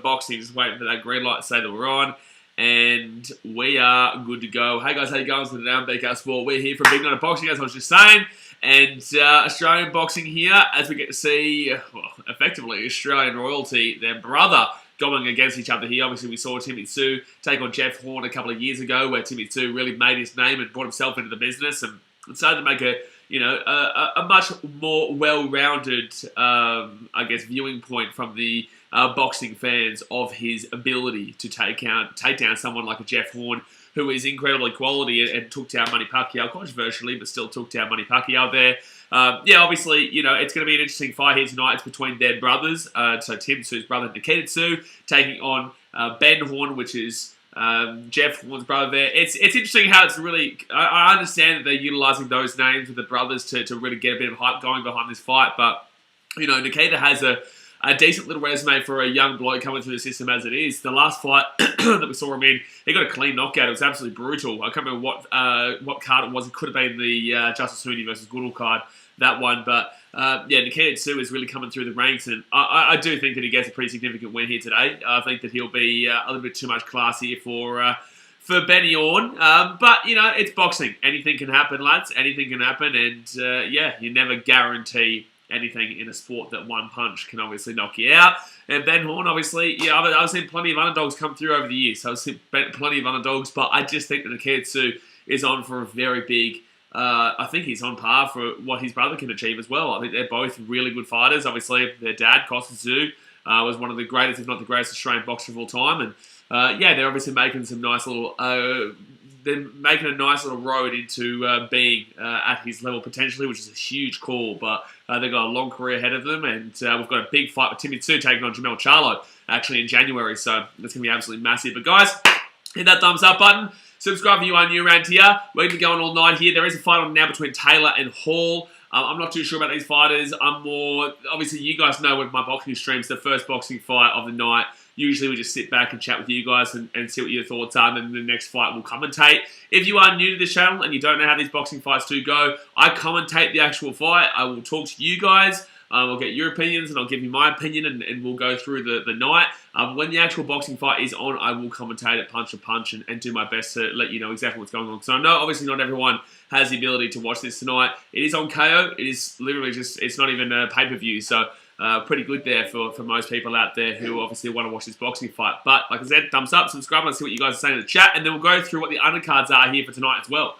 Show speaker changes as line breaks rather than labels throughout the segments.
boxing. Just waiting for that green light to say that we're on. And we are good to go. Hey guys, how you going? Today I'm BK Sport. We're here for a big night of boxing, as I was just saying. And Australian boxing here, as we get to see, well, effectively, Australian royalty, their brother, going against each other here. Obviously, we saw Nikita Tszyu take on Jeff Horn a couple of years ago, where Nikita Tszyu really made his name and brought himself into the business and started to make a much more well-rounded, I guess, viewing point from the boxing fans of his ability to take down someone like a Jeff Horn, who is incredibly quality and took down Manny Pacquiao, controversially, but still took down Manny Pacquiao there. Obviously, it's going to be an interesting fight here tonight. It's between their brothers. So Tim Tszyu's brother, Nikita Tszyu, taking on Ben Horn, which is Jeff Horn's brother there. It's interesting how it's really... I understand that they're utilising those names with the brothers to really get a bit of hype going behind this fight, but, Nikita has a decent little resume for a young bloke coming through the system as it is. The last fight that we saw him in, he got a clean knockout. It was absolutely brutal. I can't remember what card it was. It could have been the Justice Hooney versus Goodall card, that one. But, Nikita Tszyu is really coming through the ranks, and I do think that he gets a pretty significant win here today. I think that he'll be a little bit too much class here for Benny Orn. But, it's boxing. Anything can happen, lads. Anything can happen, and, you never guarantee anything in a sport that one punch can obviously knock you out. And Ben Horn, obviously, I've seen plenty of underdogs come through over the years. So I've seen plenty of underdogs, but I just think that Nikita Tszyu is on for a very big... I think he's on par for what his brother can achieve as well. I think they're both really good fighters. Obviously, their dad, Costa Tszyu, was one of the greatest, if not the greatest, Australian boxer of all time. And they're obviously making some nice little... they're making a nice little road into being at his level potentially, which is a huge call. But they've got a long career ahead of them, and we've got a big fight with Nikita Tszyu taking on Jamel Charlo actually in January. So it's going to be absolutely massive. But guys, hit that thumbs up button. Subscribe if you are new around here. We're going to be going all night here. There is a fight on now between Taylor and Hall. I'm not too sure about these fighters. I'm more... Obviously, you guys know with my boxing streams, the first boxing fight of the night, usually we just sit back and chat with you guys and see what your thoughts are, and then the next fight we'll commentate. If you are new to this channel and you don't know how these boxing fights do go, I commentate the actual fight. I will talk to you guys. I'll get your opinions and I'll give you my opinion, and we'll go through the night. When the actual boxing fight is on, I will commentate it punch to punch and do my best to let you know exactly what's going on. So I know obviously not everyone has the ability to watch this tonight. It is on KO. It is literally just, it's not even a pay-per-view. So pretty good there for most people out there who obviously want to watch this boxing fight. But like I said, thumbs up, subscribe, and see what you guys are saying in the chat. And then we'll go through what the undercards are here for tonight as well.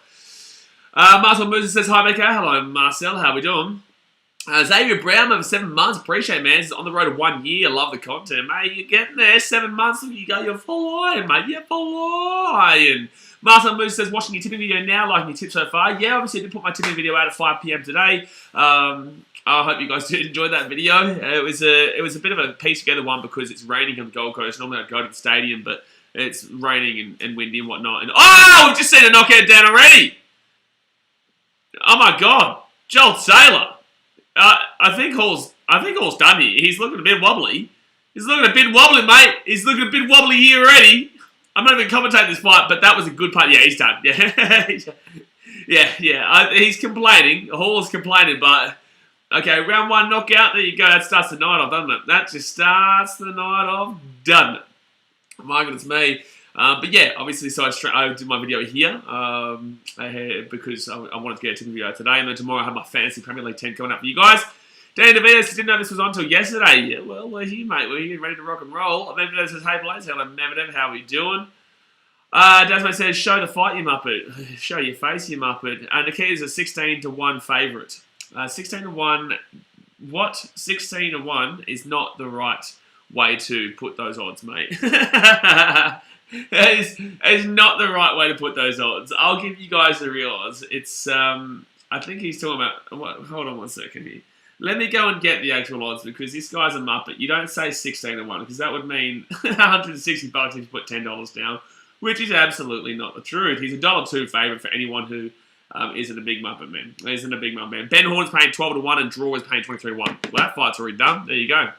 Marcel Musa says, hi, BK. Hello, Marcel. How we doing? Xavier Brown, over 7 months. Appreciate it, man. It's on the road to 1 year. Love the content, mate. You're getting there. 7 months. You go. You're full iron, mate. You're full iron. Marcel Moose says, watching your tipping video now, liking your tips so far. Yeah, obviously, I did put my tipping video out at 5 p.m. today. I hope you guys did enjoy that video. It was a bit of a piece together one because it's raining on the Gold Coast. Normally I'd go to the stadium, but it's raining and windy and whatnot. And oh, we've just seen a knockout down already. Oh my God, Joel Saylor. I think Hall's done here. He's looking a bit wobbly. He's looking a bit wobbly, mate. He's looking a bit wobbly here already. I'm not even commentating this fight, but that was a good part. Yeah, he's done. Yeah. He's complaining. Hall is complaining, but okay, round 1 knockout. There you go. That starts the night off, doesn't it? That just starts the night off, doesn't it? My goodness me. But yeah, obviously, so I did my video here because I wanted to get a tipping video today, and then tomorrow I have my Fantasy Premier League 10 coming up for you guys. Danny DeVitas didn't know this was on until yesterday. Yeah, well, we're here, mate. We're here ready to rock and roll. Medvedev says, hey, Blaze. Hello, Medvedev. How are we doing? Desmond says, show the fight, you muppet. Show your face, you muppet. Nikita's a 16-1 favourite. 16-1. What? 16-1 is not the right way to put those odds, mate. It's not the right way to put those odds. I'll give you guys the real odds. It's, I think he's talking about... Hold on 1 second here. Let me go and get the actual odds because this guy's a muppet. You don't say 16-1 because that would mean $160 if you put $10 down, which is absolutely not the truth. He's a $1.02 favourite for anyone who isn't a big muppet man. Isn't a big muppet man. Ben Horn's paying 12-1 and Draw is paying 23-1. Well, that fight's already done. There you go.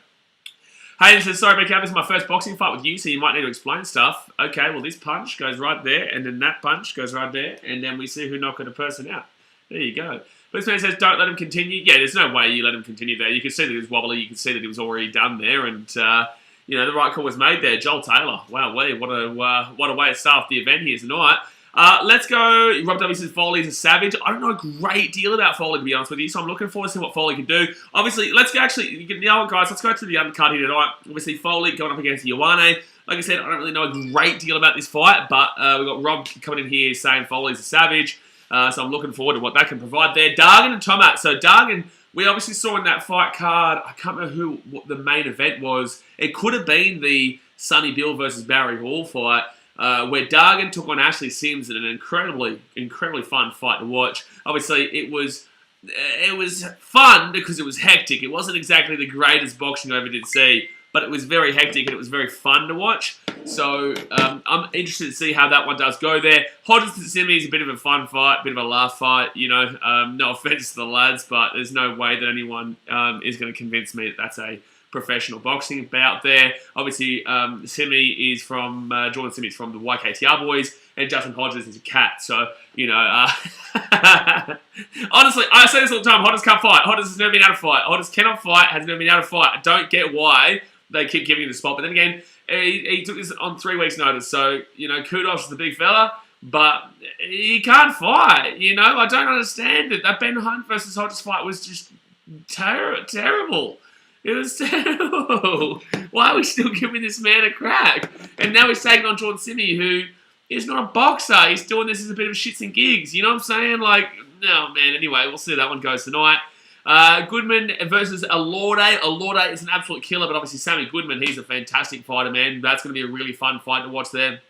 Hayden says, sorry, BK, this is my first boxing fight with you, so you might need to explain stuff. Okay, well, this punch goes right there, and then that punch goes right there, and then we see who knocked a person out. There you go. This man says, don't let him continue. Yeah, there's no way you let him continue there. You can see that he was wobbly. You can see that he was already done there, and the right call was made there. Joel Taylor. Wow, what a way to start off the event here tonight. Let's go. Rob W says Foley is a savage. I don't know a great deal about Foley, to be honest with you, so I'm looking forward to seeing what Foley can do. Obviously, let's go guys, let's go to the undercard here tonight. Obviously, Foley going up against Ioane. Like I said, I don't really know a great deal about this fight, but we've got Rob coming in here saying Foley's a savage. So I'm looking forward to what that can provide there. Dargan and Tomat. So Dargan, we obviously saw in that fight card, I can't remember what the main event was. It could have been the Sonny Bill versus Barry Hall fight, where Dargan took on Ashley Sims in an incredibly fun fight to watch. Obviously, it was fun because it was hectic. It wasn't exactly the greatest boxing I ever did see, but it was very hectic and it was very fun to watch. So I'm interested to see how that one does go there. Hodges and Simi is a bit of a fun fight, a bit of a laugh fight. No offense to the lads, but there's no way that anyone is going to convince me that that's a professional boxing bout there. Obviously, Simi is from, Jordan Simi is from the YKTR boys, and Justin Hodges is a cat. So, honestly, I say this all the time, Hodges can't fight. Hodges has never been able to fight. Hodges cannot fight, has never been able to fight. I don't get why they keep giving him the spot. But then again, he took this on 3 weeks' notice. So, kudos to the big fella, but he can't fight. I don't understand it. That Ben Hunt versus Hodges fight was just terrible. It was terrible. Why are we still giving this man a crack? And now he's taking on Jordan Simi, who is not a boxer. He's doing this as a bit of shits and gigs. You know what I'm saying? No, man. Anyway, we'll see how that one goes tonight. Goodman versus Alorde. Alorde is an absolute killer, but obviously Sammy Goodman, he's a fantastic fighter, man. That's going to be a really fun fight to watch there.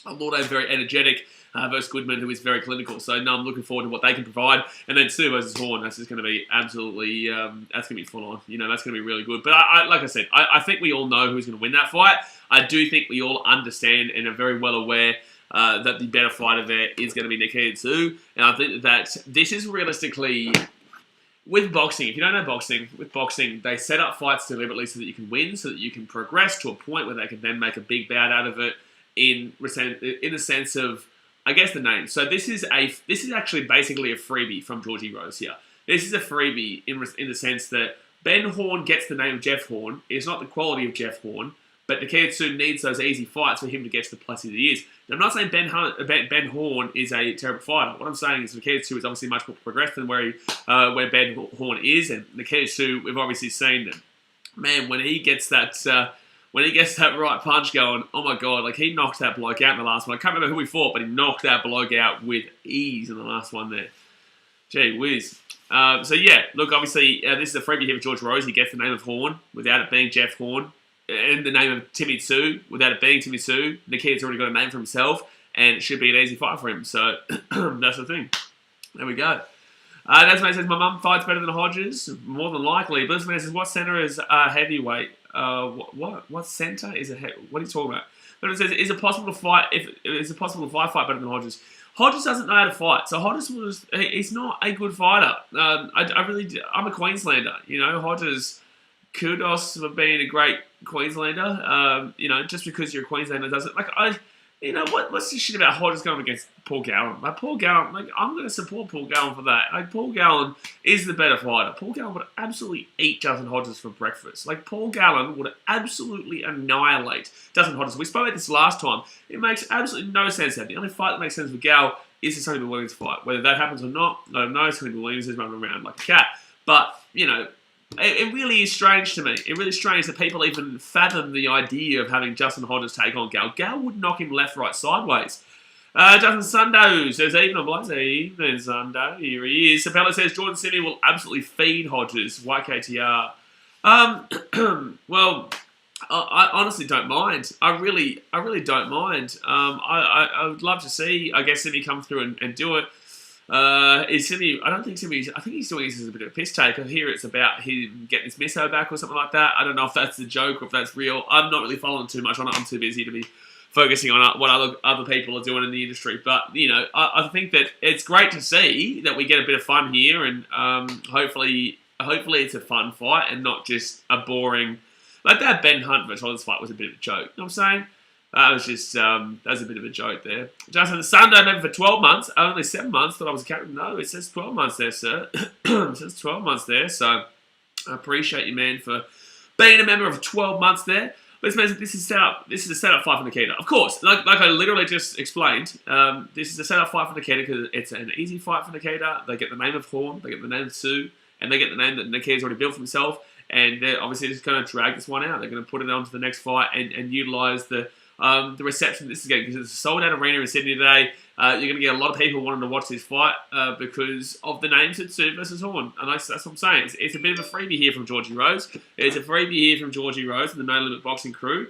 Alorde is very energetic. Versus Goodman, who is very clinical. So, no, I'm looking forward to what they can provide. And then Tszyu versus Horn, that's just going to be absolutely, that's going to be full on. That's going to be really good. But like I said, I think we all know who's going to win that fight. I do think we all understand and are very well aware that the better fighter there is going to be Nikita Tszyu. And I think that this is realistically, with boxing, if you don't know boxing, with boxing, they set up fights deliberately so that you can win, so that you can progress to a point where they can then make a big bout out of it in the sense of, I guess, the name. So this is actually basically a freebie from Georgie Rose here. This is a freebie in the sense that Ben Horn gets the name of Jeff Horn. It's not the quality of Jeff Horn, but Nikita Tszyu needs those easy fights for him to get to the place that he is. Now, I'm not saying Ben Horn is a terrible fighter. What I'm saying is Nikita Tszyu is obviously much more progressed than where Ben Horn is, and Nikita Tszyu, we've obviously seen that, man, when he gets that right punch going, oh my God, he knocked that bloke out in the last one. I can't remember who he fought, but he knocked that bloke out with ease in the last one there. Gee whiz. So yeah, look, obviously, this is a freebie here for George Rose. He gets the name of Horn without it being Jeff Horn, and the name of Timmy Tszyu without it being Timmy Tszyu. Nikita's already got a name for himself, and it should be an easy fight for him. So that's the thing. There we go. Desmond says, my mum fights better than Hodges. More than likely. But Desmond says, what centre is heavyweight? What centre is what are you talking about? But it says, is it possible to fight better than Hodges? Hodges doesn't know how to fight, so Hodges he's not a good fighter. I'm a Queenslander, Hodges, kudos for being a great Queenslander. Just because you're a Queenslander doesn't what's this shit about Hodges going against Paul Gallen? Paul Gallen, I'm going to support Paul Gallen for that. Paul Gallen is the better fighter. Paul Gallen would absolutely eat Justin Hodges for breakfast. Paul Gallen would absolutely annihilate Justin Hodges. We spoke about this last time. It makes absolutely no sense there. The only fight that makes sense for Gal is the Sonny Bill Williams fight. Whether that happens or not, I don't know. Sonny Bill Williams is running around like a cat. But, it really is strange to me. It's really strange that people even fathom the idea of having Justin Hodges take on Gal. Gal would knock him left, right, sideways. Justin Sundo says, even on Blaze, evening Sundo, here he is. Sapella says, Jordan Simi will absolutely feed Hodges, YKTR. Well, I honestly don't mind. I really don't mind. I would love to see, I guess, Simi come through and do it. Is Simi? I think he's doing this as a bit of a piss take. I hear it's about him getting his misso back or something like that. I don't know if that's the joke or if that's real. I'm not really following too much on it. I'm too busy to be focusing on what other people are doing in the industry. But I think that it's great to see that we get a bit of fun here, and hopefully it's a fun fight and not just a boring. That Ben Hunt versus Hodges fight was a bit of a joke. You know what I'm saying? That was a bit of a joke there. Justin, Sunday member for 12 months, only 7 months. Thought I was a captain. No, it says 12 months there, sir. It says 12 months there. So I appreciate you, man, for being a member of 12 months there. This means that this is set up. This is a setup fight for Nikita. Of course, like I literally just explained, this is a setup fight for Nikita because it's an easy fight for Nikita. They get the name of Horn, they get the name of Tszyu, and they get the name that Nikita's already built for himself. And they're obviously just going to drag this one out. They're going to put it on to the next fight and utilize the reception this is getting, because it's a sold-out arena in Sydney today. You're going to get a lot of people wanting to watch this fight because of the names of Tszyu versus Horn. And that's what I'm saying. It's a bit of a freebie here from Georgie Rose. It's a freebie here from Georgie Rose and the No Limit Boxing crew.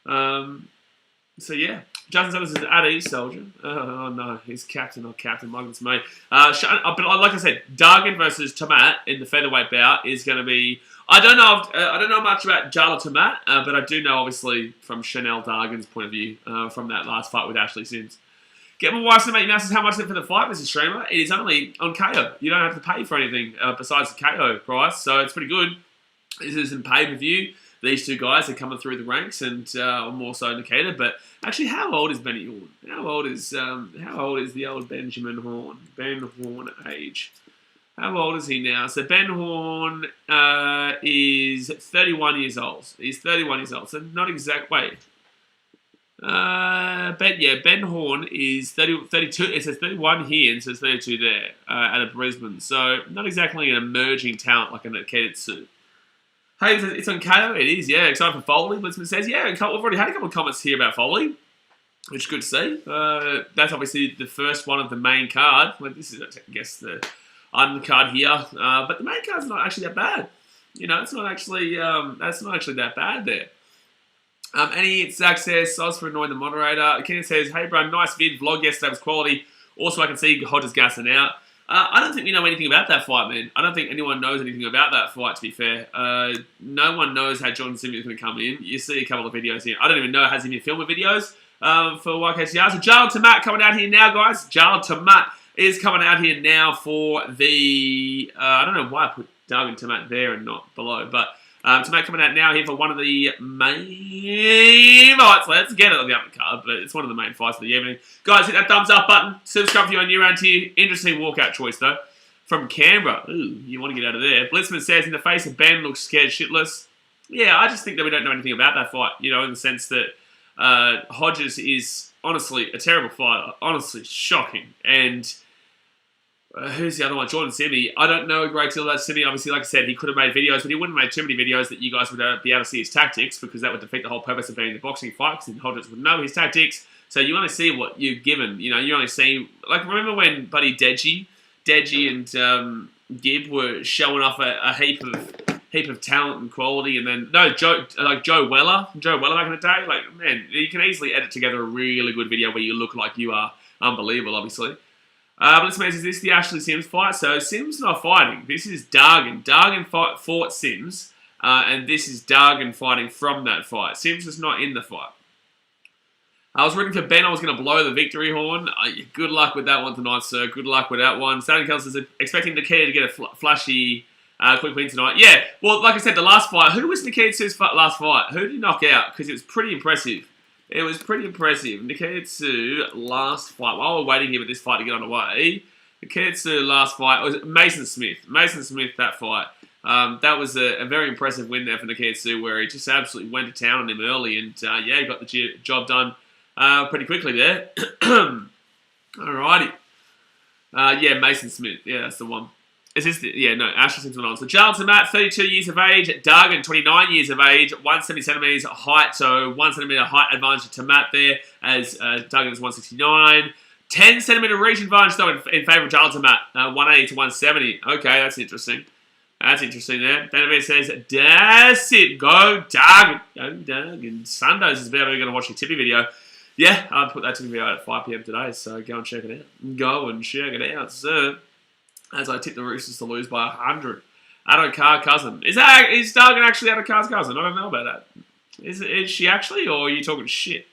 So yeah, Justin Sellers is at ease, Soldier. Oh no, he's captain, not captain. Michael's mate. But like I said, Dargan versus Tamat in the featherweight bout is going to be. I don't know much about Jala Tamat, but I do know obviously from Chanel Dargan's point of view from that last fight with Ashley Sims. Get my wife's name, Mouse, how much is it for the fight, Mr. Streamer? It is only on KO. You don't have to pay for anything besides the KO price, so it's pretty good. This is in pay-per-view. These two guys are coming through the ranks, and more so Nikita. But actually, how old is Benny Horn? How old is the old Benjamin Horn? Ben Horn age. How old is he now? So Ben Horn is 31 years old. He's 31 years old. So not exact. Wait. Ben Horn is 32. It says 31 here and says 32 there out of Brisbane. So not exactly an emerging talent like a Nikita Tszyu. Hey, it's on KO. It is, yeah. Excited for Foley. Blitzman says, yeah. We've already had a couple of comments here about Foley, which is good to see. That's obviously the first one of the main card. Well, this is, I guess, the undercard here. But the main card's not actually that bad. You know, it's not actually that's not actually that bad there. Any Zach says, sorry for annoying the moderator. Kenneth says, hey bro, nice vid. Vlog yesterday was quality. Also, I can see Hodges gassing out. I don't think we know anything about that fight, man. I don't think anyone knows anything about that fight, to be fair. No one knows how Jordan Simmons is going to come in. You see a couple of videos here. I don't even know, has he been filming videos for YKCR? So Jarl Tamat coming out here now, guys. Jarl Tamat is coming out here now for the... I don't know why I put Dargan Tamat there and not below, but... Tamat coming out now here for one of the main fights. Let's get it on the undercard, but it's one of the main fights of the evening. Guys, hit that thumbs up button. Subscribe if you're new around here. Interesting walkout choice, though. From Canberra. Ooh, you want to get out of there. Blitzman says, in the face of Ben, looks scared shitless. Yeah, I just think that we don't know anything about that fight, you know, in the sense that Hodges is honestly a terrible fighter. Honestly, shocking. And... who's the other one? Jordan Simi. I don't know a great deal about Simi. Obviously, like I said, he could have made videos, but he wouldn't have made too many videos that you guys would be able to see his tactics, because that would defeat the whole purpose of being in the boxing fight, because then Hodges would know his tactics. So you only see what you're given. You know, you only see... like, remember when Buddy Deji and Gibb were showing off a heap of talent and quality, and then... no, Joe Weller back in the day? Like, man, you can easily edit together a really good video where you look like you are unbelievable, obviously. But let's is this the Ashley Sims fight? So Sims not fighting. This is Dargan. Dargan fought Sims, and this is Dargan fighting from that fight. Sims is not in the fight. I was rooting for Ben. I was going to blow the victory horn. Good luck with that one tonight, sir. Good luck with that one. Saturday Kells is expecting Nikita to get a flashy quick win tonight. Yeah, well, like I said, the last fight. Who was Nikita Tszyu's last fight? Who did he knock out? Because it was pretty impressive. It was pretty impressive. Nikita Tszyu last fight. While we're waiting here for this fight to get underway, Nikita Tszyu last fight was Mason Smith. Mason Smith, that fight. That was a very impressive win there for Nikita Tszyu, where he just absolutely went to town on him early, and yeah, he got the job done pretty quickly there. Alrighty. Yeah, Mason Smith. Yeah, that's the one. Is this the... yeah, no, Ashley Sims went on. So Charles Matt, 32 years of age. Dargan, 29 years of age. 170 centimetres height, so 1 centimetre height advantage to Matt there, as Dargan is 169. 10 centimetre reach advantage, though, in favour of Charles Matt. 180 to 170. Okay, that's interesting. That's interesting there. Benavir says, that's it. Go Dargan. Go Dargan. Sundays is about going to watch the Tippy video. Yeah, I'll put that Tippy video out at 5 p.m. today, so go and check it out. Go and check it out, sir. As I tip the Roosters to lose by 100. Adokar cousin. Is Dargan actually Adokar's cousin? I don't know about that. Is she actually, or are you talking shit?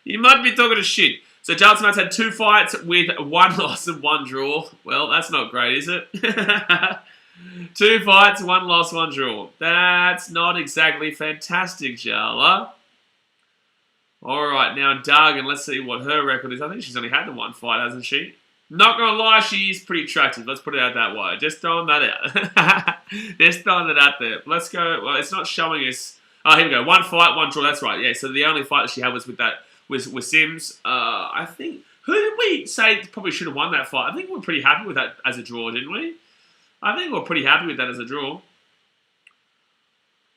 You might be talking shit. So Charles Matt's had 2 fights with 1 loss and 1 draw. Well, that's not great, is it? 2 fights, 1 loss, 1 draw. That's not exactly fantastic, Jarla. Alright, now Dargan, let's see what her record is. I think she's only had the 1 fight, hasn't she? Not gonna lie, she's pretty attractive. Let's put it out that way. Just throwing that out. Just throwing that out there. Let's go. Well, it's not showing us Oh, here we go. 1 fight, 1 draw. That's right. Yeah. So the only fight that she had was with Sims. I think who did we say probably should have won that fight? I think we're pretty happy with that as a draw, didn't we? I think we're pretty happy with that as a draw.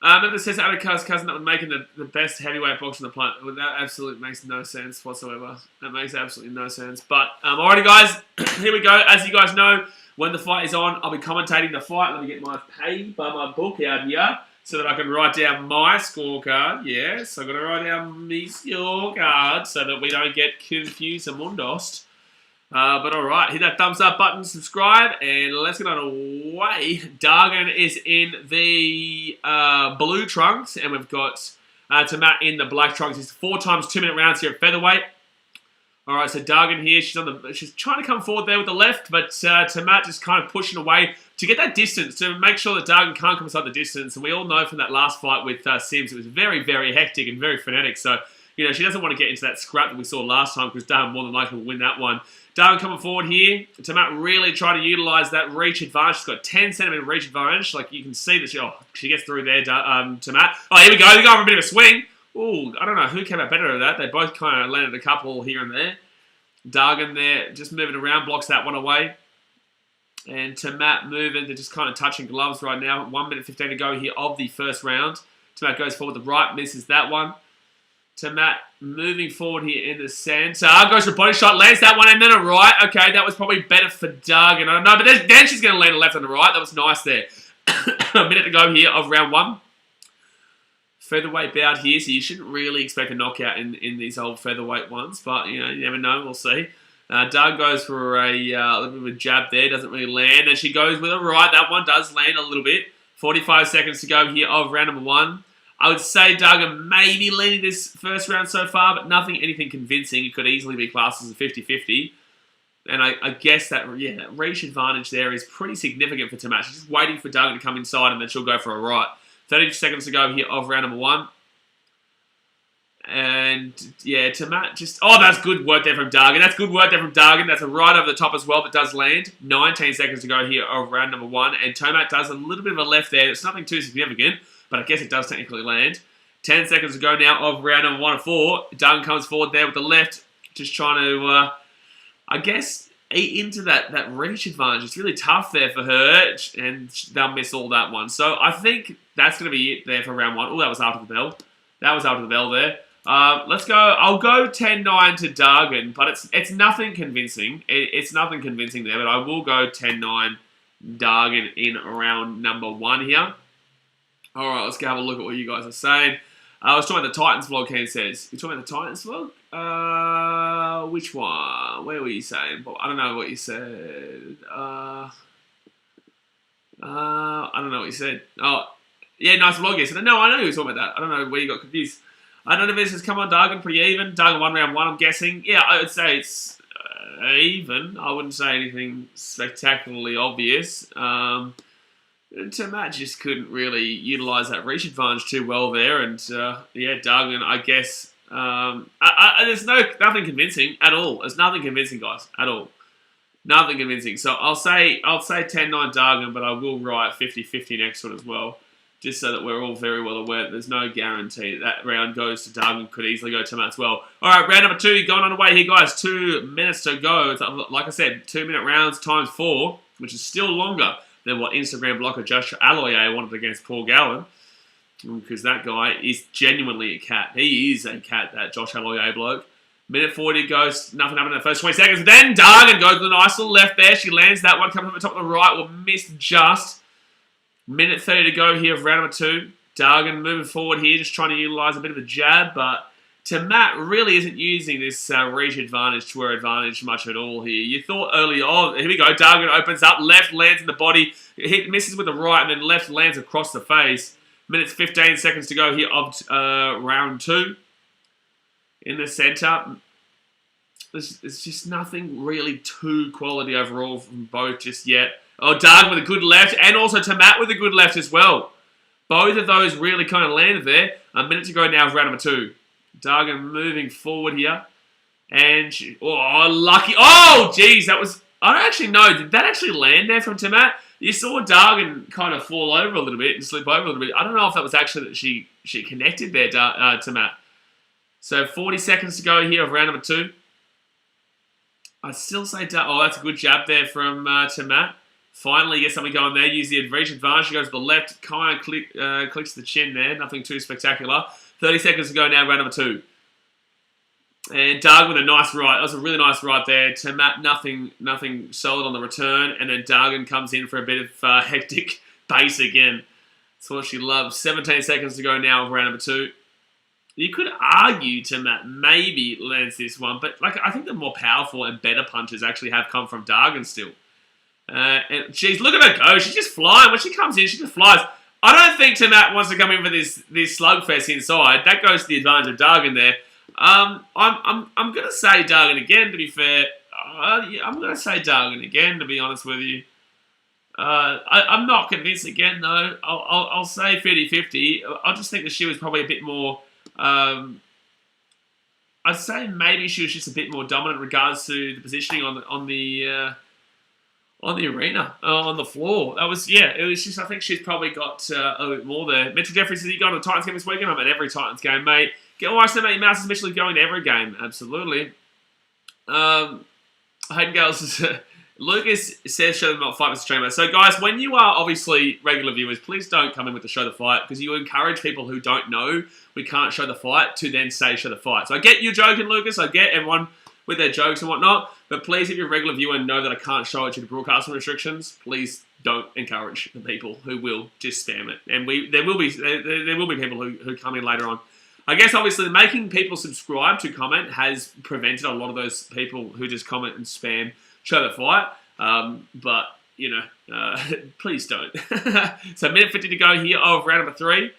It says Atticus cousin that would make him the best heavyweight boxer on the planet. Well, that absolutely makes no sense whatsoever. That makes absolutely no sense. But alrighty, guys, here we go. As you guys know, when the fight is on, I'll be commentating the fight. Let me get my my book out here so that I can write down my scorecard. Yes, I've got to write down my scorecard so that we don't get confused and mundost. But alright, hit that thumbs up button, subscribe, and let's get on our way. Dargan is in the blue trunks, and we've got Tamat in the black trunks. It's 4 times 2 minute rounds here at featherweight. Alright, so Dargan here, she's trying to come forward there with the left, but Tamat just kind of pushing away to get that distance, to make sure that Dargan can't come inside the distance. And we all know from that last fight with Sims, it was very, very hectic and very frenetic. So, you know, she doesn't want to get into that scrap that we saw last time because Dargan more than likely will win that one. Dargan coming forward here. Tamat really trying to utilise that reach advantage. She's got 10 centimetre reach advantage. Like, you can see that she gets through there, Tamat. Oh, here we go. They're going for a bit of a swing. Ooh, I don't know who came out better at that. They both kind of landed a couple here and there. Dargan there, just moving around, blocks that one away. And Tamat moving, they're just kind of touching gloves right now. 1 minute 15 to go here of the first round. Tamat goes forward the right, misses that one. Tamat moving forward here in the centre. Goes for a body shot, lands that one, and then a right. Okay, that was probably better for Dargan. I don't know, but then she's going to land a left and a right. That was nice there. A minute to go here of round 1. Featherweight bout here, so you shouldn't really expect a knockout in these old featherweight ones, but, you know, you never know. We'll see. Doug goes for a little bit of a jab there, doesn't really land, and she goes with a right. That one does land a little bit. 45 seconds to go here of round number 1. I would say Dargan may be leading this first round so far, but anything convincing. It could easily be classed as a 50-50. And I guess that reach advantage there is pretty significant for Tamat. She's just waiting for Dargan to come inside, and then she'll go for a right. 30 seconds to go here of round number 1. And, yeah, Tamat just... Oh, that's good work there from Dargan. That's good work there from Dargan. That's a right over the top as well, but does land. 19 seconds to go here of round number 1. And Tamat does a little bit of a left there. It's nothing too significant, but I guess it does technically land. 10 seconds to go now of round number 1 of 4. Dargan comes forward there with the left, just trying to, I guess, eat into that reach advantage. It's really tough there for her, and they'll miss all that one. So I think that's going to be it there for round 1. Oh, that was after the bell. That was after the bell there. Let's go. I'll go 10-9 to Dargan, but it's nothing convincing. It's nothing convincing there, but I will go 10-9 Dargan in round number 1 here. All right, let's go have a look at what you guys are saying. I was talking about the Titans vlog, Ken says. You're talking about the Titans vlog? Which one? Where were you saying? I don't know what you said. I don't know what you said. Oh, yeah, nice vlog yesterday. No, I know you were talking about that. I don't know where you got confused. I don't know if this has come on Dargan pretty even. Dargan won round 1, I'm guessing. Yeah, I would say it's even. I wouldn't say anything spectacularly obvious. Tamat just couldn't really utilise that reach advantage too well there, and yeah, Dargan, I guess, there's nothing convincing at all. There's nothing convincing, guys, at all. Nothing convincing. So I'll say 10-9 Dargan, but I will write 50-50 next one as well, just so that we're all very well aware that there's no guarantee that round goes to Dargan. Could easily go to Tamat as well. All right, round number 2 going on the way here, guys. 2 minutes to go. It's, like I said, 2 minute rounds times 4, which is still longer than what Instagram blocker Josh Alloye wanted against Paul Gowan, because that guy is genuinely a cat. He is a cat, that Josh Alloye bloke. Minute 40 goes, nothing happened in the first 20 seconds. Then Dargan goes to the nice little left there. She lands that one, comes from the top of the right, will miss just. Minute 30 to go here of round number 2. Dargan moving forward here, just trying to utilise a bit of a jab, but Tamat really isn't using this reach advantage to her advantage much at all here. You thought earlier, oh, here we go, Dargan opens up, left lands in the body, misses with the right, and then left lands across the face. Minutes 15 seconds to go here of round 2. In the centre, there's just nothing really too quality overall from both just yet. Oh, Dargan with a good left, and also Tamat with a good left as well. Both of those really kind of landed there. A minute to go now of round number 2. Dargan moving forward here. And she, oh, lucky. Oh, geez, that was... I don't actually know. Did that actually land there from Tamat? You saw Dargan kind of fall over a little bit and slip over a little bit. I don't know if that was actually that she connected there to Matt. So 40 seconds to go here of round number 2. I'd still say oh, that's a good jab there from to Matt. Finally gets something going there. Use the reach advantage. She goes to the left. Kind of clicks the chin there. Nothing too spectacular. 30 seconds to go now, round number 2. And Dargan with a nice right. That was a really nice right there. To Matt, nothing solid on the return. And then Dargan comes in for a bit of hectic base again. That's what she loves. 17 seconds to go now of round number 2. You could argue to Matt maybe lands this one, but like I think the more powerful and better punches actually have come from Dargan still. And geez, look at her go. She's just flying. When she comes in, she just flies. I don't think Tamat wants to come in for this slugfest inside. That goes to the advantage of Dargan there. I'm gonna say Dargan again. To be fair, I'm gonna say Dargan again. To be honest with you, I'm not convinced again though. I'll say 50-50. I just think that she was probably a bit more. I'd say maybe she was just a bit more dominant in regards to the positioning on the arena, on the floor. It was just, I think she's probably got a little bit more there. Mitchell Jeffries, has he gone to the Titans game this weekend? I'm at every Titans game, mate. Get watch them, mate. Mouse is Mitchell going to every game. Absolutely. Hayden Gales says, Lucas says show them not fight with the streamer. So guys, when you are obviously regular viewers, please don't come in with the show the fight, because you encourage people who don't know we can't show the fight to then say show the fight. So I get you joking, Lucas. I get everyone with their jokes and whatnot. But please, if you're a regular viewer and know that I can't show it due to broadcasting restrictions, please don't encourage the people who will just spam it. And there will be people who come in later on. I guess obviously making people subscribe to comment has prevented a lot of those people who just comment and spam show the fight. But you know, please don't. So minute 50 to go here of round number 3.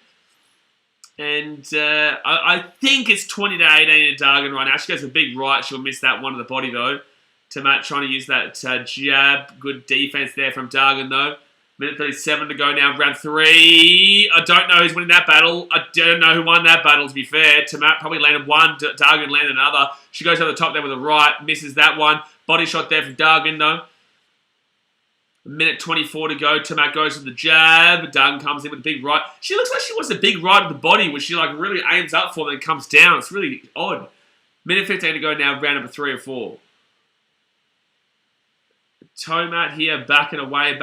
And I think it's 20 to 18 to Dargan right now. She goes a big right. She'll miss that one to the body though. Tamat trying to use that jab. Good defense there from Dargan though. Minute 37 to go now. Round 3. I don't know who's winning that battle. I don't know who won that battle, to be fair. Tamat probably landed one. Dargan landed another. She goes over the top there with a right. Misses that one. Body shot there from Dargan though. Minute 24 to go. Tamat goes with the jab. Dargan comes in with a big right. She looks like she wants a big right of the body, which she like really aims up for and then comes down. It's really odd. Minute 15 to go now. Round number 3 or 4. Tomat here, backing away,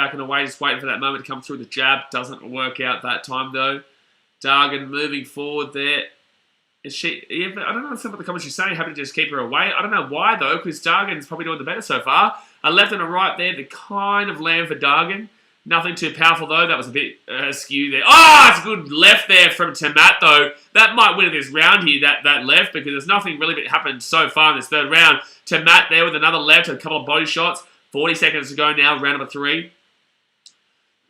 just waiting for that moment to come through the jab. Doesn't work out that time, though. Dargan moving forward there. Is she? I don't know what the comments she's saying. Happy to just keep her away. I don't know why, though, because Dargan's probably doing the better so far. A left and a right there to kind of land for Dargan. Nothing too powerful, though. That was a bit skew there. Oh, it's a good left there from Tamat, though. That might win this round here, that left, because there's nothing really happened so far in this third round. Tamat there with another left and a couple of body shots. 40 seconds to go now, round number 3.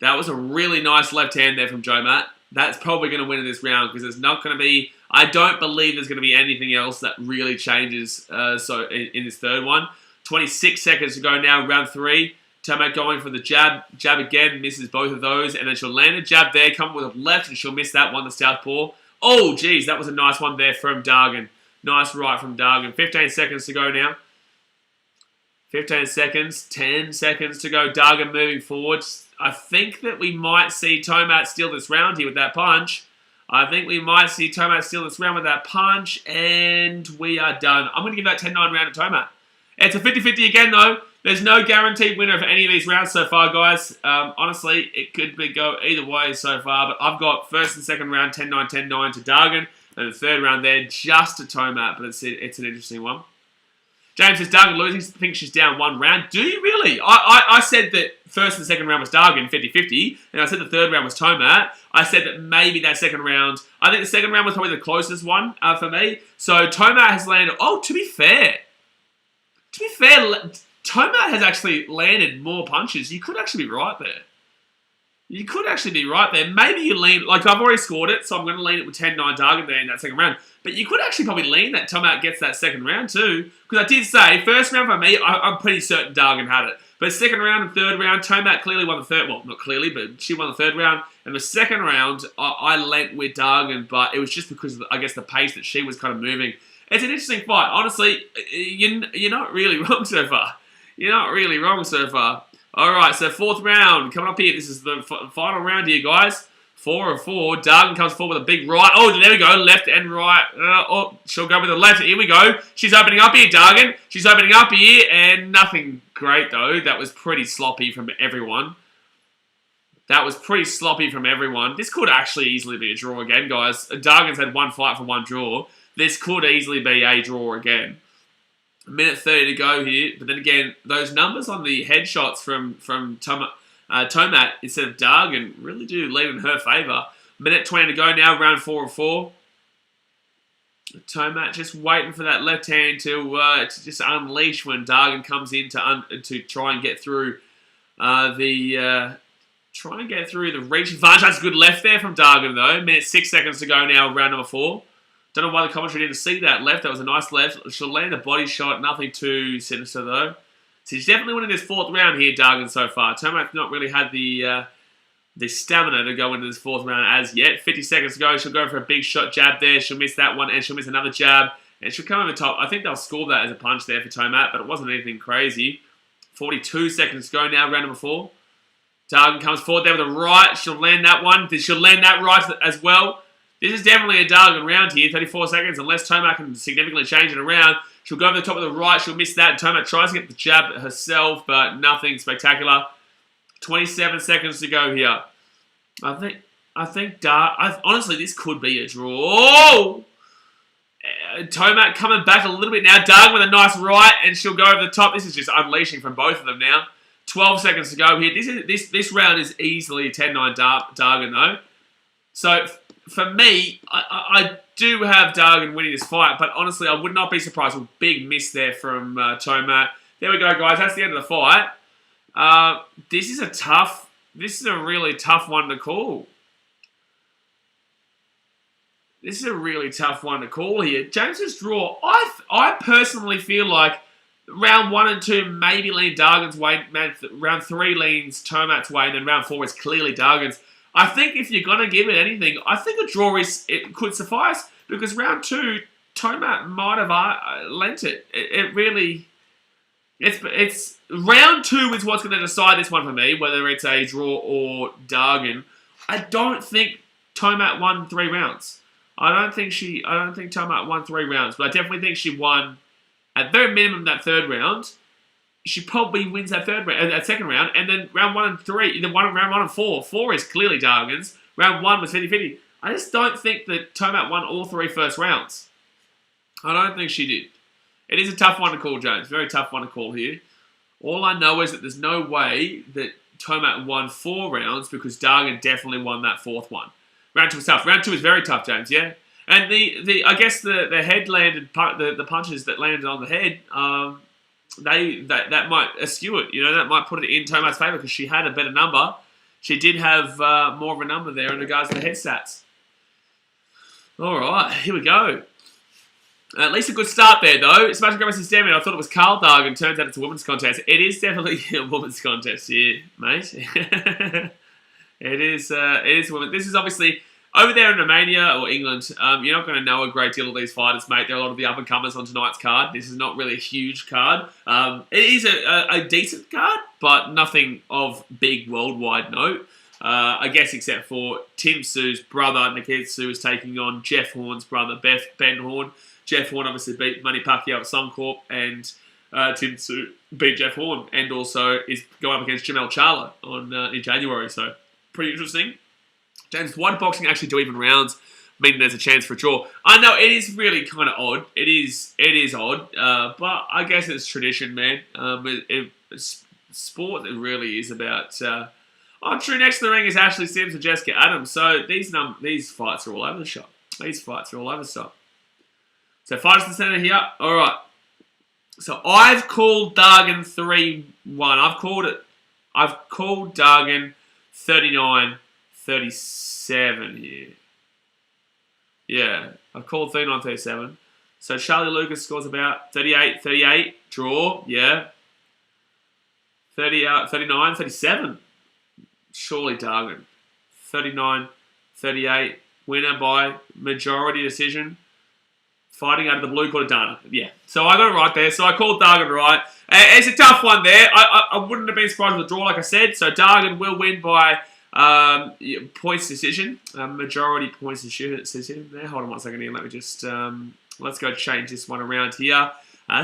That was a really nice left hand there from Joe Matt. That's probably going to win in this round because there's not going to be... I don't believe there's going to be anything else that really changes in this third one. 26 seconds to go now, round 3. Tamat going for the jab. Jab again, misses both of those. And then she'll land a jab there, come with a left, and she'll miss that one, the southpaw. Oh, geez, that was a nice one there from Dargan. Nice right from Dargan. 15 seconds to go now. 15 seconds, 10 seconds to go. Dargan moving forward. I think that we might see Tomat steal this round here with that punch. I think we might see Tomat steal this round with that punch, and we are done. I'm going to give that 10-9 round to Tomat. It's a 50-50 again, though. There's no guaranteed winner for any of these rounds so far, guys. Honestly, it could go either way so far, but I've got first and second round 10-9, 10-9 to Dargan, and the third round there just to Tomat, but it's an interesting one. James says, Dargan losing, thinks she's down one round. Do you really? I said that first and second round was Dargan, 50-50, and I said the third round was Tomat. I said that maybe that second round, I think the second round was probably the closest one for me. So Tomat has landed, to be fair, Tomat has actually landed more punches. You could actually be right there. You could actually be right there. Maybe you lean, like I've already scored it, so I'm going to lean it with 10-9 Dargan there in that second round. But you could actually probably lean that Tomat gets that second round too. Because I did say, first round for me, I'm pretty certain Dargan had it. But second round and third round, Tomat clearly won the third, well, not clearly, but she won the third round. And the second round, I lent with Dargan, but it was just because of, I guess, the pace that she was kind of moving. It's an interesting fight. Honestly, you're not really wrong so far. You're not really wrong so far. Alright, so 4th round. Coming up here. This is the final round here, guys. 4 of 4. Dargan comes forward with a big right. Oh, there we go. Left and right. Oh, she'll go with the left. Here we go. She's opening up here, Dargan. She's opening up here. And nothing great, though. That was pretty sloppy from everyone. This could actually easily be a draw again, guys. Dargan's had 1 fight for 1 draw. This could easily be a draw again. A minute 30 to go here. But then again, those numbers on the headshots from Tomat instead of Dargan really do lean in her favour. Minute 20 to go now, round 4 of 4. Tomat just waiting for that left hand to just unleash when Dargan comes in to try and get through the reach advantage. That's a good left there from Dargan though. Minute 6 seconds to go now, round number 4. Don't know why the commentary didn't see that left. That was a nice left. She'll land a body shot. Nothing too sinister though. So she's definitely winning this 4th round here, Dargan, so far. Tomat's not really had the stamina to go into this 4th round as yet. 50 seconds to go. She'll go for a big shot jab there. She'll miss that one, and she'll miss another jab. And she'll come over the top. I think they'll score that as a punch there for Tomat, but it wasn't anything crazy. 42 seconds to go now, round number 4. Dargan comes forward there with a right. She'll land that one. She'll land that right as well. This is definitely a Dargan round here. 34 seconds, unless Tomat can significantly change it around. She'll go over the top of the right. She'll miss that. Tomat tries to get the jab herself, but nothing spectacular. 27 seconds to go here. Honestly, this could be a draw. Tomat coming back a little bit now. Dargan with a nice right, and she'll go over the top. This is just unleashing from both of them now. 12 seconds to go here. This round is easily a 10-9 Dargan though. So for me, I do have Dargan winning this fight, but honestly, I would not be surprised with a big miss there from Tomat. There we go, guys. That's the end of the fight. This is a really tough one to call. This is a really tough one to call here. James's draw, I personally feel like round 1 and 2 maybe lean Dargan's way. Round 3 leans Tomat's way, and then round 4 is clearly Dargan's. I think if you're going to give it anything, I think a draw could suffice, because round 2, Tomat might have lent it. It's round 2 is what's going to decide this one for me, whether it's a draw or Dargan. I don't think Tomat won 3 rounds. I don't think Tomat won 3 rounds, but I definitely think she won at very minimum that 3rd round. She probably wins that 2nd round, and then round 1 and 3, round 1 and 4. 4 is clearly Dargan's. Round 1 was 50-50. I just don't think that Tomat won all 3 first rounds. I don't think she did. It is a tough one to call, James. Very tough one to call here. All I know is that there's no way that Tomat won 4 rounds, because Dargan definitely won that 4th one. Round 2 was tough. Round 2 is very tough, James, yeah? And I guess the head landed, the punches that landed on the head, that might skew it. That might put it in Tomat's favour, because she had a better number. She did have more of a number there in regards to the head stats. All right, here we go. At least a good start there, though. Smash Grab versus Damien. I thought it was Carl Dargan. Turns out it's a women's contest. It is definitely a women's contest here, mate. It is women. This is obviously over there in Romania or England. You're not going to know a great deal of these fighters, mate. There are a lot of the up-and-comers on tonight's card. This is not really a huge card. It is a decent card, but nothing of big worldwide note. I guess except for Tim Tszyu's brother, Nikita Tszyu, is taking on Jeff Horn's brother, Ben Horn. Jeff Horn obviously beat Manny Pacquiao at Suncorp, and Tim Tszyu beat Jeff Horn, and also is going up against Jamel Charlo in January. So pretty interesting. James, why did boxing actually do even rounds, meaning there's a chance for a draw? I know it is really kind of odd. It is odd, but I guess it's tradition, man. Sport, it really is about. True. Next to the ring is Ashley Sims and Jessica Adams. So these fights are all over the shop. So fighters in the centre here. All right. So I've called Dargan 3-1. I've called Dargan 39-37 here. Yeah, I've called 39-37. So Charlie Lucas scores about 38-38. Draw, yeah. 39-37. Surely Dargan. 39-38. Winner by majority decision. Fighting out of the blue, called Dana. Yeah. So I got it right there. So I called Dargan right. It's a tough one there. I wouldn't have been surprised with the draw, like I said. So Dargan will win by points decision. Majority points decision there. Hold on 1 second here. Let me just... let's go change this one around here.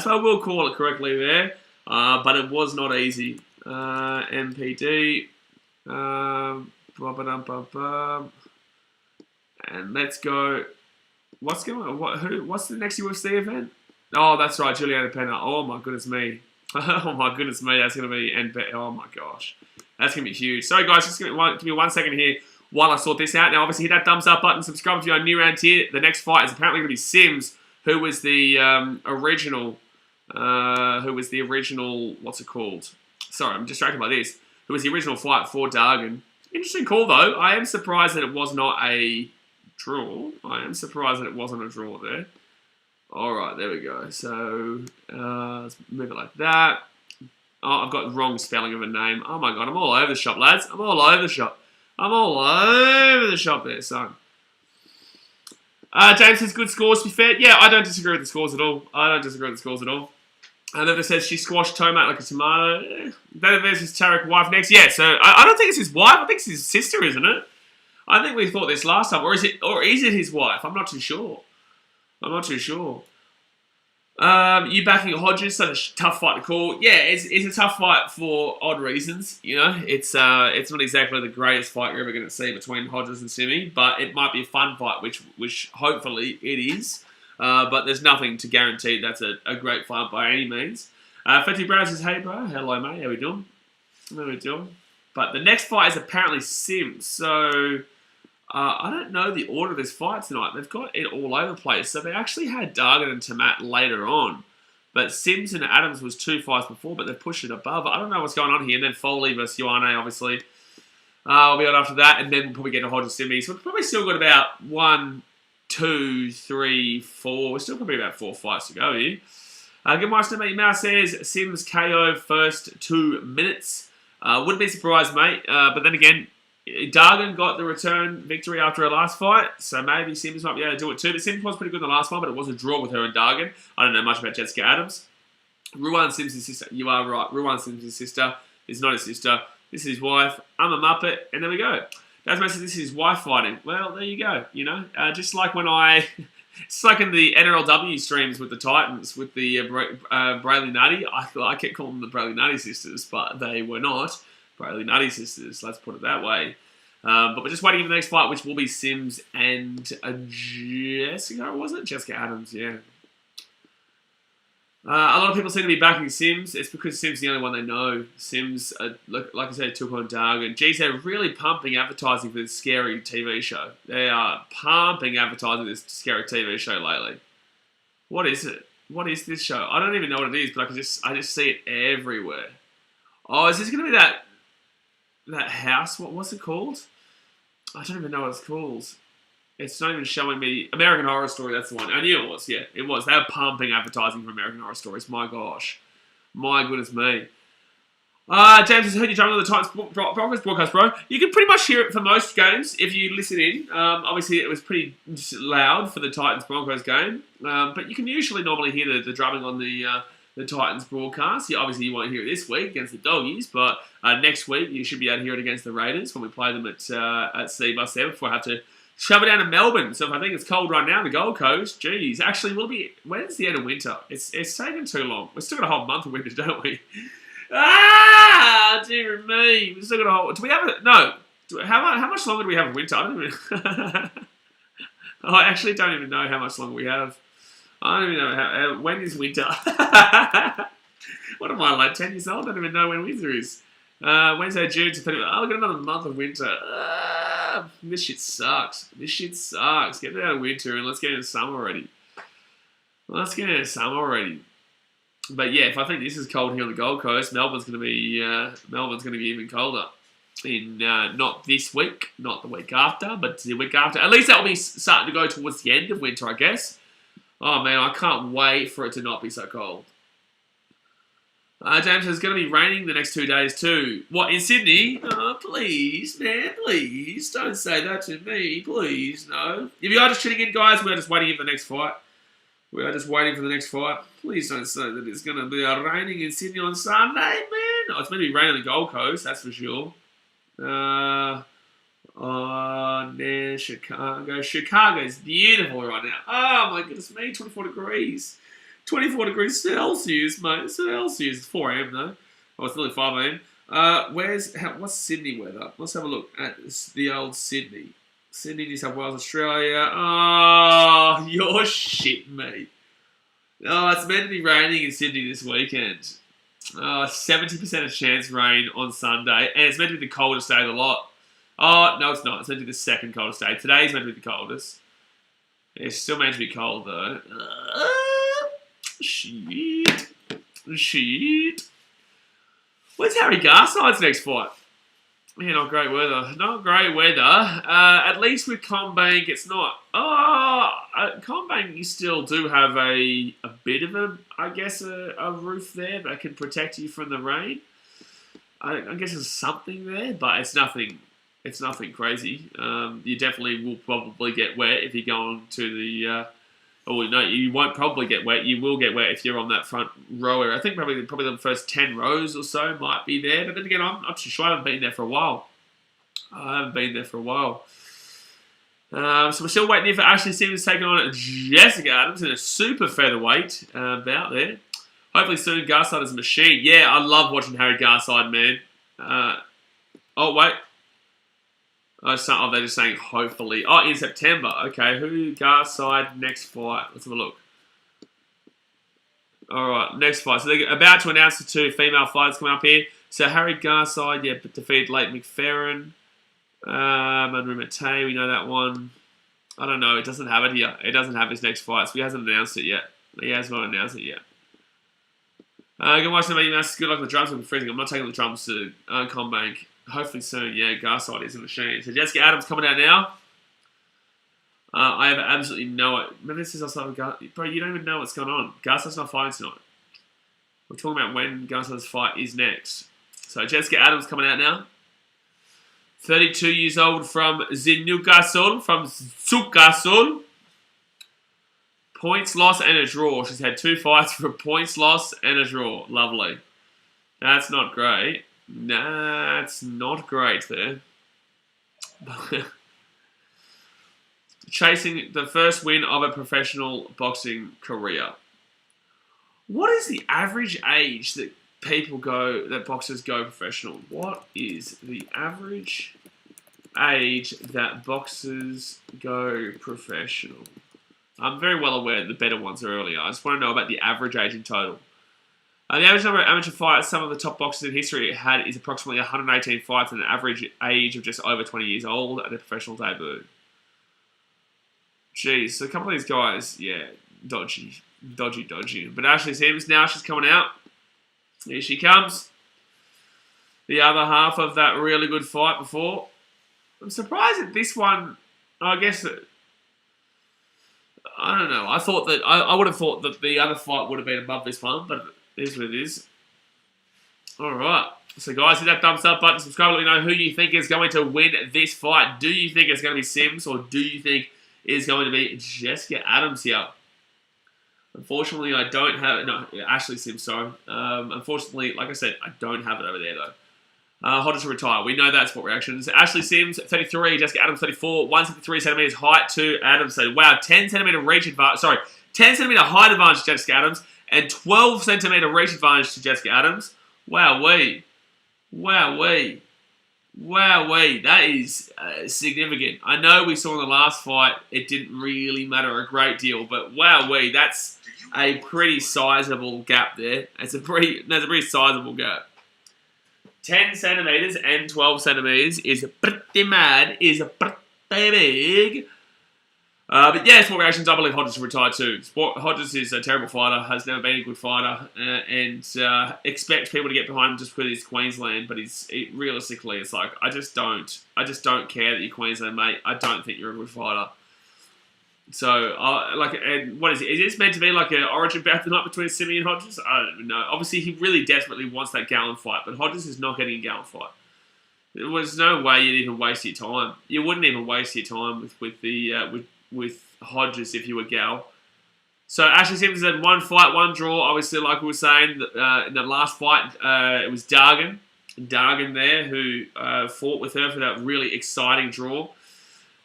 So I will call it correctly there. But it was not easy. MPD. And let's go... What's going on? What's the next UFC event? Oh, that's right. Juliana Pena. Oh, my goodness me. Oh, my goodness me. That's going to be... Oh, my gosh. That's going to be huge. Sorry, guys. Just give me 1 second here while I sort this out. Now, obviously, hit that thumbs up button. Subscribe if you're new around here. The next fight is apparently going to be Sims, who was the original... What's it called? Sorry, I'm distracted by this. Who was the original fight for Dargan. Interesting call, though. I am surprised that it was not a draw. I am surprised that it wasn't a draw there. Alright, there we go. So, let's move it like that. Oh, I've got the wrong spelling of a name. Oh my god, I'm all over the shop, lads. I'm all over the shop. I'm all over the shop there, son. James says good scores, to be fair. Yeah, I don't disagree with the scores at all. And then it says she squashed Tomac like a tomato. Then versus Tarek wife next. Yeah, so I don't think it's his wife. I think it's his sister, isn't it? I think we thought this last time. Or is it his wife? I'm not too sure. You backing Hodges, such a tough fight to call. Yeah, it's a tough fight for odd reasons. You know, it's not exactly the greatest fight you're ever going to see between Hodges and Simi, but it might be a fun fight, which hopefully it is. But there's nothing to guarantee that's a great fight by any means. Fetty Brown says, hey bro, hello mate, how we doing? But the next fight is apparently Sims, so I don't know the order of this fight tonight. They've got it all over the place. So they actually had Dargan and Tamat later on. But Sims and Adams was 2 fights before, but they've pushed it above. I don't know what's going on here. And then Foley versus Ioane, obviously. We'll be on after that. And then we'll probably get to Hodges Simi. So we've probably still got about 1, 2, 3, 4. We're still probably about 4 fights to go here. Good morning, Mickey Mouse says Sims KO first 2 minutes. Wouldn't be surprised, mate. But then again, Dargan got the return victory after her last fight, so maybe Sims might be able to do it too. But Sims was pretty good in the last one, but it was a draw with her and Dargan. I don't know much about Jessica Adams. Ruan Sims' sister. You are right. Ruan Sims' sister is not his sister. This is his wife. I'm a Muppet, and there we go. Dasman says this is his wife fighting. Well, there you go. You know, just like when it's like in the NRLW streams with the Titans, with the Brayley Nutty. I kept calling them the Brayley Nutty sisters, but they were not Brayley Nutty sisters. Let's put it that way. But we're just waiting for the next fight, which will be Sims and Jessica, was it? Jessica Adams, yeah. A lot of people seem to be backing Sims. It's because Sims is the only one they know. Sims, like I said, took on Dargan. Geez, they're really pumping advertising for this scary TV show. They are pumping advertising for this scary TV show lately. What is it? What is this show? I don't even know what it is, but I just see it everywhere. Oh, is this going to be that house? What's it called? I don't even know what it's called. It's not even showing me. American Horror Story, that's the one. I knew it was, yeah. It was. They were pumping advertising for American Horror Stories. My gosh. My goodness me. James has heard you jumping on the Titans Broncos broadcast, bro. You can pretty much hear it for most games if you listen in. Obviously, it was pretty loud for the Titans Broncos game. But you can usually normally hear the drumming on the Titans broadcast. Obviously, you won't hear it this week against the Doggies, but next week you should be able to hear it against the Raiders when we play them at Seabus there before I have to shove it down to Melbourne. So if I think it's cold right now in the Gold Coast, geez, actually, when's the end of winter? It's taken too long. We've still got a whole month of winter, don't we? Dear me. We've still got a whole... Do we have it? No. How much longer do we have of winter? I don't even... I actually don't even know how much longer we have. I don't even know when is winter. What am I, like 10 years old? I don't even know when winter is. Wednesday, June to 30. Oh, we've got another month of winter. This shit sucks. Get out of winter and let's get into summer already. But yeah, if I think this is cold here on the Gold Coast, Melbourne's going to be even colder. In not this week, not the week after, but the week after. At least that will be starting to go towards the end of winter, I guess. Oh man, I can't wait for it to not be so cold. James, it's going to be raining the next 2 days too. What, in Sydney? Oh, please, man, please. Don't say that to me, please, no. If you are just tuning in, guys, we're just waiting for the next fight. We are just waiting for the next fight. Please don't say that it's going to be raining in Sydney on Sunday, man. Oh, it's going to be raining on the Gold Coast, that's for sure. Near Chicago. Chicago's beautiful right now. Oh, my goodness me. 24 degrees. 24 degrees Celsius, mate. Celsius. It's 4 a.m. though. Oh, it's nearly 5 a.m. What's Sydney weather? Let's have a look at the old Sydney. Sydney, New South Wales, Australia. Oh, you're shit, mate. Oh, it's meant to be raining in Sydney this weekend. 70% chance rain on Sunday. And it's meant to be the coldest day of the lot. Oh, no, it's not. It's meant to be the second coldest day. Today's meant to be the coldest. It's still meant to be cold, though. Shit. Where's Harry Garside's next fight? Yeah, not great weather. Not great weather. At least with CommBank, it's not. CommBank, you still do have a bit of a roof there that can protect you from the rain. I guess there's something there, but it's nothing. It's nothing crazy. You definitely will probably get wet if you're going to the. No, you won't probably get wet. You will get wet if you're on that front row area. I think probably the first 10 rows or so might be there. But then again, I'm not too sure. I haven't been there for a while. So we're still waiting here for Ashley Simmons taking on Jessica Adams in a super featherweight bout there. Hopefully soon, Garside is a machine. Yeah, I love watching Harry Garside, man. Wait. They're just saying hopefully. Oh, in September. Okay, who Garside next fight? Let's have a look. Alright, next fight. So they're about to announce the 2 female fighters coming up here. So Harry Garside, defeated Late McFerrin. Manru Matei, we know that one. I don't know, it doesn't have it here. It doesn't have his next fight, so he hasn't announced it yet. He has not announced it yet. Good watch the meeting. Good luck with the drums. I'm freezing. I'm not taking the drums to CommBank. Hopefully soon, yeah, Garside is a machine. So Jessica Adams coming out now. I have absolutely no... Maybe this is also... Bro, you don't even know what's going on. Garside's not fighting tonight. We're talking about when Garside's fight is next. So Jessica Adams coming out now. 32 years old from Newcastle, from Newcastle. Points, loss, and a draw. She's had 2 fights for points, loss, and a draw. Lovely. That's not great. That's not great there. Chasing the first win of a professional boxing career. What is the average age that boxers go professional? What is the average age that boxers go professional? I'm very well aware that the better ones are earlier. I just want to know about the average age in total. The average number of amateur fights some of the top boxers in history had is approximately 118 fights and an average age of just over 20 years old at their professional debut. Jeez, so a couple of these guys, yeah, dodgy. But Ashley Sims, now she's coming out. Here she comes. The other half of that really good fight before. I'm surprised at this one. I guess that... I don't know. I would have thought that the other fight would have been above this one, but it is what it is. Alright. So guys, hit that thumbs up button, subscribe, let me know who you think is going to win this fight. Do you think it's going to be Sims, or do you think it's going to be Jessica Adams here? Unfortunately, I don't have it. No, Ashley Sims, sorry. Unfortunately, like I said, I don't have it over there, though. Hotter to retire. We know that's what reactions. Ashley Sims, 33. Jessica Adams, 34. 173 centimeters height to Adams. So, wow, 10 centimeter reach advantage. Sorry, 10 centimeter height advantage to Jessica Adams and 12 centimeter reach advantage to Jessica Adams. Wowee. Wowee. Wowee. That is significant. I know we saw in the last fight it didn't really matter a great deal, but wowee, that's a pretty sizable gap there. That's a pretty sizable gap. 10 centimeters and 12 centimeters is pretty mad, is pretty big. But yeah, sport reactions, I believe Hodges will retire too. Hodges is a terrible fighter, has never been a good fighter, and expects people to get behind him just because he's Queensland, but realistically, it's like, I just don't care that you're Queensland, mate. I don't think you're a good fighter. So, and what is it? Is this meant to be like an origin bout tonight between Simi and Hodges? I don't even know. Obviously, he really desperately wants that Gallen fight, but Hodges is not getting a Gallen fight. There was no way you'd even waste your time. You wouldn't even waste your time with Hodges if you were Gal. So Ashley Sims had 1 fight, 1 draw. Obviously, like we were saying, in the last fight, it was Dargan there who fought with her for that really exciting draw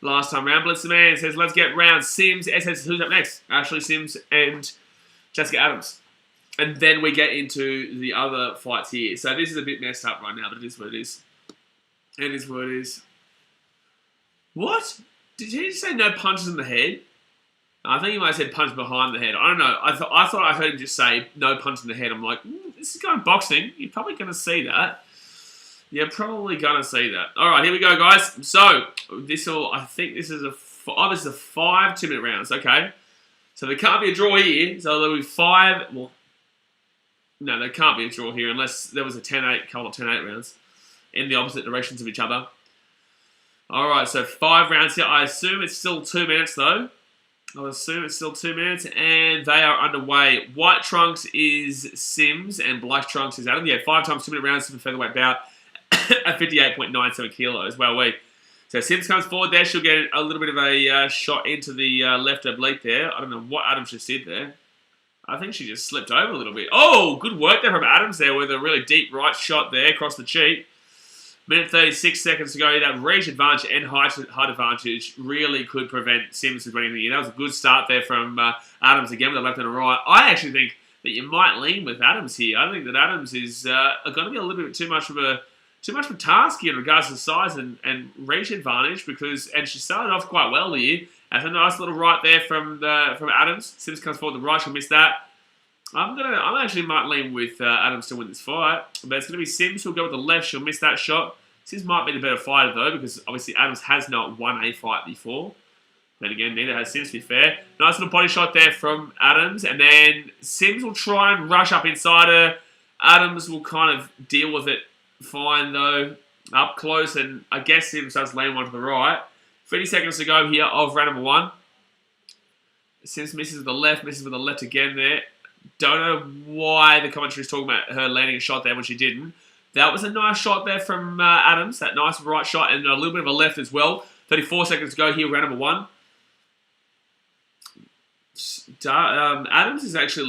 last time round. Blitz the Man says, let's get round. Sims, SS, who's up next? Ashley Sims and Jessica Adams. And then we get into the other fights here. So this is a bit messed up right now, but it is what it is. It is what it is. What? Did he just say no punches in the head? I think he might have said punch behind the head. I don't know. I thought I heard him just say no punch in the head. I'm like, this is going boxing. You're probably going to see that. You're probably going to see that. All right, here we go, guys. So I think this is a 5 2-minute rounds. Okay. So there can't be a draw here. So there'll be 5. Well, no, there can't be a draw here unless there was a 10-8, couple of 10-8 rounds in the opposite directions of each other. All right, so 5 rounds here. I assume it's still 2 minutes, though. I'll assume it's still 2 minutes, and they are underway. White Trunks is Sims, and Black Trunks is Adam. Yeah, 5 times 2 minute rounds for featherweight bout at 58.97 kilos. Well, so Sims comes forward there. She'll get a little bit of a shot into the left oblique there. I don't know what Adams just did there. I think she just slipped over a little bit. Oh, good work there from Adams there with a really deep right shot there across the cheek. Minute 36 seconds to go. That reach advantage and height advantage really could prevent Sims from winning the year. That was a good start there from Adams again with the left and the right. I actually think that you might lean with Adams here. I think that Adams is going to be a little bit too much of a task here in regards to size and reach advantage and she started off quite well here. That's a nice little right there from Adams. Sims comes forward to the right. She'll miss that. I actually might lean with Adams to win this fight, but it's going to be Sims who'll go with the left. She'll miss that shot. Sims might be the better fighter though, because obviously Adams has not won a fight before. Then again, neither has Sims, to be fair. Nice little body shot there from Adams, and then Sims will try and rush up inside her. Adams will kind of deal with it fine though, up close, and I guess Sims does land one to the right. 30 seconds to go here of round number 1. Sims misses with the left again there. Don't know why the commentary is talking about her landing a shot there when she didn't. That was a nice shot there from Adams. That nice right shot and a little bit of a left as well. 34 seconds to go here, round number 1. Adams is actually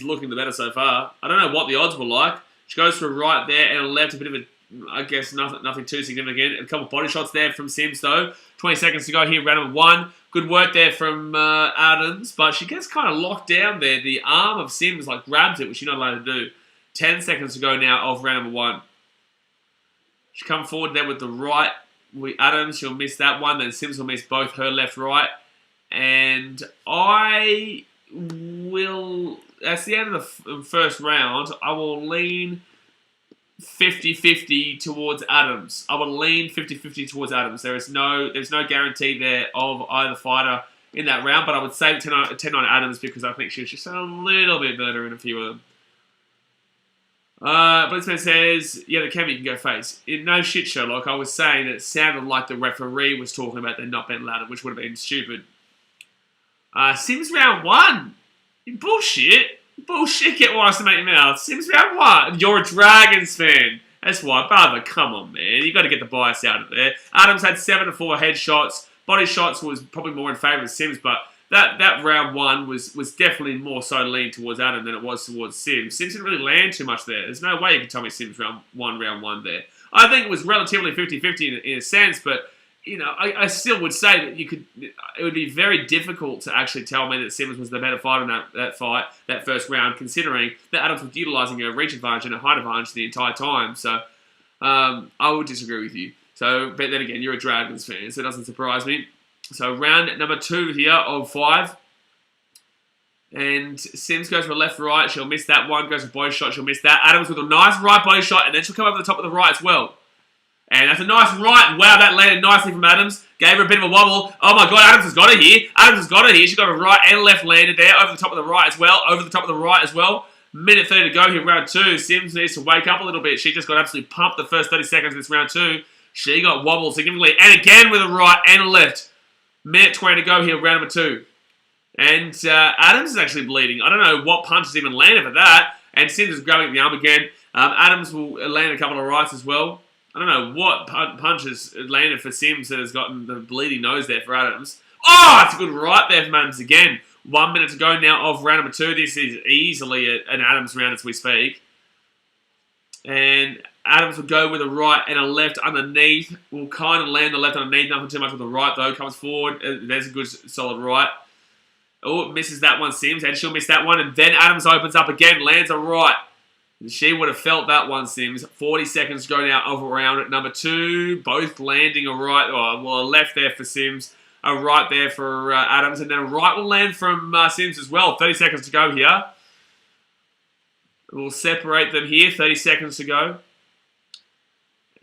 looking the better so far. I don't know what the odds were like. She goes for a right there and a left, a bit of a, I guess, nothing too significant. A couple of body shots there from Sims though. 20 seconds to go here, round number 1. Good work there from Adams, but she gets kind of locked down there. The arm of Sims grabs it, which you're not allowed to do. 10 seconds to go now of round number 1. She comes forward there with the right. Adams, she'll miss that one. Then Sims will miss both her left, right. And I will, that's the end of the first round, I will lean 50-50 towards Adams. I will lean 50-50 towards Adams. There's no guarantee there of either fighter in that round, but I would say 10-9 Adams because I think she's just a little bit better in a few of them. Blitzman says, yeah, the Kemi can go face. No shit, Sherlock. I was saying it sounded like the referee was talking about them not being ladder, which would have been stupid. Sims round 1. Bullshit. Bullshit, get wise to make your mouth. Sims round 1. You're a Dragons fan. That's why, brother, come on, man. You got to get the bias out of there. Adams had 7 to 4 headshots. Body shots was probably more in favour of Sims, but that round 1 was definitely more so lean towards Adam than it was towards Sims. Sims didn't really land too much there. There's no way you can tell me Sims round one there. I think it was relatively 50-50 in a sense, but you know, I still would say that it would be very difficult to actually tell me that Sims was the better fighter in that fight, that first round, considering that Adams was utilising her reach advantage and her height advantage the entire time. So I would disagree with you. So, but then again, you're a Dragons fan, so it doesn't surprise me. So round number 2 here of 5. And Sims goes for left, right. She'll miss that one. Goes for body shot. She'll miss that. Adams with a nice right body shot, and then she'll come over the top of the right as well. And that's a nice right. Wow, that landed nicely from Adams. Gave her a bit of a wobble. Oh my God, Adams has got her here. Adams has got her here. She got a right and left landed there. Over the top of the right as well. Over the top of the right as well. Minute 30 to go here, round 2. Sims needs to wake up a little bit. She just got absolutely pumped the first 30 seconds of this round 2. She got wobbled significantly. And again with a right and a left. Minute 20 to go here, round number 2. And Adams is actually bleeding. I don't know what punches even landed for that. And Sims is grabbing at the arm again. Adams will land a couple of rights as well. I don't know what punches landed for Sims that has gotten the bleeding nose there for Adams. Oh, it's a good right there from Adams again. 1 minute to go now of round number 2. This is easily an Adams round as we speak. And Adams will go with a right and a left underneath. Will kind of land the left underneath. Nothing too much with the right, though. Comes forward. There's a good, solid right. Oh, misses that one, Sims. And she'll miss that one. And then Adams opens up again. Lands a right. And she would have felt that one, Sims. 40 seconds to go now of round number 2. Both landing a right. Well, a left there for Sims. A right there for Adams. And then a right will land from Sims as well. 30 seconds to go here. We'll separate them here. 30 seconds to go.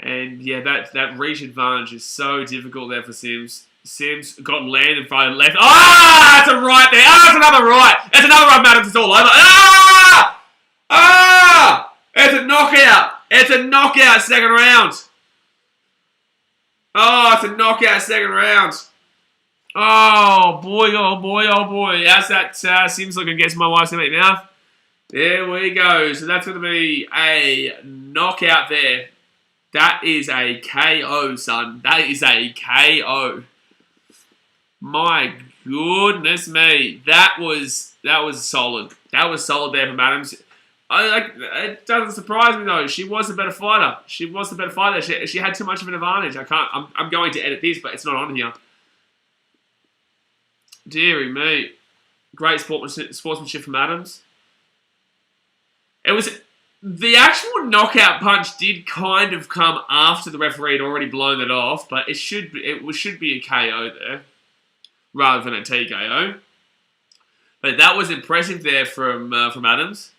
And yeah, that reach advantage is so difficult there for Sims. Sims got land in front of left. Ah! That's a right there. Ah! That's another right. That's another right, Adams. It's all over. Ah! Ah! It's a knockout. It's a knockout second round. Oh, it's a knockout second round. Oh, boy, oh, boy, oh, boy. How's that Sims looking against my wife's mouth? There we go. So that's going to be a knockout there. That is a KO, son. That is a KO. My goodness me. That was solid. That was solid there from Adams. It doesn't surprise me though. She was the better fighter. She was the better fighter. She had too much of an advantage. I'm going to edit this, but it's not on here. Deary me. Great sportsmanship from Adams. It was the actual knockout punch did kind of come after the referee had already blown it off, but it should be a KO there rather than a TKO. But that was impressive there from Adams.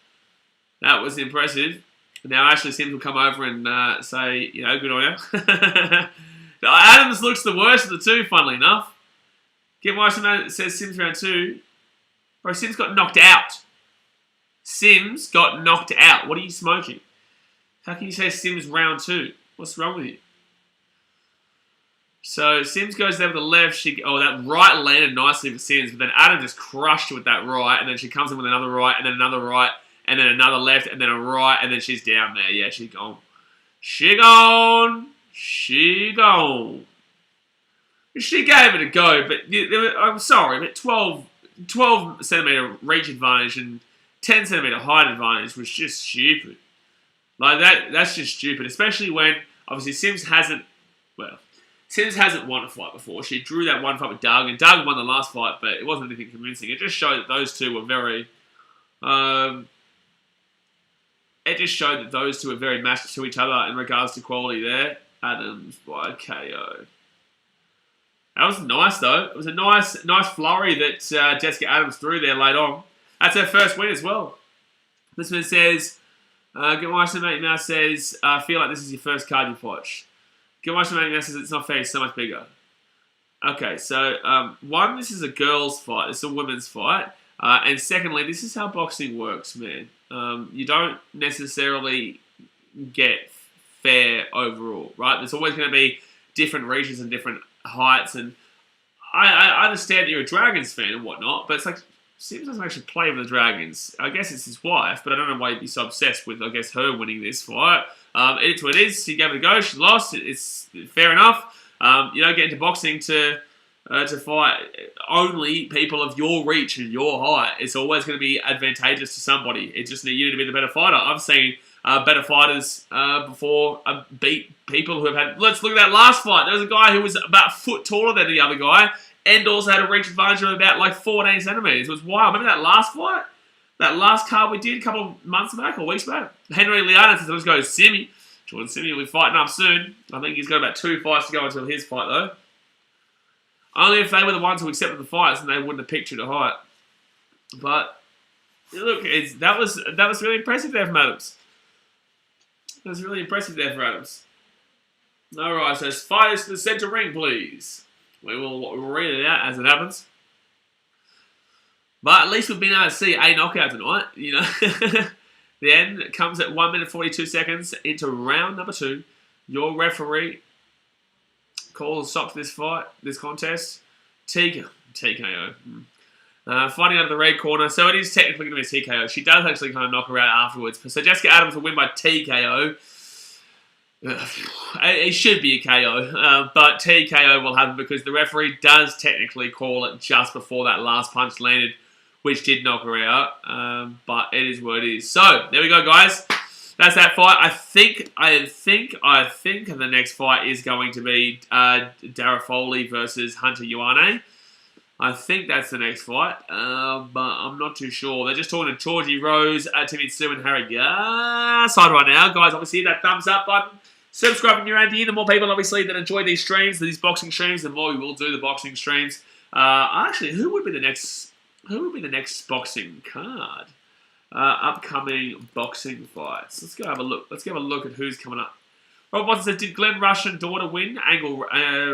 That was impressive. Now Ashley Sims will come over and say, you know, good on you. Adams looks the worst of the two, funnily enough. Get my it says Sims round 2. Bro, Sims got knocked out. Sims got knocked out. What are you smoking? How can you say Sims round 2? What's wrong with you? So Sims goes there with the left. That right landed nicely for Sims, but then Adam just crushed her with that right, and then she comes in with another right, and then another right, and then another left, and then a right, and then she's down there. Yeah, she's gone. She gone. She gone. She gave it a go, but I'm sorry, but 12 centimetre reach advantage and 10 centimetre height advantage was just stupid. Like that's just stupid, especially when obviously Sims hasn't won a fight before. She drew that one fight with Doug, and Doug won the last fight, but it wasn't anything convincing. It just showed that those two were very, matched to each other in regards to quality there. Adams by KO. That was nice though. It was a nice flurry that Jessica Adams threw there late on. That's her first win as well. This one says, Get My Mate now says, feel like this is your first card you've watched. Get My Mate now says, it's not fair, it's so much bigger. Okay, so, one, this is a girls' fight. It's a women's fight. And secondly, this is how boxing works, man. You don't necessarily get fair overall, right? There's always going to be different reaches and different heights, and I understand that you're a Dragons fan and whatnot, but it's like, Sims doesn't actually play with the Dragons. I guess it's his wife, but I don't know why you'd be so obsessed with, I guess, her winning this fight. It's what it is. She gave it a go. She lost. It's fair enough. You don't get into boxing to fight only people of your reach and your height. It's always going to be advantageous to somebody. It just you need to be the better fighter. I've seen better fighters before beat people who have had... Let's look at that last fight. There was a guy who was about a foot taller than the other guy and also had a reach advantage of about like 14 centimetres. It was wild. Remember that last fight? That last card we did a couple of months back or weeks back? Henry Liana says, let's go Simi. Jordan Simi will be fighting up soon. I think he's got about 2 fights to go until his fight though. Only if they were the ones who accepted the fights and they wouldn't have pictured a height. But look, that was really impressive there from Adams. That was really impressive there for Adams. Alright, so fighters to the centre ring, please. We'll read it out as it happens. But at least we've been able to see a knockout tonight, you know. The end comes at 1 minute 42 seconds into round number 2. Your referee calls a stop to this fight, this contest. TKO. Fighting out of the red corner. So it is technically going to be a TKO. She does actually kind of knock her out afterwards. So Jessica Adams will win by TKO. It should be a KO, but TKO will happen because the referee does technically call it just before that last punch landed which did knock her out. But it is what it is. So there we go, guys. That's that fight. I think the next fight is going to be Dara Foley versus Hunter Ioane. I think that's the next fight, but I'm not too sure. They're just talking to Georgie Rose, Timmy Tszyu, and Harry side right now. Guys, obviously hit that thumbs up button. Subscribe if you're around here. The more people, obviously, that enjoy these streams, these boxing streams, the more we will do the boxing streams. Actually, who would be the next boxing card? Upcoming boxing fights. Let's go have a look. Let's have a look at who's coming up. Rob Watson said, did Glenn Rushton daughter win? Angle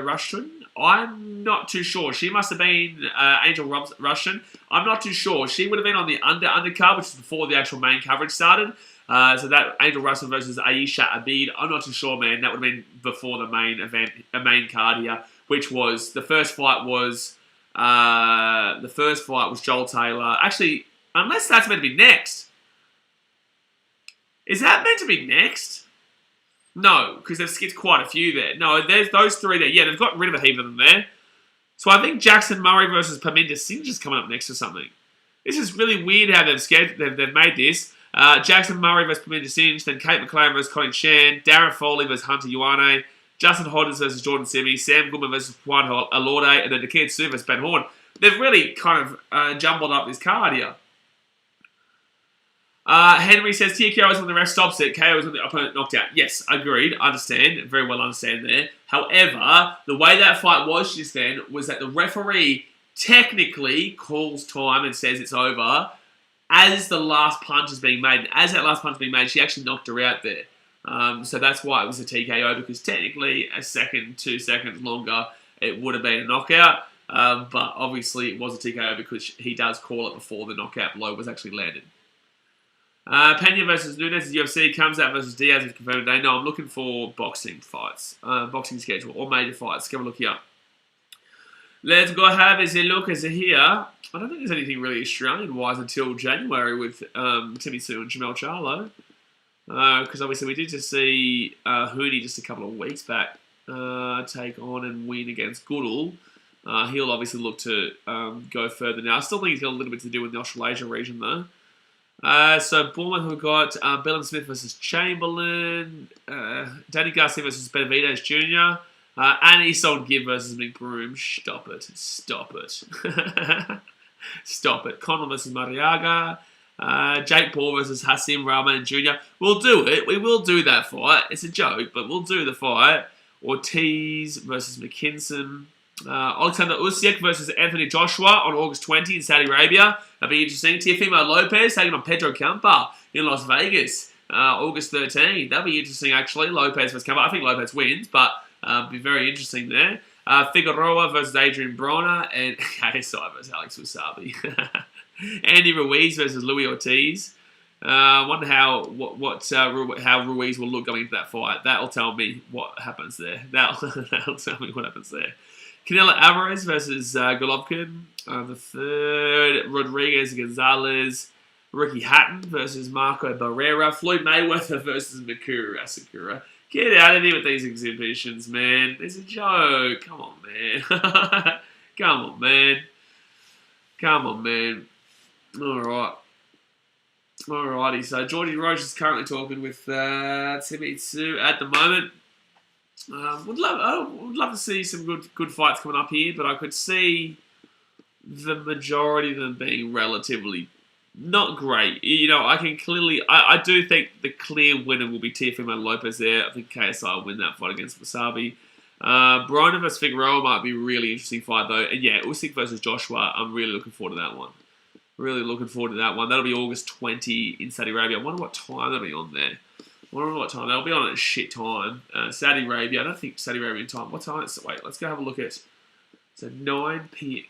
Rushton? I'm not too sure. She must have been Angel Rushton. I'm not too sure. She would have been on the undercard, which is before the actual main coverage started. So that Angel Rushton versus Aisha Abid. I'm not too sure, man. That would have been before the main event, a main card here, which was the first fight was Joel Taylor. Actually, unless that's meant to be next. Is that meant to be next? No, because they've skipped quite a few there. No, there's those three there. Yeah, they've got rid of a heap of them there. So I think Jackson Murray versus Parminder Singh is coming up next or something. This is really weird how they've made this. Jackson Murray versus Parminder Singh, then Kate McLaren versus Colin Shan, Darren Foley versus Hunter Ioane, Justin Hodges versus Jordan Simi, Sam Goodman versus Juan Alorde, and then Nikita Tszyu versus Ben Horn. They've really kind of jumbled up this card here. Henry says, TKO is when the ref stops it, KO is when the opponent knocked out. Yes, agreed, understand, very well understand there. However, the way that fight was just then was that the referee technically calls time and says it's over as the last punch is being made. And as that last punch is being made, she actually knocked her out there. So that's why it was a TKO, because technically a second, 2 seconds longer, it would have been a knockout. But obviously it was a TKO because he does call it before the knockout blow was actually landed. Pena versus Nunes, UFC comes out versus Diaz is confirmed today. No, I'm looking for boxing fights, boxing schedule, or major fights. Let's have a look here. Let's go have a look as here. I don't think there's anything really Australian-wise until January with Timmy Tszyu and Jamel Charlo. Because obviously we did just see Hooney just a couple of weeks back take on and win against Goodall. He'll obviously look to go further now. I still think he's got a little bit to do with the Australasia region though. So Bournemouth, we've got Bellin Smith versus Chamberlain, Danny Garcia versus Benavidez Jr., and Isolde Gibb versus McBroom. Stop it. Stop it. Stop it. Connell versus Mariaga, Jake Paul versus Hassim Rahman Jr. We'll do it. We will do that fight. It's a joke, but we'll do the fight. Ortiz versus McKinson. Alexander Usyk versus Anthony Joshua on August 20 in Saudi Arabia. That'll be interesting. Teofimo Lopez taking on Pedro Campa in Las Vegas, August 13. That'll be interesting, actually. Lopez versus Campa. I think Lopez wins, but be very interesting there. Figueroa versus Adrian Broner, and KSI versus Alex Wasabi. Andy Ruiz versus Louis Ortiz. I wonder how Ruiz will look going into that fight. That'll tell me what happens there. That'll tell me what happens there. Canelo Alvarez versus Golovkin. The third, Rodriguez Gonzalez. Ricky Hatton versus Marco Barrera. Floyd Mayweather versus Mikuru Asakura. Get out of here with these exhibitions, man. It's a joke. Come on, man. Come on, man. Come on, man. All right. Alrighty, so Georgie Roche is currently talking with Timmy Tszyu at the moment. Would love to see some good fights coming up here, but I could see the majority of them being relatively not great. You know, I do think the clear winner will be Teofimo Lopez there. I think KSI will win that fight against Wasabi. Broner versus Figueroa might be a really interesting fight though. And yeah, Usyk versus Joshua, I'm really looking forward to that one. Really looking forward to that one. That'll be August 20 in Saudi Arabia. I wonder what time that'll be on there. That'll be on at a shit time. Saudi Arabia. I don't think Saudi Arabian time. What time is it? Wait, let's go have a look at. So 9 p.m.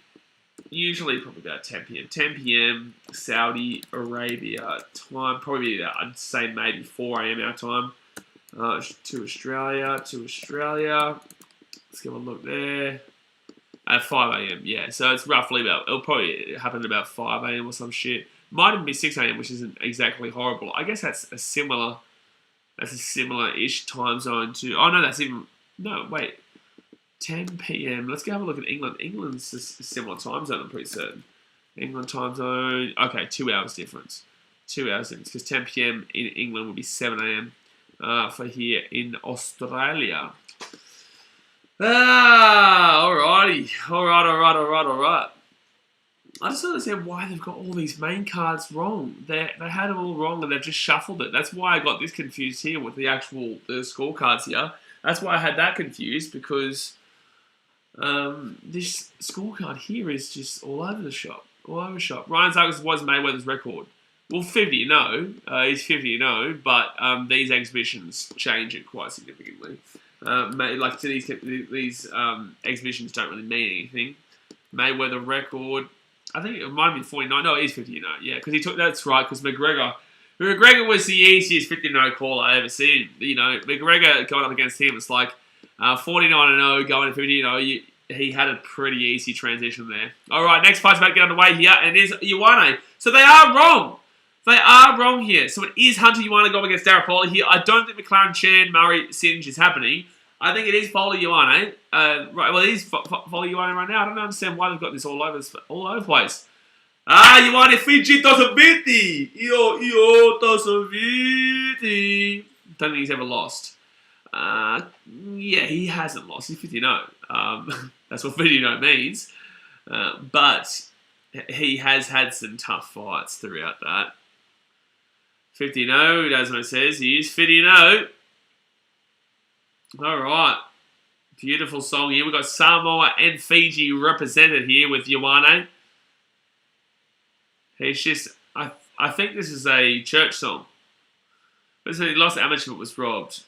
Usually probably about 10 p.m. 10 p.m. Saudi Arabia time. Probably I'd say maybe 4 a.m. our time. To Australia. Let's give a look there. At 5 a.m. Yeah, so it's roughly it'll probably happen at about 5 a.m. or some shit. Might even be 6 a.m., which isn't exactly horrible. I guess that's a similar-ish time zone to... Oh, no, that's even... No, wait. 10 p.m. Let's go have a look at England. England's a similar time zone, I'm pretty certain. England time zone. Okay, 2 hours difference. 2 hours difference, because 10 p.m. in England would be 7 a.m. For here in Australia. Alrighty. Alright. I just don't understand why they've got all these main cards wrong. They had them all wrong and they've just shuffled it. That's why I got this confused here with the scorecards here. That's why I had that confused, because this scorecard here is just all over the shop. Ryan Zarkis was Mayweather's record. Well, 50-0. He's 50-0, but these exhibitions change it quite significantly. Like to these exhibitions don't really mean anything. Mayweather record, I think it might be 49. No, it is 50-0. Yeah, because he took. That's right. Because McGregor was the easiest 50-0 call I ever seen. You know, McGregor going up against him, it's like 49-0 going to 50-0. He had a pretty easy transition there. All right, next fight's about to get underway here, and it is Ioane. So they are wrong. They are wrong here. So it is Hunter Ioane going against Darragh Foley here. I don't think McLaren, Chan, Murray, Singe is happening. I think it is Foley Ioane. Right, well, it is Foley Ioane right now. I don't understand why they've got this all over the place. Ioane Fiji Tosaviti. Io Tosaviti. Don't think he's ever lost. Yeah, he hasn't lost. He's 50-0. That's what 50-0 means. But he has had some tough fights throughout that. 50-0, that's what it says. He is 50-0. All right. Beautiful song here. We've got Samoa and Fiji represented here with Ioane. He's just, I think this is a church song. But he lost amateur but was robbed.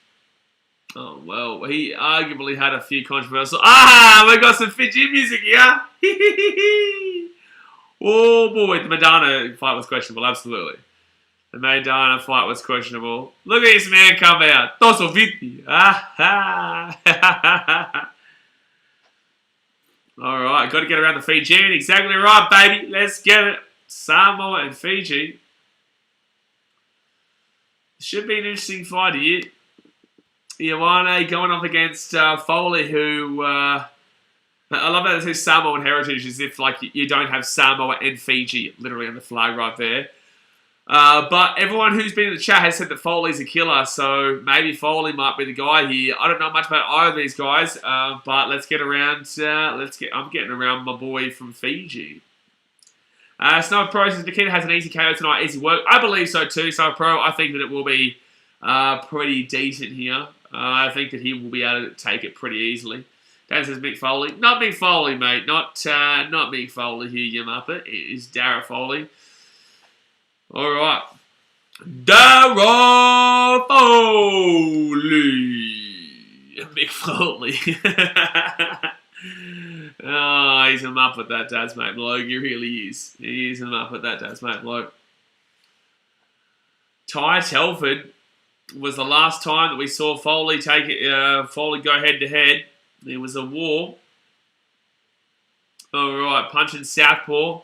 Oh, well, he arguably had a few controversial... we got some Fiji music here. Oh, boy, the Madonna fight was questionable, absolutely. The Madonna fight was questionable. Look at this man come out. Toso Viti. Alright, got to get around the Fijian. Exactly right, baby. Let's get it. Samoa and Fiji. Should be an interesting fight here. Ioane going up against Foley, who... I love that it says Samoan heritage, as if like you don't have Samoa and Fiji literally on the flag right there. But everyone who's been in the chat has said that Foley's a killer, so maybe Foley might be the guy here. I don't know much about either of these guys, but let's get around. I'm getting around my boy from Fiji. Snow Pro says Nikita has an easy KO tonight, easy work. I believe so too, Snow Pro. I think that it will be pretty decent here. I think that he will be able to take it pretty easily. Dan says Mick Foley. Not Mick Foley, mate. Not Mick Foley here, you muppet. It is Darragh Foley. All right. Darragh Foley. Mick Foley. Oh, he's a muppet, that dad's mate bloke. He really is. He is a muppet, that dad's mate bloke. Ty Telford was the last time that we saw Foley Foley go head to head. There was a war. Alright, punching southpaw.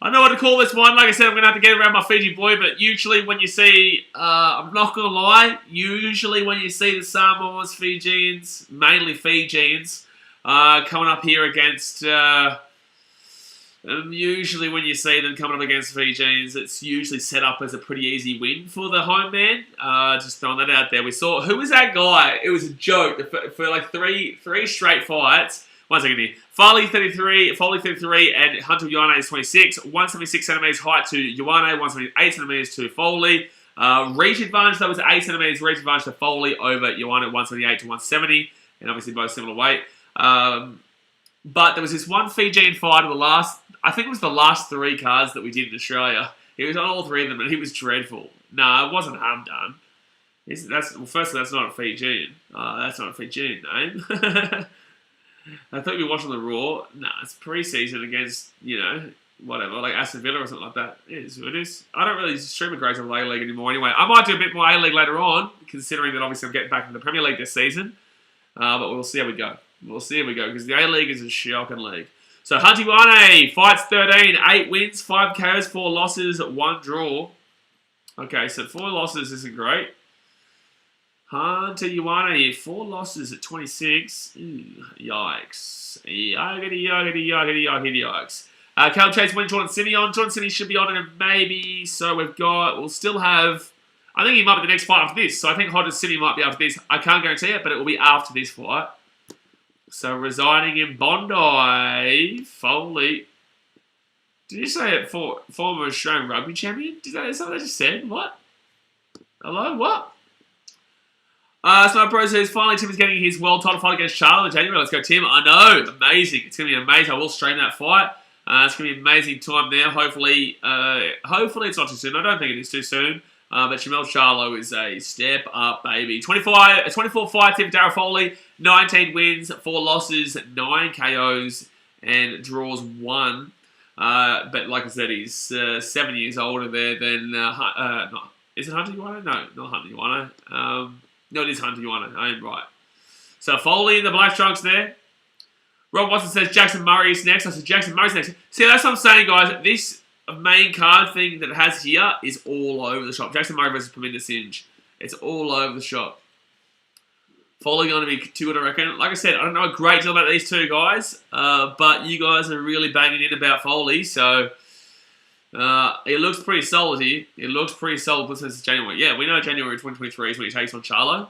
I know what to call this one. Like I said, I'm going to have to get around my Fiji boy, but usually when you see, I'm not going to lie, usually when you see the Samoans, Fijians, mainly Fijians, coming up here against, usually when you see them coming up against Fijians, it's usually set up as a pretty easy win for the home man. Just throwing that out there. We saw, who was that guy? It was a joke for like three straight fights. One second here. Foley 33, and Hunter Ioane is 26. 176 centimeters height to Ioane, 178 centimeters to Foley. Reach advantage, that was 8 centimeters reach advantage to Foley over Ioane, 178 to 170. And obviously both similar weight. But there was this one Fijian fight of I think it was the last 3 cards that we did in Australia. He was on all 3 of them and he was dreadful. No, it wasn't harm done. Firstly, that's not a Fijian. That's not a Fijian name. I thought you were watching the Raw. No, it's pre-season against, whatever, like Aston Villa or something like that. It is who it is. I don't really stream a great deal of A-League anymore anyway. I might do a bit more A-League later on, considering that obviously I'm getting back into the Premier League this season. But we'll see how we go. Because the A-League is a shocking league. So Hunter Ioane, fights 13, 8 wins, 5 KOs, 4 losses, 1 draw. Okay, so 4 losses isn't great. Hunter Ioane, 4 losses at 26. Ooh, yikes. Yikes. Cal Chase went Jordan Simeon. Jordan Simeon should be on in a maybe. So we'll still have, I think he might be the next fight after this. So I think Hodges Simeon might be after this. I can't guarantee it, but it will be after this fight. So residing in Bondi, Foley. Did you say it for former Australian rugby champion? Is that something I just said? What? Hello? What? Sniper Pro says, finally Tim is getting his world title fight against Charlie in January. Let's go, Tim. I know. Amazing. It's going to be amazing. I will stream that fight. It's going to be an amazing time there. Hopefully it's not too soon. I don't think it is too soon. But Jamel Charlo is a step up, baby. 24 fights in Darryl Foley. 19 wins, 4 losses, 9 KOs, and draws 1. But like I said, he's 7 years older there than... is it Hunter Ioane? No, not Hunter Ioane. No, it is Hunter Ioane. I am right. So Foley in the black trunks there. Rob Watson says Jackson Murray is next. I said Jackson Murray's next. See, that's what I'm saying, guys. This main card thing that it has here is all over the shop. Jackson Murray versus Perminder Singe. It's all over the shop. Foley going to be too good, I reckon. Like I said, I don't know a great deal about these two guys, but you guys are really banging in about Foley, so it looks pretty solid here. It looks pretty solid since January. Yeah, we know January 2023 is when he takes on Charlo.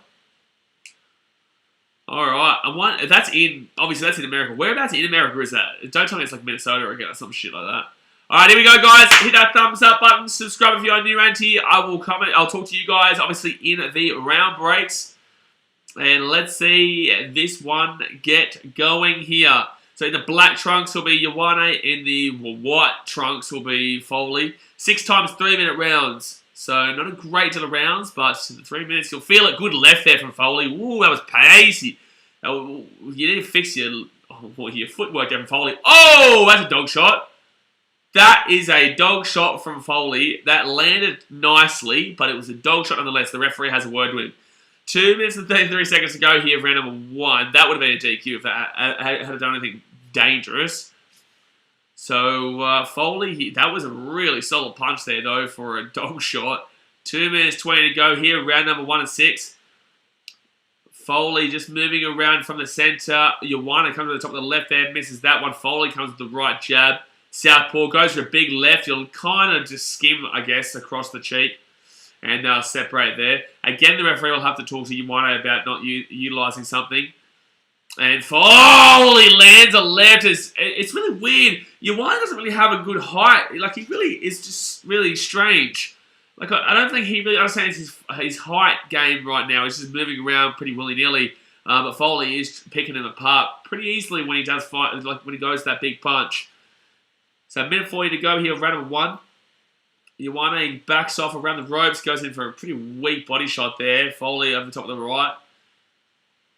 Alright, obviously that's in America. Whereabouts in America is that? Don't tell me it's like Minnesota again or some shit like that. Alright, here we go, guys. Hit that thumbs up button. Subscribe if you are new around here. I'll talk to you guys, obviously, in the round breaks. And let's see this one get going here. So in the black trunks will be Ioane. In the white trunks will be Foley. 6 times 3-minute rounds. So not a great deal of rounds, but 3 minutes. You'll feel it. Good left there from Foley. Ooh, that was pacey. You need to fix your footwork there from Foley. Oh, that's a dog shot. That is a dog shot from Foley. That landed nicely, but it was a dog shot nonetheless. The referee has a word with him. 2 minutes and 33 seconds to go here, round number 1. That would have been a DQ if that had done anything dangerous. So, Foley, that was a really solid punch there, though, for a dog shot. 2 minutes 20 to go here, round number 1 and 6. Foley just moving around from the centre. Ioane comes to the top of the left there, misses that one. Foley comes with the right jab. Southpaw goes for a big left. You'll kind of just skim, I guess, across the cheek and separate there. Again, the referee will have to talk to Ioane about not utilising something. And Foley lands a left. It's really weird. Ioane doesn't really have a good height. Like, he really is just really strange. Like, I don't think he really understands his height game right now. He's just moving around pretty willy-nilly. But Foley is picking him apart pretty easily when he does fight, like when he goes that big punch. So, a minute 40 to go here, round number 1. Ioane backs off around the ropes, goes in for a pretty weak body shot there. Foley over the top of the right.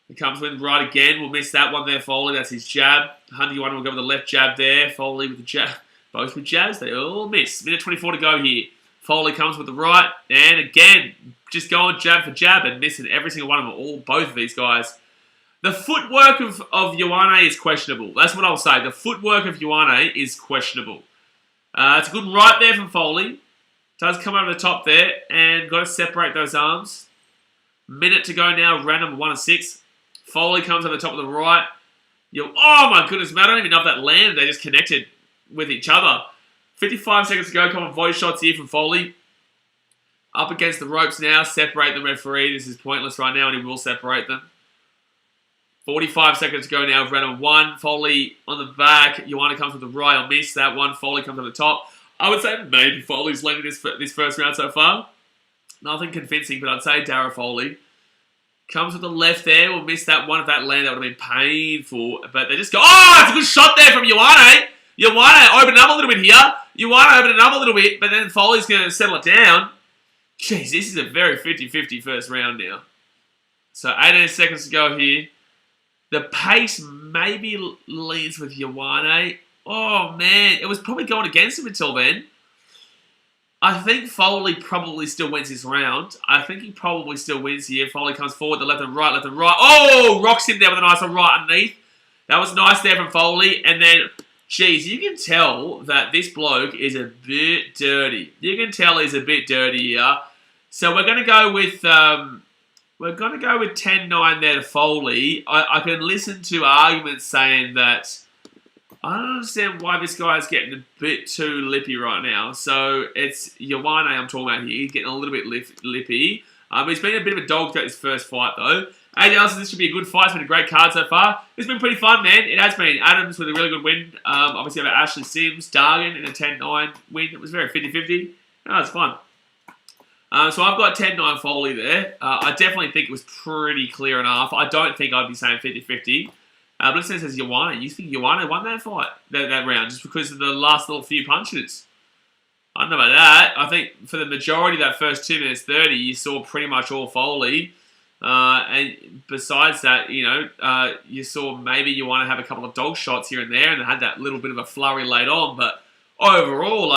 He comes with right again. We'll miss that one there, Foley. That's his jab. Hunter Ioane will go with the left jab there. Foley with the jab. Both with jabs. They all miss. Minute 24 to go here. Foley comes with the right. And again, just going jab for jab and missing every single one of them. Both of these guys. The footwork of Ioane is questionable. That's what I'll say. The footwork of Ioane is questionable. It's a good right there from Foley. Does come over the top there. And got to separate those arms. Minute to go now. Round number 1 and 6. Foley comes over the top of the right. Oh my goodness, man. I don't even know if that landed. They just connected with each other. 55 seconds to go. Couple of voice shots here from Foley. Up against the ropes now. Separate the referee. This is pointless right now, and he will separate them. 45 seconds to go now. Round number 1. Foley on the back. Ioane comes with the right. I'll miss that one. Foley comes over the top. I would say maybe Foley's leading this first round so far. Nothing convincing, but I'd say Darryl Foley. Comes with the left there. We'll miss that one. If that landed, that would have been painful. But they just go, oh, it's a good shot there from Ioane. Ioane opened up a little bit here. Ioane opened it up a little bit, but then Foley's going to settle it down. Jeez, this is a very 50-50 first round now. So 18 seconds to go here. The pace maybe leads with Ioane. Oh, man. It was probably going against him until then. I think Foley probably still wins this round. I think he probably still wins here. Foley comes forward, the left and right, left and right. Oh, rocks him there with a nice one right underneath. That was nice there from Foley. And then, geez, you can tell that this bloke is a bit dirty. You can tell he's a bit dirty here. So we're going to go with 10-9 there to Foley. I can listen to arguments saying that I don't understand why this guy is getting a bit too lippy right now. So it's Ioane I'm talking about here. He's getting a little bit lippy. He's been a bit of a dog throughout his first fight, though. AJ says this should be a good fight. It's been a great card so far. It's been pretty fun, man. It has been. Adams with a really good win. Obviously, about Ashley Sims, Dargan in a 10-9 win. It was very 50-50. Oh, it's fun. So I've got 10-9 Foley there. I definitely think it was pretty clear enough. I don't think I'd be saying 50-50. But it says Ioane. You think Ioane won that fight, that round, just because of the last little few punches? I don't know about that. I think for the majority of that first 2 minutes 30, you saw pretty much all Foley. And besides that, you saw maybe you want to have a couple of dog shots here and there, and had that little bit of a flurry late on. But overall,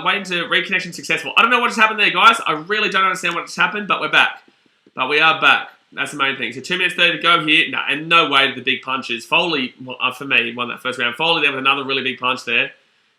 waiting to reconnection successful. I don't know what just happened there, guys. I really don't understand what just happened, but we're back. But we are back. That's the main thing. So 2 minutes 30 to go here. No, and no way to the big punches. Foley, for me, won that first round. Foley there with another really big punch there.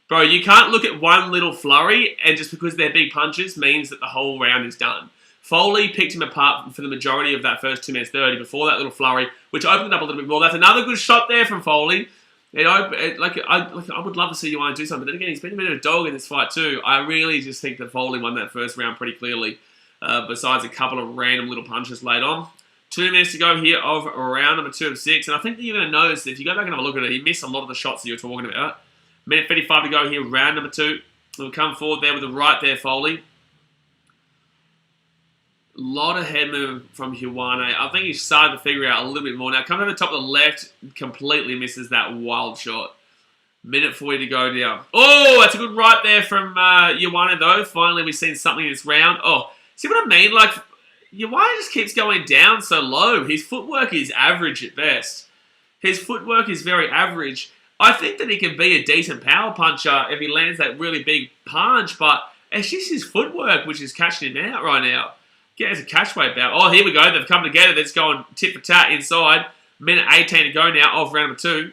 Bro, you can't look at one little flurry, and just because they're big punches means that the whole round is done. Foley picked him apart for the majority of that first 2 minutes 30 before that little flurry, which opened it up a little bit more. That's another good shot there from Foley. I would love to see Ioane do something, but then again, he's been a bit of a dog in this fight too. I really just think that Foley won that first round pretty clearly, besides a couple of random little punches late on. 2 minutes to go here of round number 2 of 6, and I think that you're going to notice that if you go back and have a look at it, he missed a lot of the shots that you were talking about. Minute 35 to go here, round number 2. We'll come forward there with the right there, Foley. A lot of head movement from Ioane. I think he's started to figure out a little bit more. Now, coming over the top of the left, completely misses that wild shot. Minute 40 to go down. Oh, that's a good right there from Ioane, though. Finally, we've seen something in this round. Oh, see what I mean? Like, Ioane just keeps going down so low. His footwork is average at best. His footwork is very average. I think that he can be a decent power puncher if he lands that really big punch, but it's just his footwork which is catching him out right now. Get a catch weight bout. Oh, here we go. They've come together. They're just going tit for tat inside. Minute 18 to go now of round number 2.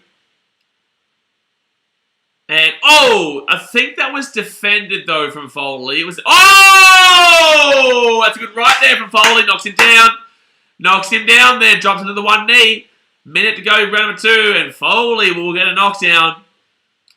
And, oh, I think that was defended, though, from Foley. It was, oh, that's a good right there from Foley. Knocks him down. Knocks him down there. Drops into the one knee. Minute to go, round number 2. And Foley will get a knockdown.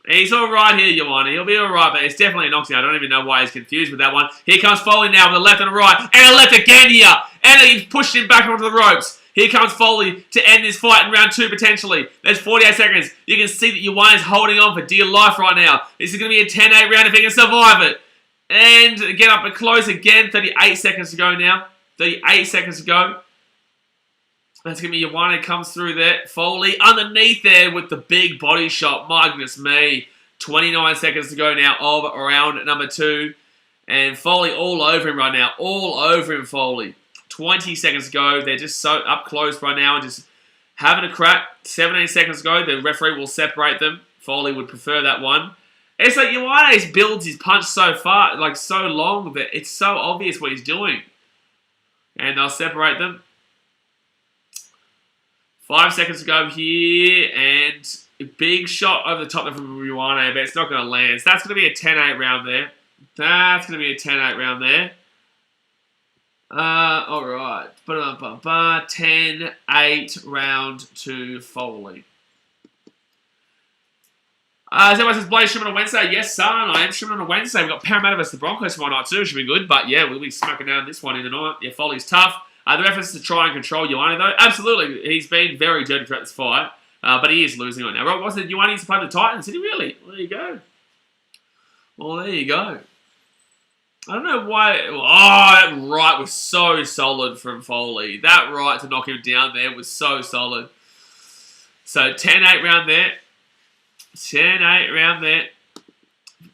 He's all right here, Ioane. He'll be all right, but it's definitely a knockdown. I don't even know why he's confused with that one. Here comes Foley now with a left and a right. And a left again here. And he's pushed him back onto the ropes. Here comes Foley to end this fight in round 2, potentially. There's 48 seconds. You can see that Ioane is holding on for dear life right now. This is going to be a 10-8 round if he can survive it. And get up and close again. 38 seconds to go now. 38 seconds to go. That's going to be Ioane comes through there. Foley underneath there with the big body shot. My goodness me. 29 seconds to go now of round number 2. And Foley all over him right now. All over him, Foley. 20 seconds to go. They're just so up close right now and just having a crack. 17 seconds to go. The referee will separate them. Foley would prefer that one. It's like Ioane builds his punch so far, like so long that it's so obvious what he's doing. And they'll separate them. 5 seconds to go here, and a big shot over the top there from Ioane, but it's not going to land. So that's going to be a 10-8 round there. That's going to be a 10-8 round there. Alright. 10-8 round to Foley. Everyone says, Blaze streaming on a Wednesday. Yes, son, I am streaming on a Wednesday. We've got Parramatta versus the Broncos tomorrow night too. Should be good, but yeah, we'll be smacking down this one in the night. Yeah, Foley's tough. The efforts to try and control Ioane, though, absolutely. He's been very dirty throughout this fight, but he is losing right now. Rob Watson, Ioane needs to play the Titans. Did he really? Well, there you go. Well, there you go. I don't know why. Oh, that right was so solid from Foley. That right to knock him down there was so solid. So 10-8 round there. 10-8 round there.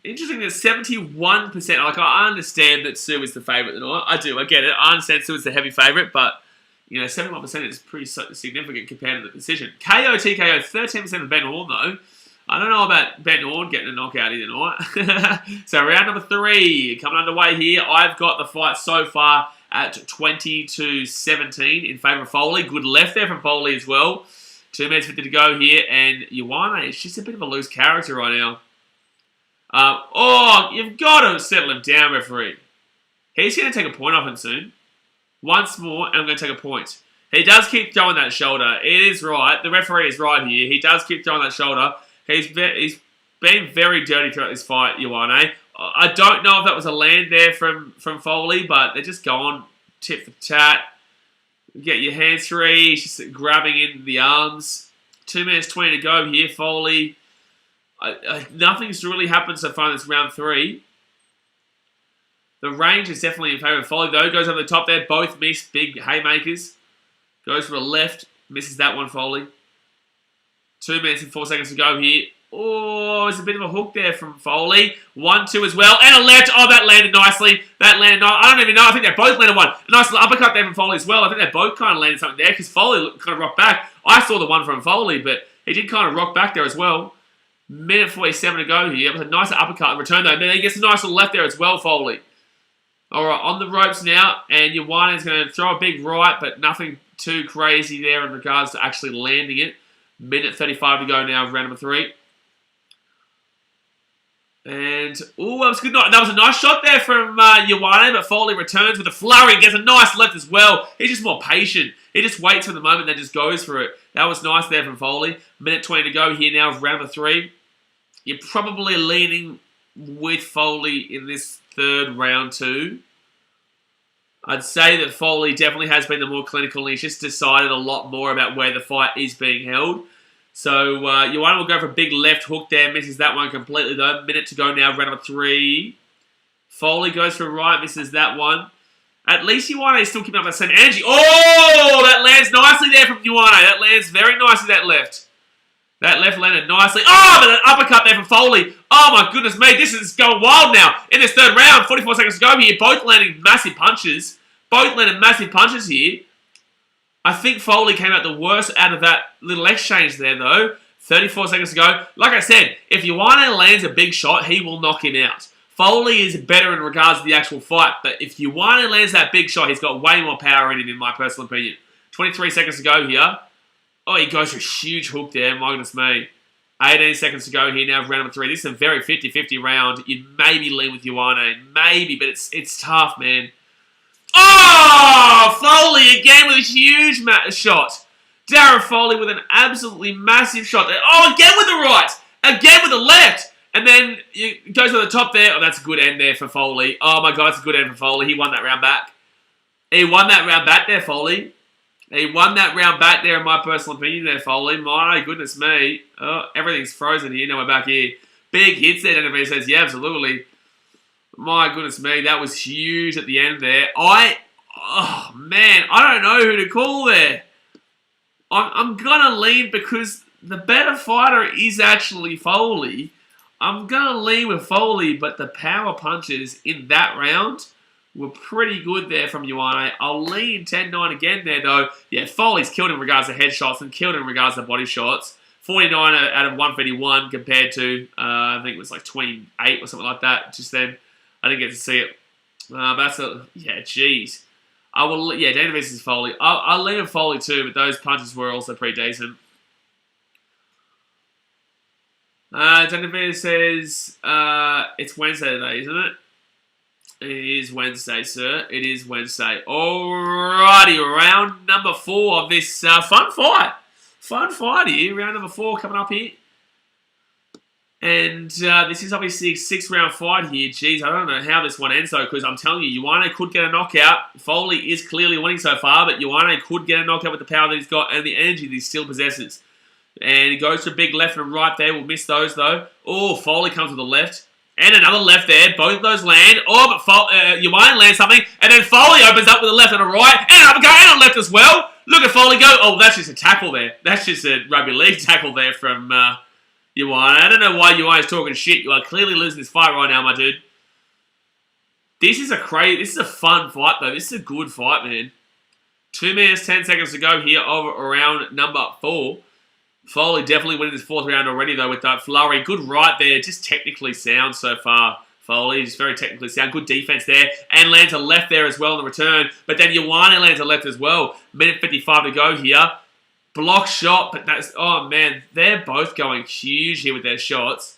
Interesting that 71%, like I understand that Tszyu is the favourite tonight. I do, I get it. I understand Tszyu is the heavy favourite, but, 71% is pretty significant compared to the decision. KO, TKO, 13% of Ben Horn, though. I don't know about Ben Horn getting a knockout here tonight. So round number 3, coming underway here. I've got the fight so far at 20-17 in favour of Foley. Good left there from Foley as well. 2 minutes 50 to go here, and Ioane is just a bit of a loose character right now. You've got to settle him down, referee. He's going to take a point off him soon. Once more, and I'm going to take a point. He does keep throwing that shoulder. It is right. The referee is right here. He does keep throwing that shoulder. He's been very dirty throughout this fight, Ioane. I don't know if that was a land there from Foley, but they're just going tit for tat. Get your hands free, just grabbing in the arms. 2 minutes 20 to go here, Foley. Nothing's really happened so far in this round 3. The range is definitely in favour of Foley, though. Goes over the top there. Both miss big haymakers. Goes for the left. Misses that one, Foley. 2 minutes and 4 seconds to go here. Oh, there's a bit of a hook there from Foley. 1-2 as well. And a left. Oh, that landed nicely. That landed nice. I don't even know. I think they both landed one. A nice little uppercut there from Foley as well. I think they both kind of landed something there because Foley kind of rocked back. I saw the one from Foley, but he did kind of rock back there as well. Minute 47 to go here. It was a nice uppercut in return, though. And then he gets a nice little left there as well, Foley. All right, on the ropes now, and Ioane is going to throw a big right, but nothing too crazy there in regards to actually landing it. Minute 35 to go now, round number 3. And, oh, that was good. That was a nice shot there from Ioane, but Foley returns with a flurry, gets a nice left as well. He's just more patient. He just waits for the moment and then just goes for it. That was nice there from Foley. Minute 20 to go here now, round number 3. You're probably leaning with Foley in this third round 2. I'd say that Foley definitely has been the more clinical, and he's just decided a lot more about where the fight is being held. So, Ioane will go for a big left hook there, misses that one completely though. Minute to go now, round number 3. Foley goes for right, misses that one. At least Ioane is still keeping up that same energy. Oh, that lands nicely there from Ioane. That lands very nicely, that left. That left landed nicely. Oh, but an uppercut there from Foley. Oh my goodness me, this is going wild now. In this third round, 44 seconds to go here. Both landing massive punches. Both landed massive punches here. I think Foley came out the worst out of that little exchange there, though. 34 seconds to go. Like I said, if Ioane lands a big shot, he will knock him out. Foley is better in regards to the actual fight, but if Ioane lands that big shot, he's got way more power in him, in my personal opinion. 23 seconds to go here. Oh, he goes for a huge hook there. My goodness me. 18 seconds to go here now, round number 3. This is a very 50-50 round. You'd maybe lean with Ioane. Maybe, but it's tough, man. Oh! Foley again with a huge shot. Darren Foley with an absolutely massive shot there. Oh, again with the right. Again with the left. And then it goes to the top there. Oh, that's a good end there for Foley. Oh, my God, that's a good end for Foley. He won that round back. He won that round back there, Foley. He won that round back there, in my personal opinion there, Foley. My goodness me. Oh, everything's frozen here. Now we're back here. Big hits there, Denver says. Yeah, absolutely. My goodness me. That was huge at the end there. Oh, man. I don't know who to call there. I'm going to lean because the better fighter is actually Foley. I'm going to lean with Foley, but the power punches in that round were pretty good there from Ioane. I'll lean 10-9 again there, though. Yeah, Foley's killed in regards to headshots and killed in regards to body shots. 49 out of 151 compared to, I think it was like 28 or something like that just then. I didn't get to see it. But that's yeah, jeez. Dana versus Foley. I'll lean with Foley too, but those punches were also pretty decent. Dana says, it's Wednesday today, isn't it? It is Wednesday, sir. It is Wednesday. Alrighty, round number 4 of this fun fight. Fun fight here. Round number 4 coming up here. And this is obviously a 6-round fight here. Jeez, I don't know how this one ends, though, because I'm telling you, Ioane could get a knockout. Foley is clearly winning so far, but Ioane could get a knockout with the power that he's got and the energy that he still possesses. And he goes for a big left and right there. We'll miss those, though. Oh, Foley comes with the left. And another left there. Both of those land. Oh, but Ioane lands something. And then Foley opens up with a left and a right. And an uppercut and a left as well. Look at Foley go. Oh, that's just a tackle there. That's just a rugby league tackle there from Ioane. I don't know why Ioane is talking shit. You are clearly losing this fight right now, my dude. This is a fun fight, though. This is a good fight, man. 2 minutes, 10 seconds to go here over round number 4. Foley definitely winning this 4th round already, though, with that flurry. Good right there. Just technically sound so far. Foley just very technically sound. Good defense there. And lands a left there as well in the return. But then Ioane lands a left as well. Minute 55 to go here. Block shot. But that's... Oh, man. They're both going huge here with their shots.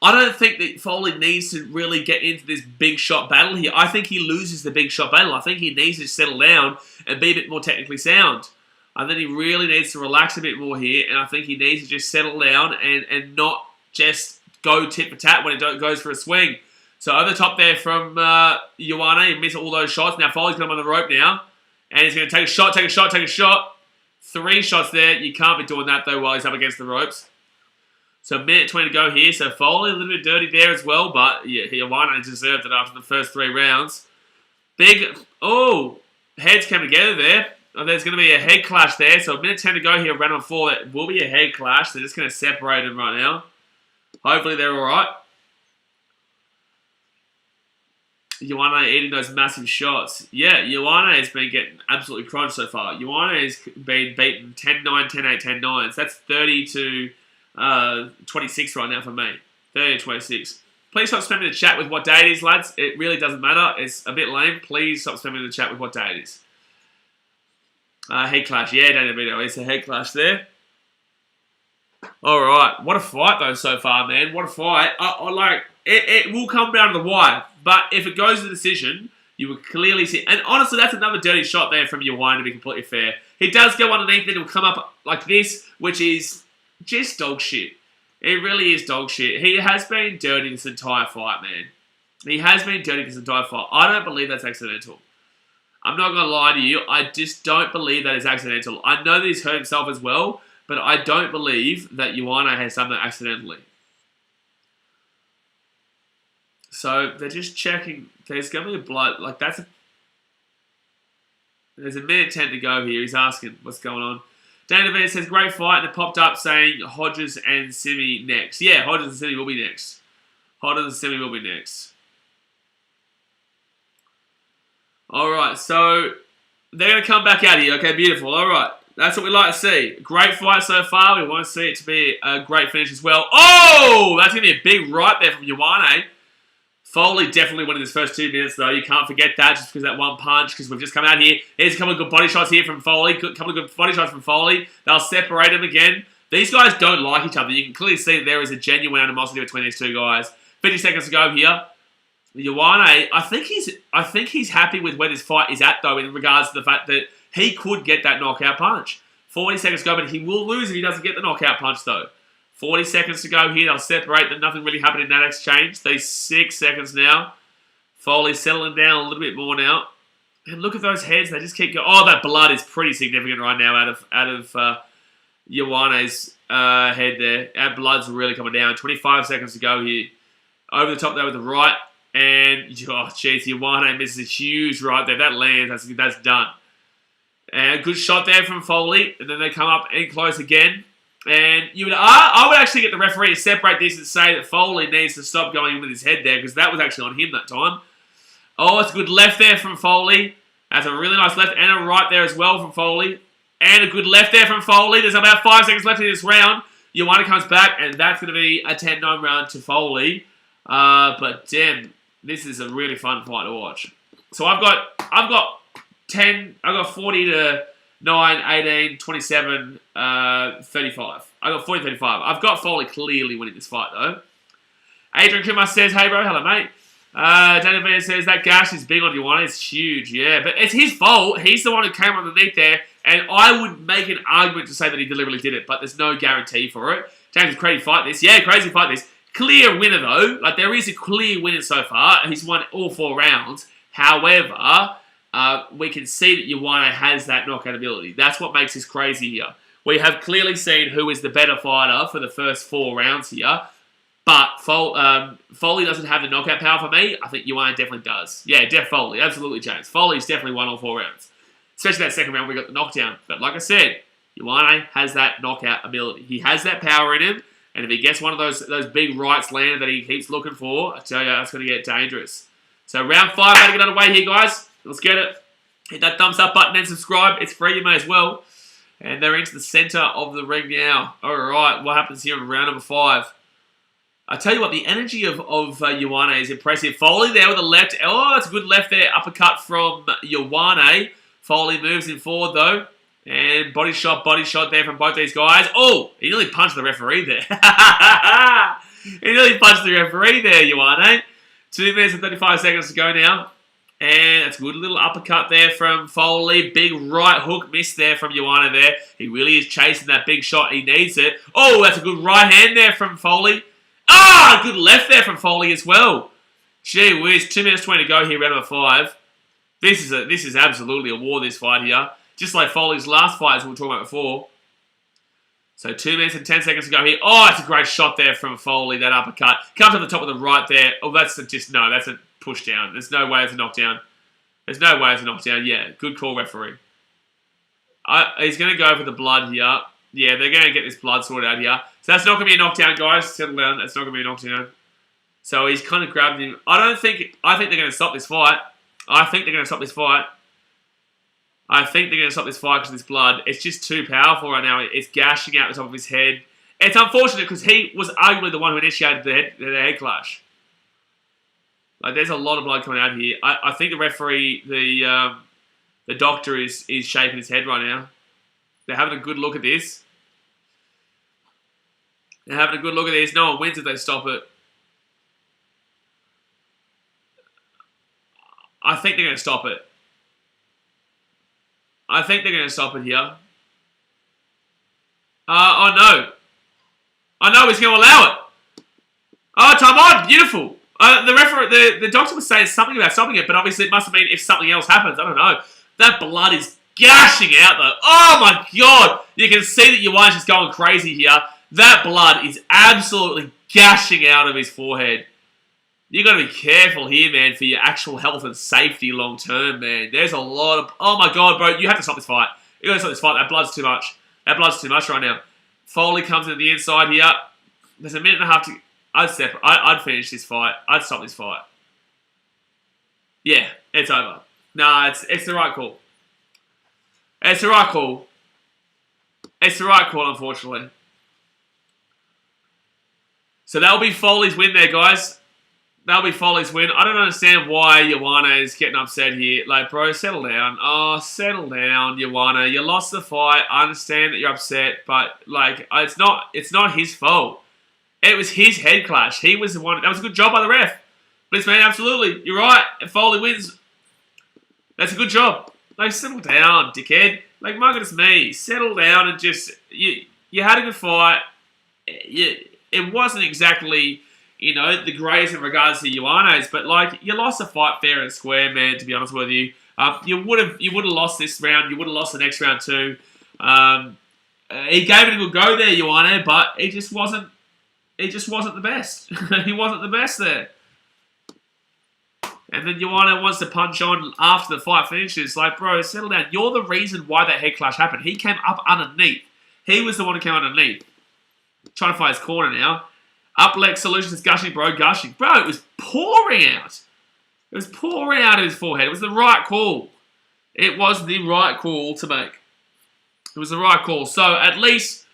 I don't think that Foley needs to really get into this big shot battle here. I think he loses the big shot battle. I think he needs to settle down and be a bit more technically sound. I think he really needs to relax a bit more here, and I think he needs to just settle down and not just go tit for tat when it goes for a swing. So over the top there from Ioane, he missed all those shots. Now Foley's got him on the rope now, and he's going to take a shot, take a shot, take a shot. 3 shots there. You can't be doing that though while he's up against the ropes. So a minute 20 to go here. So Foley a little bit dirty there as well, but yeah, Ioane deserved it after the first 3 rounds. Big, heads came together there. Oh, there's going to be a head clash there. So a minute 10 to go here, round 4. It will be a head clash. They're just going to separate them right now. Hopefully they're alright. Ioane eating those massive shots. Yeah, Ioane has been getting absolutely crunched so far. Ioane has been beaten 10-9, 10-8, 10-9. So that's 30 to 26 right now for me. 30 to 26. Please stop spamming the chat with what day it is, lads. It really doesn't matter. It's a bit lame. Please stop spamming the chat with what day it is. Head clash. Yeah, Daniel Vito. It's a head clash there. Alright. What a fight, though, so far, man. What a fight. It will come down to the wire. But if it goes to the decision, you will clearly see... And honestly, that's another dirty shot there from Ioane, to be completely fair. He does go underneath it. It will come up like this, which is just dog shit. It really is dog shit. He has been dirty this entire fight, man. He has been dirty this entire fight. I don't believe that's accidental. I'm not going to lie to you. I just don't believe that is accidental. I know that he's hurt himself as well, but I don't believe that Ioane has done that accidentally. So they're just checking. There's going to be a blood. Like that's. There's a minute 10 to go here. He's asking what's going on. Dana Van says great fight, and it popped up saying Hodges and Simi next. Yeah, Hodges and Simi will be next. Hodges and Simi will be next. All right, so they're going to come back out here. Okay, beautiful. All right, that's what we like to see. Great fight so far. We want to see it to be a great finish as well. Oh, that's going to be a big right there from Ioane. Foley definitely winning his first 2 minutes, though. You can't forget that just because of that one punch, because we've just come out here. Here's a couple of good body shots here from Foley. A couple of good body shots from Foley. They'll separate them again. These guys don't like each other. You can clearly see that there is a genuine animosity between these 2 guys. 50 seconds to go here. Ioane, I think he's happy with where this fight is at, though, in regards to the fact that he could get that knockout punch. 40 seconds to go, but he will lose if he doesn't get the knockout punch, though. 40 seconds to go here. They'll separate them. Nothing really happened in that exchange. 36 seconds now. Foley's settling down a little bit more now. And look at those heads. They just keep going. Oh, that blood is pretty significant right now out of Ioane's head there. That blood's really coming down. 25 seconds to go here. Over the top there with the right. And, oh, jeez, Ioane misses a huge right there. That lands. That's done. And a good shot there from Foley. And then they come up in close again. And I would actually get the referee to separate this and say that Foley needs to stop going in with his head there, because that was actually on him that time. Oh, it's a good left there from Foley. That's a really nice left and a right there as well from Foley. And a good left there from Foley. There's about 5 seconds left in this round. Ioane comes back, and that's going to be a 10-9 round to Foley. But damn, this is a really fun fight to watch. So I've got 40 to 9, 18, 27, 35. I got 40, 35. I've got Foley clearly winning this fight, though. Adrian Kumar says, hey, bro. Hello, mate. Daniel Van says, that gash is big on Ioane. It's huge, yeah. But it's his fault. He's the one who came underneath there. And I would make an argument to say that he deliberately did it, but there's no guarantee for it. James, crazy fight this. Yeah, crazy fight this. Clear winner, though. Like, there is a clear winner so far. He's won all 4 rounds. However, we can see that Ioane has that knockout ability. That's what makes this crazy here. We have clearly seen who is the better fighter for the first 4 rounds here. But Foley doesn't have the knockout power for me. I think Ioane definitely does. Yeah, Foley. Absolutely, James. Foley's definitely won all 4 rounds. Especially that second round we got the knockdown. But like I said, Ioane has that knockout ability. He has that power in him. And if he gets one of those big rights landed that he keeps looking for, I tell you, that's going to get dangerous. So round 5, about to get underway here, guys. Let's get it. Hit that thumbs up button and subscribe. It's free, you may as well. And they're into the center of the ring now. All right, what happens here in round number 5? I tell you what, the energy of Ioane is impressive. Foley there with a left. Oh, it's a good left there. Uppercut from Ioane. Foley moves him forward, though. And body shot there from both these guys. Oh, he nearly punched the referee there. He nearly punched the referee there, Ioane. 2 minutes and 35 seconds to go now. And that's a good little uppercut there from Foley. Big right hook miss there from Ioane there. He really is chasing that big shot. He needs it. Oh, that's a good right hand there from Foley. Ah, good left there from Foley as well. Gee whiz, 2 minutes 20 to go here, round number 5. This is absolutely a war, this fight here. Just like Foley's last fight, as we were talking about before. So 2 minutes and 10 seconds to go here. Oh, that's a great shot there from Foley, that uppercut. Comes on the top of the right there. Oh, that's a push down. There's no way it's a knockdown. There's no way it's a knockdown. Yeah, good call, referee. He's going to go for the blood here. Yeah, they're going to get this blood sorted out here. So that's not going to be a knockdown, guys. Settle down. That's not going to be a knockdown. So he's kind of grabbed him. I think they're going to stop this fight. I think they're going to stop this fight because of this blood. It's just too powerful right now. It's gashing out the top of his head. It's unfortunate because he was arguably the one who initiated the head clash. Like, there's a lot of blood coming out here. I think the referee, the doctor is shaking his head right now. They're having a good look at this. No one wins if they stop it. I think they're going to stop it. Here. Oh no. I know he's going to allow it. Oh, time on. Beautiful. The doctor was saying something about stopping it, but obviously it must have been if something else happens. I don't know. That blood is gashing out though. Oh my god. You can see that Ioane's just going crazy here. That blood is absolutely gashing out of his forehead. You got to be careful here, man, for your actual health and safety long term, man. There's a lot of... Oh my god, bro. You have to stop this fight. You got to stop this fight. That blood's too much. Right now. Foley comes in the inside here. There's a minute and a half to... I'd finish this fight. I'd stop this fight. Yeah, it's over. Nah, it's the right call. It's the right call, unfortunately. So that'll be Foley's win there, guys. That'll be Foley's win. I don't understand why Ioane is getting upset here. Like, bro, settle down. Oh, settle down, Ioane. You lost the fight. I understand that you're upset, but, like, it's not his fault. It was his head clash. He was the one. That was a good job by the ref. Please, man, absolutely. You're right. If Foley wins, that's a good job. Like, settle down, dickhead. Like, my goodness me. Settle down and just... You had a good fight. It wasn't exactly... You know, the greatest in regards to Ioane's, but like you lost the fight fair and square, man. To be honest with you, you would have lost this round. You would have lost the next round too. He gave it a good go there, Ioane, but he just wasn't. He just wasn't the best. He wasn't the best there. And then Ioane wants to punch on after the fight finishes. Like, bro, settle down. You're the reason why that head clash happened. He came up underneath. He was the one who came underneath. Trying to find his corner now. Up leg solutions is gushing, bro. Gushing. Bro, it was pouring out. It was pouring out of his forehead. It was the right call. It was the right call to make. It was the right call. So at least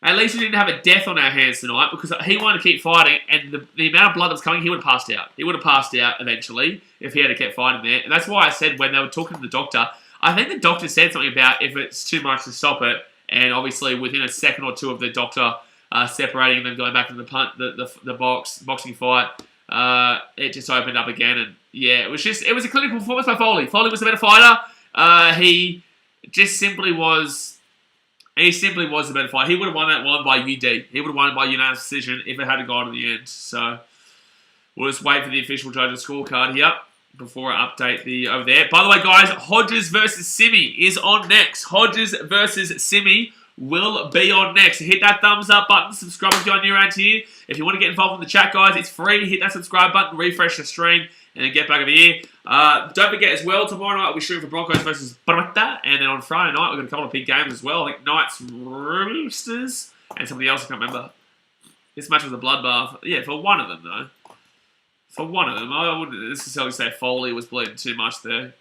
we didn't have a death on our hands tonight because he wanted to keep fighting and the amount of blood that was coming, he would have passed out. He would have passed out eventually if he had kept fighting there. And that's why I said when they were talking to the doctor, I think the doctor said something about if it's too much to stop it. And obviously within a second or two of the doctor separating and then going back to the boxing fight, it just opened up again, and yeah, it was a clinical performance by Foley. Foley was the better fighter. He simply was the better fighter. He would have won that one by UD. He would have won it by unanimous decision if it had gone to the end. So we'll just wait for the official judges' scorecard here before I update the over there. By the way, guys, Hodges versus Simi is on next. Hodges versus Simi will be on next. Hit that thumbs up button, subscribe if you're new around here. If you want to get involved in the chat, guys, it's free. Hit that subscribe button, refresh the stream, and then get back over here. Don't forget as well, tomorrow night we're shooting for Broncos versus Barata, and then on Friday night we've got a couple of big games as well. I think Knights, Roosters, and somebody else I can't remember. This match was a bloodbath. Yeah, for one of them though. For one of them, I wouldn't necessarily say Foley was bleeding too much there.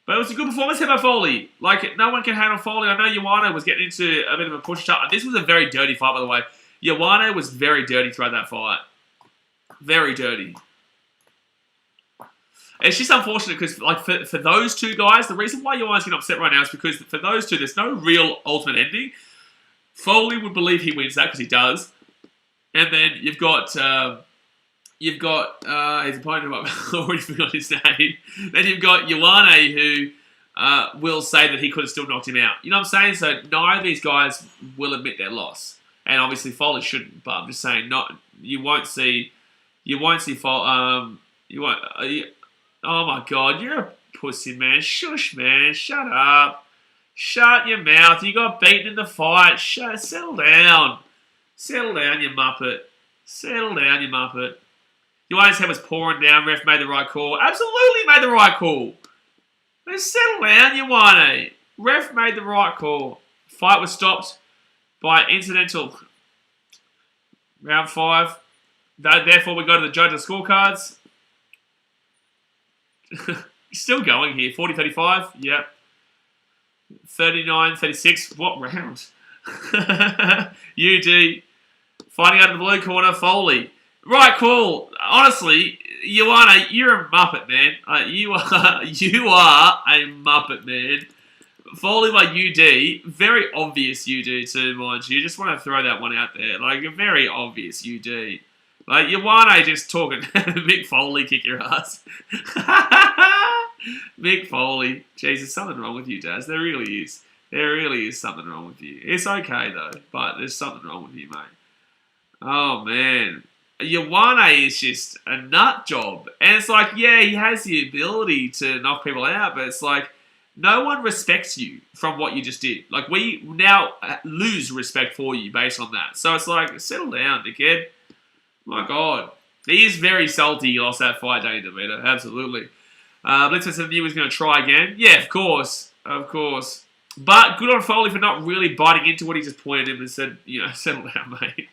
But it was a good performance here by Foley. Like, no one can handle Foley. I know Ioane was getting into a bit of a push-up. This was a very dirty fight, by the way. Ioane was very dirty throughout that fight. Very dirty. It's just unfortunate because, like, for those two guys, the reason why Ioane's getting upset right now is because for those two, there's no real ultimate ending. Foley would believe he wins that because he does. And then you've got You've got his opponent, I've already forgot his name. Then you've got Ioane, who will say that he could have still knocked him out. You know what I'm saying? So neither of these guys will admit their loss, and obviously Foley shouldn't. But I'm just saying, you won't see Foley. Oh my God, you're a pussy, man. Shush, man. Shut up. Shut your mouth. You got beaten in the fight. Settle down. Settle down, you muppet. Settle down, you muppet. Ioane's head was pouring down. Ref made the right call. Absolutely made the right call. Let's settle down, Ioane. Ref made the right call. Fight was stopped by incidental. Round 5. Therefore, we go to the judges' scorecards. Still going here. 40-35. Yep. 39-36. What round? UD. Fighting out of the blue corner, Foley. Right call. Honestly, Ioane, you're a muppet, man. You are a muppet, man. Foley by UD. Very obvious UD too, mind you. Just want to throw that one out there. Like, a very obvious UD. Like, Ioane just talking. Mick Foley, kick your ass. Mick Foley. Jeez, there's something wrong with you, Daz. There really is. There really is something wrong with you. It's okay, though. But there's something wrong with you, mate. Oh, man. Ioane is just a nut job. And it's like, yeah, he has the ability to knock people out, but it's like, no one respects you from what you just did. Like, we now lose respect for you based on that. So it's like, settle down, dickhead. My God. He is very salty he lost that fight, Danny DeVito. Absolutely. Blitzman said he was going to try again. Yeah, of course. Of course. But good on Foley for not really biting into what he just pointed him and said, you know, settle down, mate.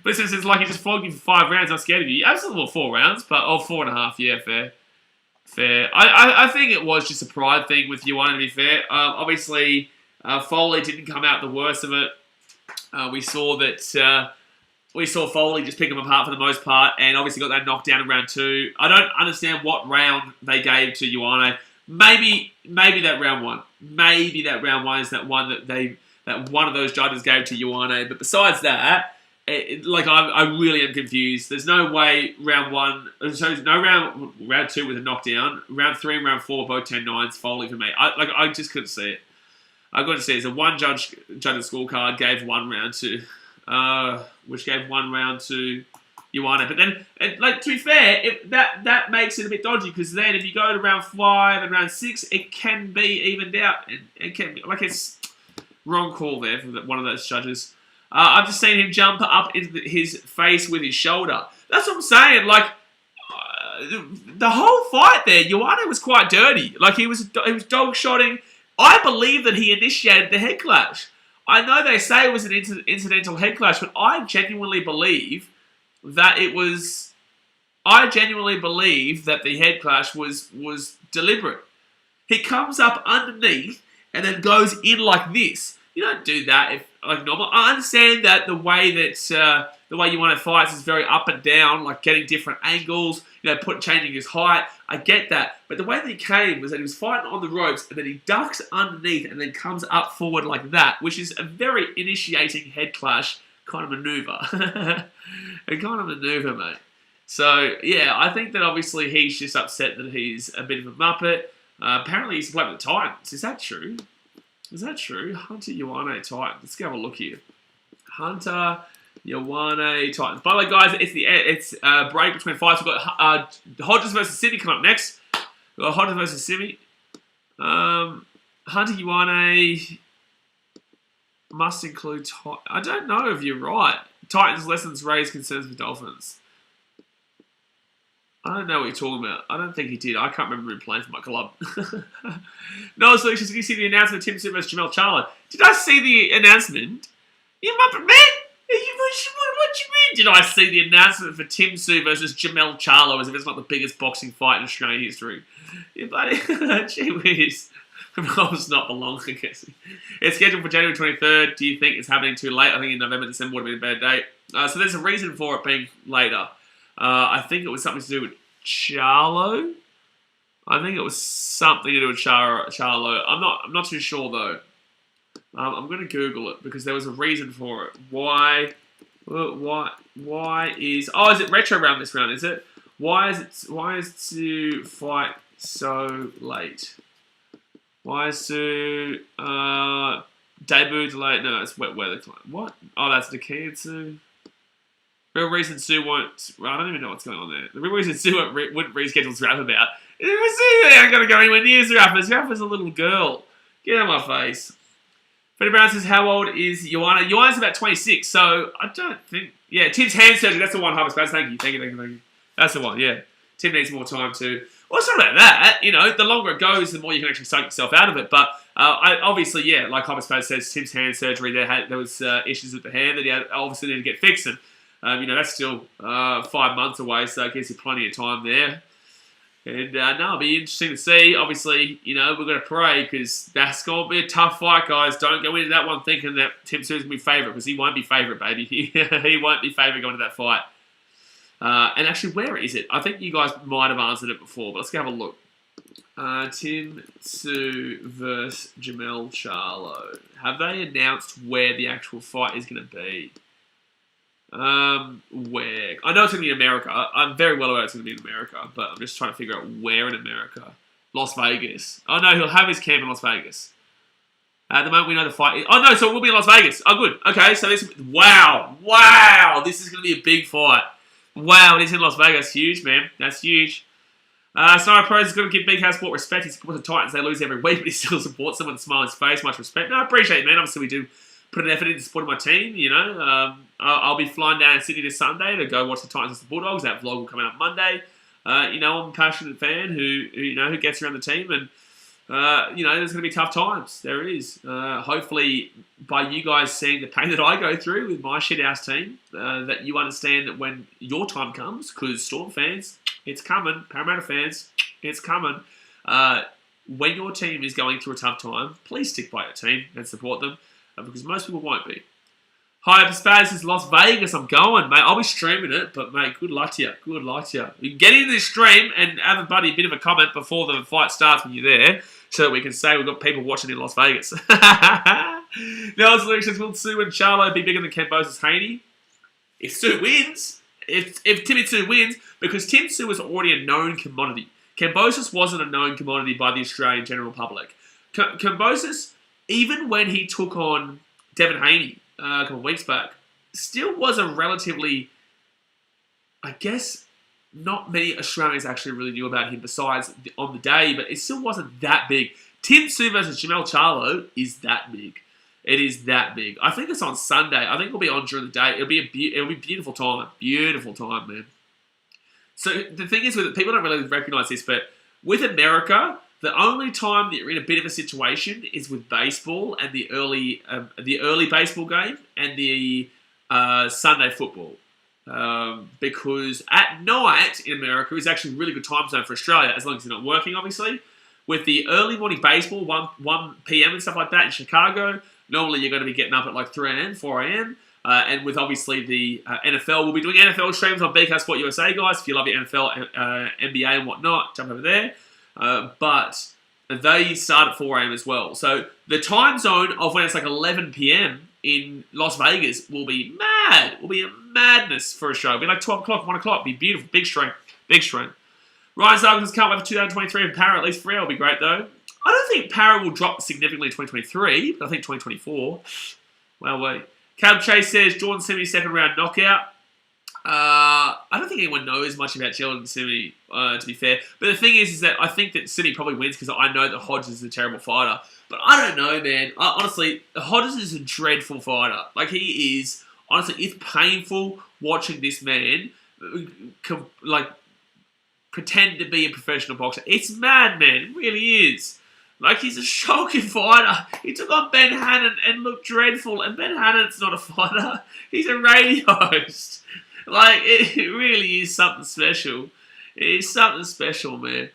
Blitzman says, like, he just flogged you for 5 rounds. I'm scared of you. Absolutely, well, 4 rounds, but 4.5. Yeah, fair. Fair. I think it was just a pride thing with Ioane, to be fair. Obviously, Foley didn't come out the worst of it. We saw Foley just pick him apart for the most part, and obviously got that knockdown in round 2. I don't understand what round they gave to Ioane. Maybe that round 1. Maybe that round 1 is that one that one of those judges gave to Ioane. But besides that, I really am confused. There's no way round 1, so no round 2 with a knockdown. Round 3 and round 4 both 10-9s Foley for me. I just couldn't see it. I couldn't see it. So one judge's scorecard gave 1 round to, which gave 1 round to Ioane. But then, to be fair, that makes it a bit dodgy, because then if you go to round 5 and round 6, it can be evened out. And it can be, it's wrong call there for one of those judges. I've just seen him jump up into his face with his shoulder. That's what I'm saying. The whole fight there, Ioane was quite dirty. He was dog-shotting. I believe that he initiated the head clash. I know they say it was an incidental head clash, but I genuinely believe that it was. I genuinely believe that the head clash was deliberate. He comes up underneath and then goes in like this. You don't do that if normal. I understand that the way you want to fight is very up and down, like getting different angles, changing his height. I get that. But the way that he came was that he was fighting on the ropes and then he ducks underneath and then comes up forward like that, which is a very initiating head clash kind of maneuver. A kind of maneuver, mate. So, yeah, I think that obviously he's just upset that he's a bit of a muppet. Apparently he's playing with the Titans. Is that true? Is that true? Hunter Ioane Titans. Let's go have a look here. Hunter Ioane Titans. By the way, guys, it's a break between fights. We've got Hodges versus Sydney coming up next. We've got Hodges versus Sydney. Hunter Ioane must include I don't know if you're right. Titans lessons raise concerns for Dolphins. I don't know what you're talking about. I don't think he did. I can't remember him playing for my club. No solutions. Did you see the announcement of Tim Tszyu versus Jamel Charlo? Did I see the announcement? You muppet man! What you mean? Did I see the announcement for Tim Tszyu versus Jamel Charlo as if it's not the biggest boxing fight in Australian history? Yeah, buddy. Gee whiz. Roles not belong, I guess. It's scheduled for January 23rd. Do you think it's happening too late? I think in November, December would have been a bad date. So there's a reason for it being later. I think it was something to do with Charlo. I think it was something to do with Charlo. I'm not too sure though. I'm going to Google it because there was a reason for it. Why Well, why is... Oh, is it retro round this round, is it? Why is to fight so late? Why is to... debut delayed? No, it's wet weather. What? Oh, that's Nikita Tszyu. Real reason Sue won't... Well, I don't even know what's going on there. The real reason Sue wouldn't reschedule Zraf about... I ain't going to go anywhere near Zraf. Zraf is a little girl. Get out of my face. Freddie Brown says, how old is Joanna? Joanna's about 26, so I don't think... Yeah, Tim's hand surgery. That's the one, Harvest Baz. Thank you. That's the one, yeah. Tim needs more time too. Well, it's not about that. You know, the longer it goes, the more you can actually suck yourself out of it. But obviously, yeah, like Harvest Baz says, Tim's hand surgery, there was issues with the hand that he had, obviously needed to get fixed. And, you know, that's still 5 months away, so it gives you plenty of time there. And, no, it'll be interesting to see. Obviously, you know, we're going to pray because that's going to be a tough fight, guys. Don't go into that one thinking that Tim Tszyu's going to be favourite because he won't be favourite, baby. He won't be favourite going to that fight. And actually, where is it? I think you guys might have answered it before, but let's go have a look. Tim Tszyu versus Jermell Charlo. Have they announced where the actual fight is going to be? Where? I know it's going to be in America. I'm very well aware it's going to be in America, but I'm just trying to figure out where in America. Las Vegas. Oh no, he'll have his camp in Las Vegas. At the moment, we know the fight is... Oh no, so it will be in Las Vegas. Oh good. Okay, so this... Wow. This is going to be a big fight. Wow, it is in Las Vegas. Huge, man. That's huge. Sniper Pros is going to give BK Sport respect. He supports the Titans. They lose every week, but he still supports them with a smile on his face. Much respect. No, I appreciate it, man. Obviously, we do put an effort into supporting my team, you know. I'll be flying down to Sydney this Sunday to go watch the Titans and the Bulldogs. That vlog will come out Monday. You know, I'm a passionate fan who gets around the team, and you know, there's going to be tough times. There is. Hopefully, by you guys seeing the pain that I go through with my shit-house team, that you understand that when your time comes, because Storm fans, it's coming. Parramatta fans, it's coming. When your team is going through a tough time, please stick by your team and support them, because most people won't be. Hi, Spaz is Las Vegas. I'm going, mate. I'll be streaming it, but, mate, good luck to you. Good luck to you. You can get into this stream and have a bit of a comment before the fight starts when you're there, so that we can say we've got people watching in Las Vegas. Now, it's Luke says, will Tszyu and Charlo be bigger than Kambosos Haney? If Tszyu wins, if Timmy Tszyu wins, because Tim Tszyu was already a known commodity. Kambosos wasn't a known commodity by the Australian general public. Kambosos, even when he took on Devin Haney a couple of weeks back, still was a relatively, I guess, not many Australians actually really knew about him besides on the day, but it still wasn't that big. Tim Tszyu versus Jermell Charlo is that big. It is that big. I think it's on Sunday. I think it'll be on during the day. It'll be a beautiful time. Beautiful time, man. So the thing is, with it, people don't really recognize this, but with America, the only time that you're in a bit of a situation is with baseball and the early baseball game and the Sunday football. Because at night in America is actually a really good time zone for Australia, as long as you're not working, obviously. With the early morning baseball, 1 p.m. and stuff like that in Chicago, normally you're going to be getting up at like 3 a.m., 4 a.m. And with obviously the NFL, we'll be doing NFL streams on BK Sport USA, guys. If you love your NFL, NBA and whatnot, jump over there. But they start at 4 a.m. as well. So the time zone of when it's like 11 p.m. in Las Vegas will be mad. Will be a madness for a show. It'll be like 12 o'clock, 1 o'clock. It'll be beautiful. Big stream. Big stream. Ryan Sargis can't wait for 2023 and Para at least 3. It'll be great though. I don't think Para will drop significantly in 2023, but I think 2024. Well, wait. Caleb Chase says Jordan Simi second round knockout. I don't think anyone knows much about Jordan Simi, to be fair. But the thing is that I think that Simi probably wins because I know that Hodges is a terrible fighter. But I don't know, man. Honestly, Hodges is a dreadful fighter. Like, he is. Honestly, it's painful watching this man, like, pretend to be a professional boxer. It's mad, man. It really is. Like, he's a shocking fighter. He took on Ben Hannon and looked dreadful. And Ben Hannon's not a fighter. He's a radio host. Like, it really is something special. It is something special, man.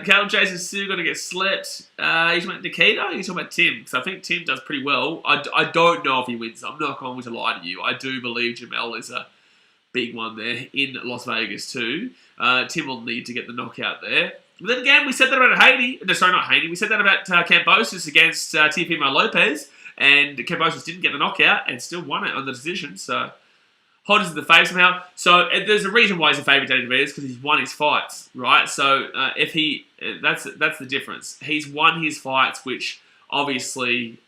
Caleb Jason Sue going to get slept. He's talking about Nikita? He's talking about Tim. Because I think Tim does pretty well. I don't know if he wins. I'm not going to lie to you. I do believe Jermell is a big one there in Las Vegas too. Tim will need to get the knockout there. But then again, we said that about Haney. No, sorry, not Haney. We said that about Kambosos against Teofimo Lopez. And Kambosos didn't get the knockout and still won it on the decision. So Hodges is the favourite somehow. So there's a reason why he's a favourite, Danny DeVito's, because he's won his fights, right? So that's the difference. He's won his fights, which obviously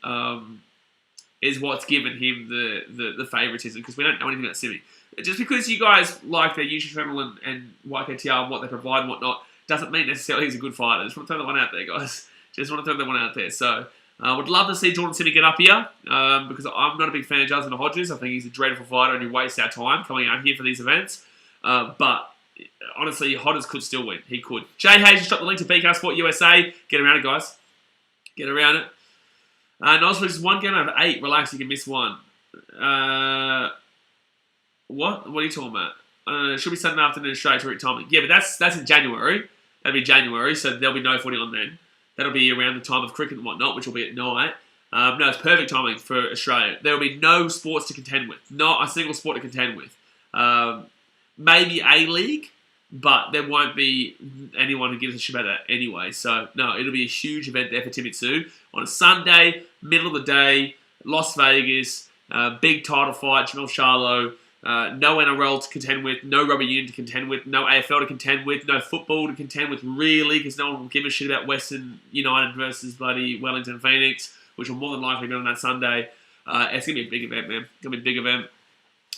is what's given him the favouritism, because we don't know anything about Simi. Just because you guys like their YouTube channel and YKTR and what they provide and whatnot, doesn't mean necessarily he's a good fighter. Just want to throw that one out there, guys. Just want to throw that one out there. So, would love to see Jordan Simi get up here, because I'm not a big fan of Justin Hodges. I think he's a dreadful fighter and he wastes our time coming out here for these events. But honestly, Hodges could still win. He could. Jay Hayes just dropped the link to BK Sport USA. Get around it, guys. Get around it. Nice loses 1 game out of 8. Relax, you can miss 1. What? What are you talking about? Should be Sunday afternoon Australia to retirement. Yeah, but that's in January. That'll be January, so there'll be no footy on then. That'll be around the time of cricket and whatnot, which will be at night. No, it's perfect timing for Australia. There will be no sports to contend with. Not a single sport to contend with. Maybe A-League, but there won't be anyone who gives a shit about that anyway. So, no, it'll be a huge event there for Timmy Tszyu. On a Sunday, middle of the day, Las Vegas, big title fight, Jamel Charlo. No NRL to contend with, no rugby union to contend with, no AFL to contend with, no football to contend with, really, because no one will give a shit about Western United versus bloody Wellington Phoenix, which will more than likely be on that Sunday. It's going to be a big event, man. It's going to be a big event.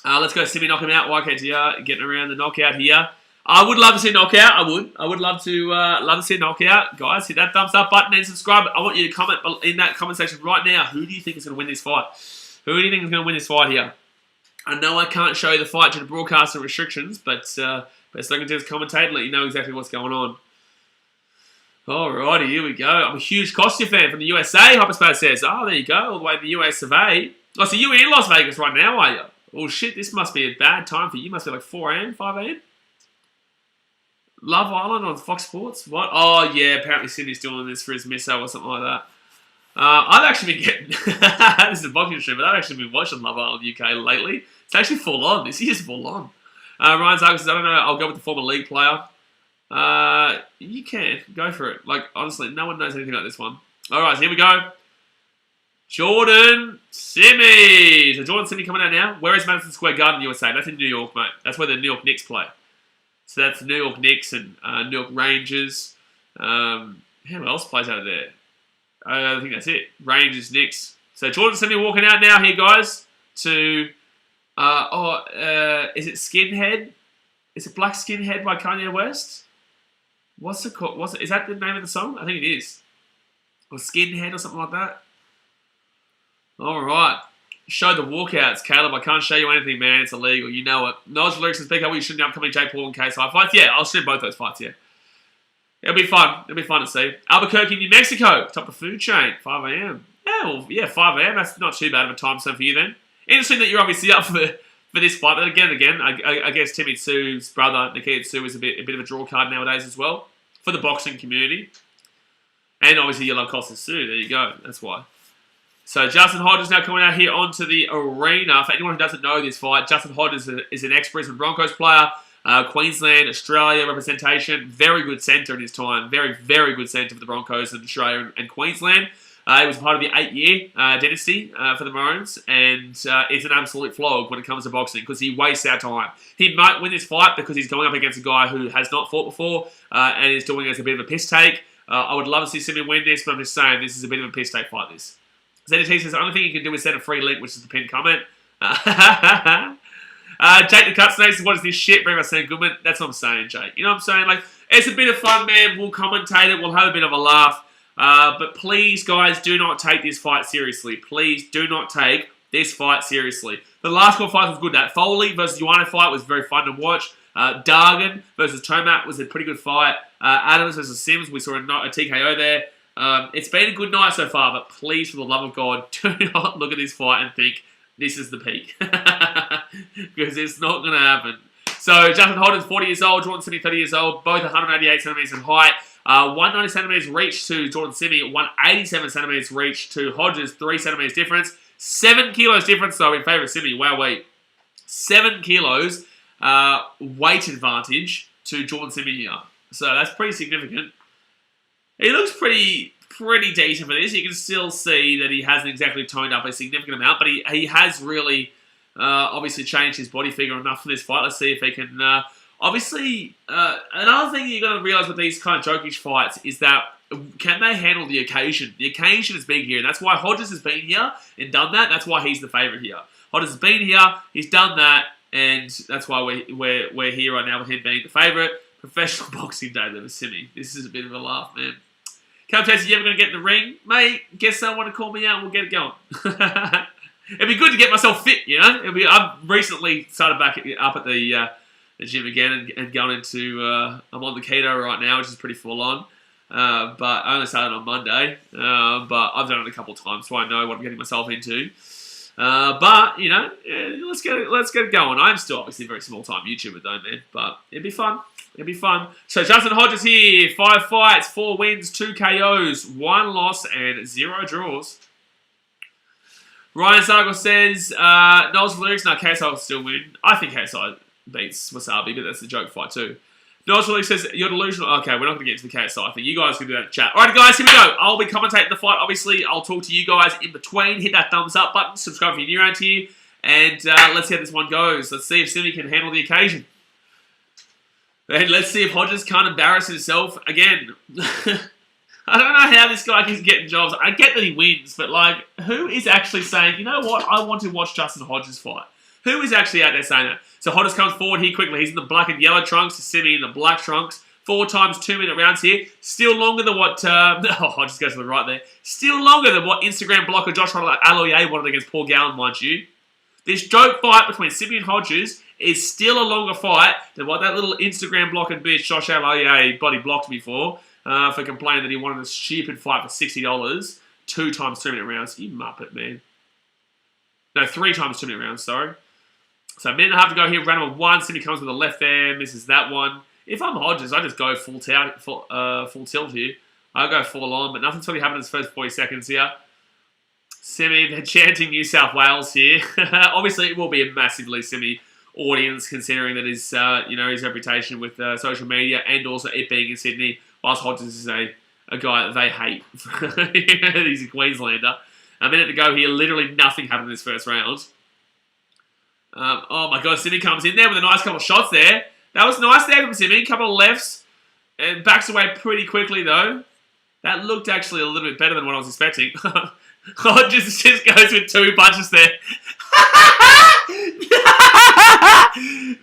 Let's go Simi knock him out. YKTR getting around the knockout here. I would love to see a knockout. I would love to see a knockout. Guys, hit that thumbs up button and subscribe. I want you to comment in that comment section right now. Who do you think is going to win this fight? Who do you think is going to win this fight here? I know I can't show you the fight due to broadcaster restrictions, but best I can do is commentate and let you know exactly what's going on. Alrighty, here we go. I'm a huge Kostya fan from the USA, Hyperspace says. Oh, there you go, all the way to the US of A. Oh, so you're in Las Vegas right now, are you? Oh, shit, this must be a bad time for you. Must be like 4 a.m., 5 a.m.? Love Island on Fox Sports? What? Oh, yeah, apparently Sydney's doing this for his misso or something like that. I've actually been getting... this is a boxing stream, but I've actually been watching Love Island UK lately. It's actually full on. This is full on. Ryan Zark says, I don't know, I'll go with the former league player. You can. Go for it. Like, honestly, no one knows anything about this one. Alright, so here we go. Jordan Simi. So Jordan Simi coming out now. Where is Madison Square Garden, USA? That's in New York, mate. That's where the New York Knicks play. So that's the New York Knicks and New York Rangers. Who else plays out of there? I think that's it. Rangers, Knicks. So Jordan Simi walking out now here, guys, to... is it Skinhead? Is it Black Skinhead by Kanye West? What's it called? Is that the name of the song? I think it is. Or Skinhead or something like that. Alright. Show the walkouts, Caleb. I can't show you anything, man. It's illegal. You know it. Knowledge lyrics and speak up. You shouldn't upcoming Jake Paul and KSI fights. Yeah, I'll shoot both those fights, yeah. It'll be fun. It'll be fun to see. Albuquerque, New Mexico. Top of the food chain. 5 a.m. Yeah, well, yeah, 5 a.m. That's not too bad of a time zone for you then. Interesting that you're obviously up for this fight. But again, I guess Timmy Tszyu's brother, Nikita Tszyu, is a bit of a draw card nowadays as well for the boxing community. And obviously you love Kostya Tszyu. There you go. That's why. So Justin Hodges now coming out here onto the arena. For anyone who doesn't know this fight, Justin Hodges is an ex-Brisbane Broncos player. Queensland, Australia representation. Very good centre in his time. Very, very good centre for the Broncos in Australia and Queensland. He was part of the 8-year dynasty for the Maroons, and it's an absolute flog when it comes to boxing because he wastes our time. He might win this fight because he's going up against a guy who has not fought before and is doing it as a bit of a piss take. I would love to see Simi win this, but I'm just saying this is a bit of a piss take fight, this. ZT says the only thing you can do is send a free link, which is the pinned comment. Jake the Cut Snakes, what is this shit? Bring us Sam Goodman. That's what I'm saying, Jake. You know what I'm saying? Like, it's a bit of fun, man. We'll commentate it. We'll have a bit of a laugh. But please, guys, do not take this fight seriously. Please do not take this fight seriously. The last couple fights was good. That Foley versus Ioane fight was very fun to watch. Dargan versus Tomac was a pretty good fight. Adams versus Sims, we saw a TKO there. It's been a good night so far, but please, for the love of God, do not look at this fight and think this is the peak. Because it's not going to happen. So, Justin Hodges, 40 years old, Jordan Simi, 30 years old, both 188 centimetres in height. 190 centimetres reach to Jordan Simi, 187 centimetres reach to Hodges, 3 centimetres difference. 7 kilos difference, though, in favour of Simi. Wow, wait. 7 kilos weight advantage to Jordan Simi here. So, that's pretty significant. He looks pretty pretty decent for this. You can still see that he hasn't exactly toned up a significant amount, but he has really obviously changed his body figure enough for this fight. Let's see if he can... obviously, another thing you've got to realise with these kind of jokish fights is that can they handle the occasion? The occasion is being here, and that's why Hodges has been here and done that. That's why he's the favourite here. Hodges has been here, he's done that, and that's why we're here right now with him being the favourite. Professional Boxing Day, Simi. This is a bit of a laugh, man. Come Chase, you ever going to get in the ring? Mate, get someone to call me out and we'll get it going. It'd be good to get myself fit, you know? I've recently started back up at the gym again and going into... I'm on the keto right now, which is pretty full on. But I only started on Monday. But I've done it a couple of times, so I know what I'm getting myself into. But, you know, let's get it going. I'm still obviously a very small-time YouTuber though, man. But it'd be fun. It'd be fun. So Justin Hodges here. 5 fights, 4 wins, 2 KOs, 1 loss, and 0 draws. Ryan Sargo says, Knowles lyrics, no, KSI will still win. I think KSI beats Wasabi, but that's the joke fight too. Knowles lyrics says, you're delusional. Okay, we're not going to get into the KSI thing. You guys can do that in chat. Alright guys, here we go. I'll be commentating the fight. Obviously, I'll talk to you guys in between. Hit that thumbs up button. Subscribe if you're new around here. And let's see how this one goes. Let's see if Simi can handle the occasion. And let's see if Hodges can't embarrass himself again. I don't know how this guy keeps getting jobs. I get that he wins, but like, who is actually saying, you know what, I want to watch Justin Hodges fight? Who is actually out there saying that? So Hodges comes forward here quickly. He's in the black and yellow trunks. Simi in the black trunks. 4 times 2-minute rounds here. Still longer than what... Hodges goes to the right there. Still longer than what Instagram blocker Josh Aloye wanted against Paul Gallen, mind you. This joke fight between Simi and Hodges is still a longer fight than what that little Instagram blocking bitch Josh Aloye bloody blocked me for complaining that he wanted a stupid fight for $60. 2 times 2-minute rounds. You muppet, man. No, 3 times 2-minute rounds, sorry. So a minute and a half to go here. Round number 1. Simi comes with the left there. Misses that one. If I'm Hodges, I just go full tilt here. I go full on, but nothing's really happened in the first 40 seconds here. Simi, they're chanting New South Wales here. Obviously, it will be a massively Simi audience, considering that his, his reputation with social media and also it being in Sydney, whilst Hodges is a guy that they hate. He's a Queenslander. A minute to go here. Literally nothing happened in this first round. Oh my God, Simi comes in there with a nice couple of shots there. That was nice there from Simi. A couple of lefts. And backs away pretty quickly, though. That looked actually a little bit better than what I was expecting. Hodges just goes with 2 punches there.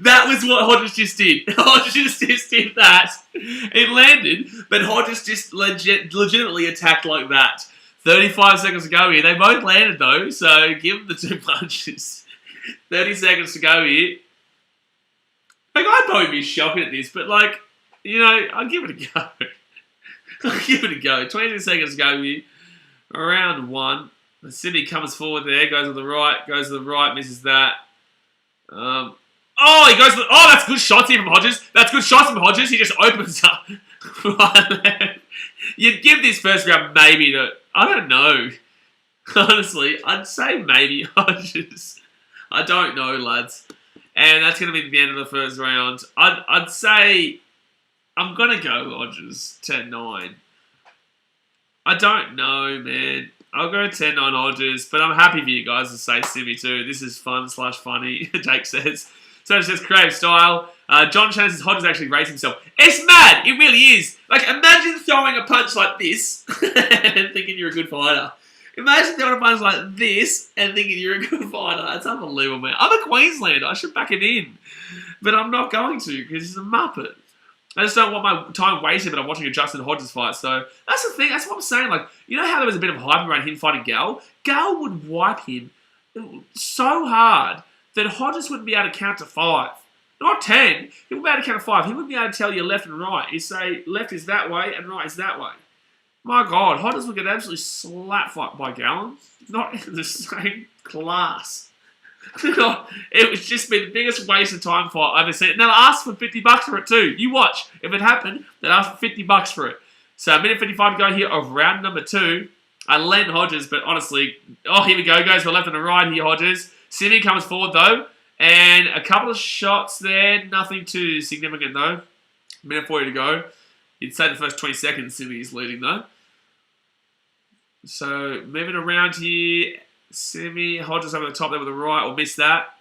That was what Hodges just did. Hodges just did that. It landed, but Hodges just legitimately attacked like that. 35 seconds to go here. They both landed, though, so give them the 2 punches. 30 seconds to go here. Like, I'd probably be shocking at this, but, like, you know, I'll give it a go. I'll give it a go. 22 seconds to go here. Round 1. Simi comes forward there, goes to the right, misses that. He goes to the... Oh, that's good shots here from Hodges. That's good shots from Hodges. He just opens up. Right there. You'd give this first round maybe to... I don't know. Honestly, I'd say maybe Hodges. I don't know, lads. And that's going to be the end of the first round. I'd say... I'm going to go Hodges 10-9. I don't know, man. I'll go 10-9 Hodges, but I'm happy for you guys to say Simi too. This is fun/funny, Jake says. So it's just creative style. John Shannon says Hodges actually rates himself. It's mad! It really is! Like, imagine throwing a punch like this and thinking you're a good fighter. Imagine throwing a punch like this and thinking you're a good fighter. That's unbelievable, man. I'm a Queenslander. I should back it in. But I'm not going to because he's a muppet. I just don't want my time wasted, but I'm watching a Justin Hodges fight. So that's the thing. That's what I'm saying. Like, you know how there was a bit of hype around him fighting Gal? Gal would wipe him so hard that Hodges wouldn't be able to count to 5. Not 10. He wouldn't be able to count to 5. He wouldn't be able to tell you left and right. He'd say left is that way and right is that way. My God, Hodges would get absolutely slap fight by Gallen. Not in the same class. It was just been the biggest waste of time fight I've ever seen. And they'll ask for $50 for it too. You watch. If it happened, they'll ask for $50 for it. So a minute 55 to go here of round number 2. I lent Hodges, but honestly... Oh, here we go. Goes for left and a right here, Hodges. Simi comes forward though. And a couple of shots there. Nothing too significant though. Minute 40 to go. You'd say the first 20 seconds Simi is leading though. So moving around here, Simi, Hodges over the top there with the right, or missed that.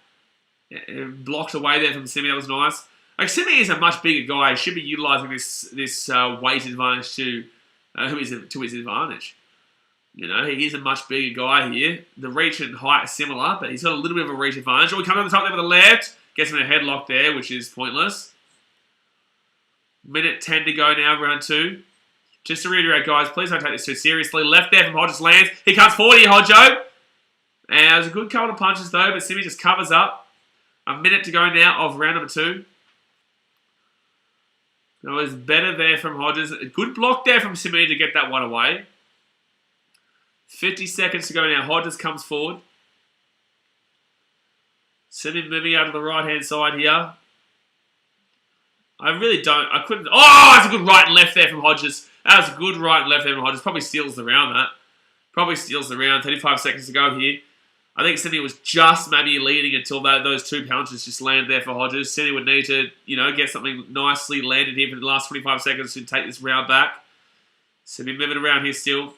And blocked away there from Simi, that was nice. Like, Simi is a much bigger guy. He should be utilising this weight advantage to his advantage. You know, he is a much bigger guy here. The reach and height are similar, but he's got a little bit of a reach advantage. Oh, we come on the top there with the left. Gets him in a headlock there, which is pointless. Minute 10 to go now, round 2. Just to reiterate, guys, please don't take this too seriously. Left there from Hodges lands. He comes forward here, Hodjo. And it was a good couple of punches, though, but Simi just covers up. A minute to go now of round number 2. That was better there from Hodges. A good block there from Simi to get that one away. 50 seconds to go now. Hodges comes forward. Simi moving out to the right-hand side here. I couldn't. Oh, that's a good right and left there from Hodges. That was a good right and left there from Hodges. Probably steals the round, that. Probably steals the round. 35 seconds to go here. I think Simi was just maybe leading until those 2 punches just landed there for Hodges. Simi would need to, get something nicely landed here for the last 25 seconds to take this round back. Simi moving around here still.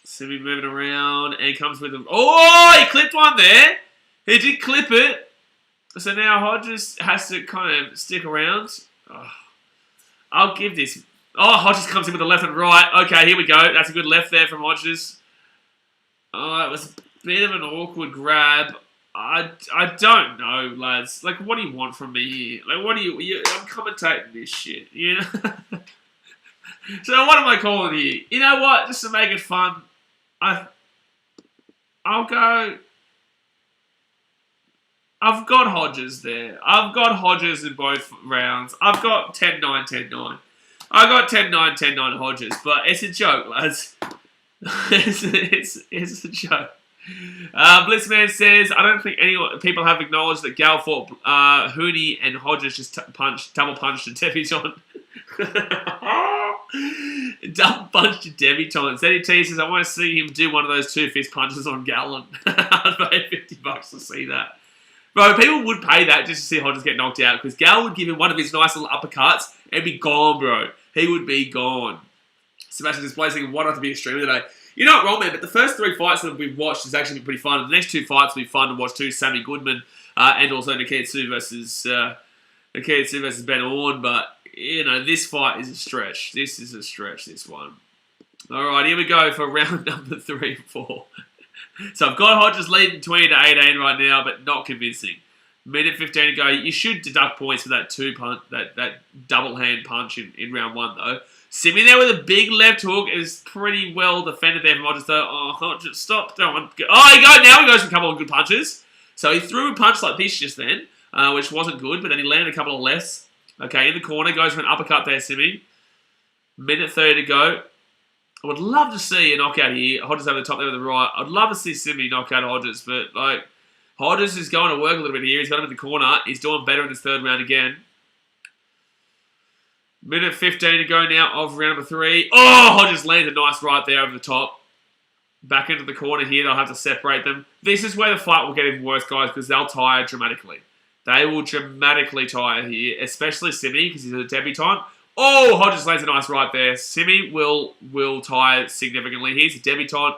Simi moving around and comes with him. Oh, he clipped one there. He did clip it. So now Hodges has to kind of stick around. Oh, I'll give this. Oh, Hodges comes in with the left and right. Okay, here we go. That's a good left there from Hodges. Oh, it was a bit of an awkward grab. I don't know, lads. Like, what do you want from me here? Like, what do you I'm commentating this shit, you know? So what am I calling here? You know what? Just to make it fun, I'll go. I've got Hodges there. I've got Hodges in both rounds. I've got 10-9, 10-9. I got 10-9, 10-9 Hodges, but it's a joke, lads. it's a joke. Blitzman says, I don't think people have acknowledged that Gal fought Hooney and Hodges just double punched a debutant. Double punched a debutant. ZDT says, I want to see him do one of those 2 fist punches on Gallon. I'd pay $50 to see that. Bro, people would pay that just to see Hodges get knocked out, because Gal would give him one of his nice little uppercuts and be gone, bro. He would be gone. Sebastian is placing one not to be a streamer today. You're not wrong, man, but the first 3 fights that we've watched has actually been pretty fun. The next 2 fights will be fun to watch too. Sammy Goodman and also Nikita Tszyu versus Ben Orn. But, this fight is a stretch. This is a stretch, this one. All right, here we go for round number 3 and 4. So I've got Hodges leading 20-18 right now, but not convincing. Minute 15 to go. You should deduct points for that that double hand punch in round 1, though. Simi there with a big left hook is pretty well defended there from Hodges, though. Oh, Hodges, stop. Now he goes for a couple of good punches. So he threw a punch like this just then, which wasn't good, but then he landed a couple of lefts. Okay, in the corner, goes for an uppercut there, Simi. Minute 30 to go. I would love to see a knockout here. Hodges over the top there with the right. I'd love to see Simi knock out Hodges, but Hodges is going to work a little bit here. He's got him in the corner. He's doing better in this 3rd round again. Minute 15 to go now of round number 3. Oh, Hodges lands a nice right there over the top. Back into the corner here. They'll have to separate them. This is where the fight will get even worse, guys, because they'll tire dramatically. They will dramatically tire here, especially Simi, because he's a debutant. Oh, Hodges lands a nice right there. Simi will tire significantly. He's a debutant,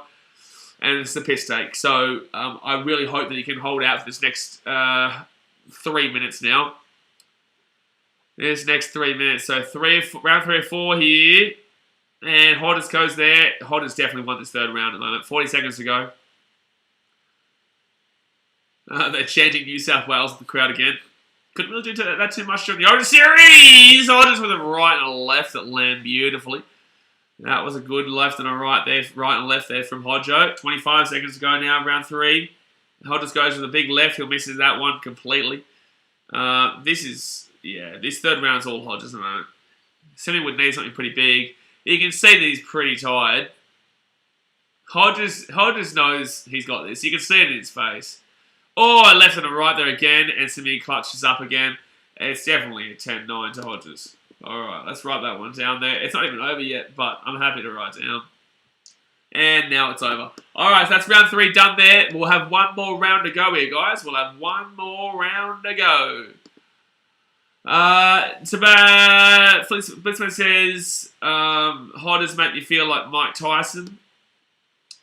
and it's a piss take. So I really hope that he can hold out for this next 3 minutes now. This next 3 minutes. So round 3 or 4 here. And Hodges goes there. Hodges definitely won this 3rd round at the moment. 40 seconds to go. They're chanting New South Wales in the crowd again. Couldn't really do that too much during the Origin Series. Hodges with a right and a left that land beautifully. That was a good left and a right there, right and left there from Hodjo. 25 seconds to go now, round 3. Hodges goes with a big left. He'll miss that one completely. This 3rd round's all Hodges at the moment. Simi would need something pretty big. You can see that he's pretty tired. Hodges knows he's got this. You can see it in his face. Oh, a left and a right there again, and Simi clutches up again. It's definitely a 10-9 to Hodges. Alright, let's write that one down there. It's not even over yet, but I'm happy to write down. And now it's over. Alright, so that's round 3 done there. We'll have one more round to go here, guys. We'll have one more round to go. Blitzman says, Hodges make me feel like Mike Tyson.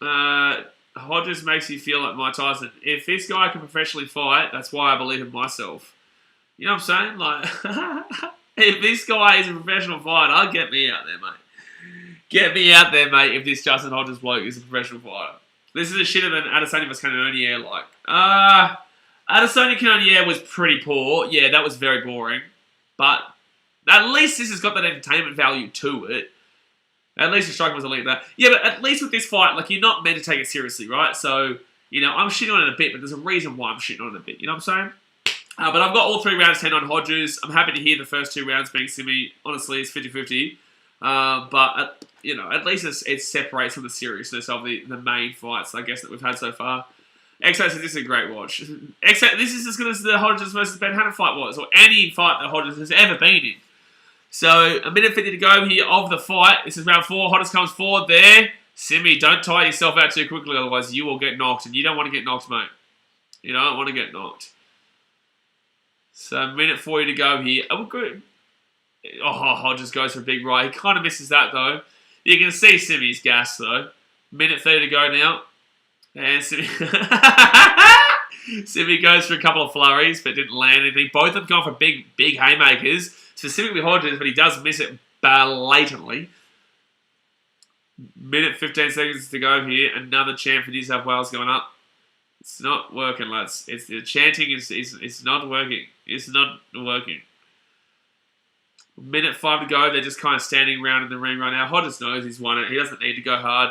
Hodges makes you feel like Mike Tyson. If this guy can professionally fight, that's why I believe in myself. You know what I'm saying? Like, if this guy is a professional fighter, get me out there, mate. Get me out there, mate, if this Justin Hodges bloke is a professional fighter. This is a shitter than Adesanya vs. Cannonier, like. Adesanya Cannonier was pretty poor. Yeah, that was very boring. But at least this has got that entertainment value to it. At least the striker was elite that. Yeah, but at least with this fight, like, you're not meant to take it seriously, right? So, you know, I'm shitting on it a bit, but there's a reason why I'm shitting on it a bit. You know what I'm saying? But I've got all 3 rounds 10 on Hodges. I'm happy to hear the first 2 rounds being simi. Honestly, it's 50-50. You know, at least it separates from the seriousness of the main fights, I guess, that we've had so far. XO says this is a great watch. XO, this is as good as the Hodges versus Ben Hannon fight was, or any fight that Hodges has ever been in. So, a minute 50 to go here of the fight. This is round 4. Hodges comes forward there. Simi, don't tire yourself out too quickly, otherwise you will get knocked. And you don't want to get knocked, mate. You don't want to get knocked. So, minute 40 to go here. Oh, good. Oh, Hodges goes for a big right. He kind of misses that, though. You can see Simi's gas, though. Minute 30 to go now. And Simi... Simi goes for a couple of flurries, but didn't land anything. Both of them gone for big haymakers. Specifically Hodges, but he does miss it blatantly. Minute 15 seconds to go here. Another chant for New South Wales going up. It's not working, lads. The chanting is not working. It's not working. Minute 5 to go. They're just kind of standing around in the ring right now. Hodges knows he's won it. He doesn't need to go hard.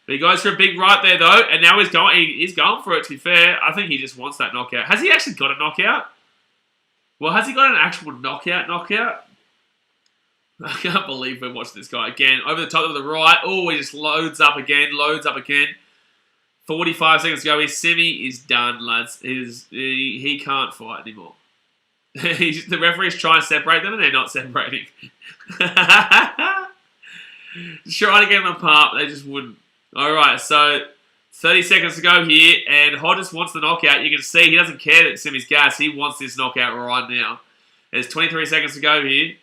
But he goes for a big right there, though. And now he's going for it, to be fair. I think he just wants that knockout. Has he actually got a knockout? Well, has he got an actual knockout? I can't believe we're watching this guy again. Over the top of the right. Oh, he just loads up again. 45 seconds to go. His semi is done, lads. He can't fight anymore. The referees try and separate them, and they're not separating. Trying to get them apart, but they just wouldn't. Alright, so 30 seconds to go here, and Hodges wants the knockout. You can see he doesn't care that Simi's gas. He wants this knockout right now. There's 23 seconds to go here.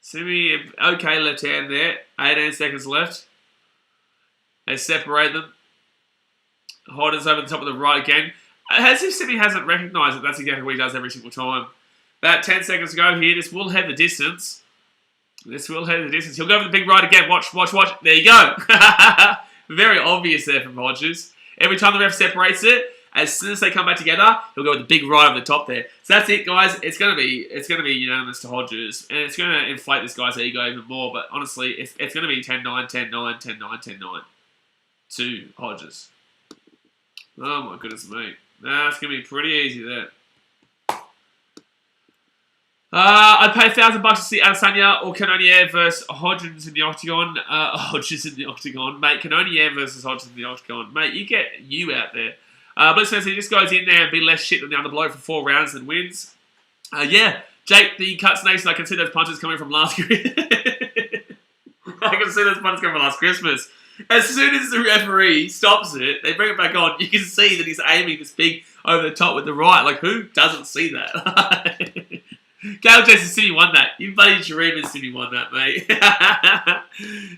Simi, okay, left hand there. 18 seconds left. They separate them. Hodges over the top of the right again. As if Simi hasn't recognised that that's exactly what he does every single time. About 10 seconds to go here. This will head the distance. He'll go for the big right again. Watch. There you go. Very obvious there from Hodges. Every time the ref separates it, as soon as they come back together, he'll go with the big right over the top there. So that's it, guys. It's gonna be unanimous to Hodges, and it's gonna inflate this guy's ego even more. But honestly, it's gonna be 10-9, 10-9, 10-9, 10-9 to Hodges. Oh my goodness me. That's gonna be pretty easy there. I'd pay $1,000 to see Adesanya or Cannonier versus Hodges in the octagon. Mate. Cannonier versus Hodges in the octagon. Mate, you get you out there. Bliss says he just goes in there and be less shit than the underblow for 4 rounds and wins. Yeah, Jake, the Cuts Nation, I can see those punches coming from last Christmas. As soon as the referee stops it, they bring it back on. You can see that he's aiming this big over the top with the right. Like, who doesn't see that? Gail Jason Simi won that. You bloody dream and Simi won that, mate.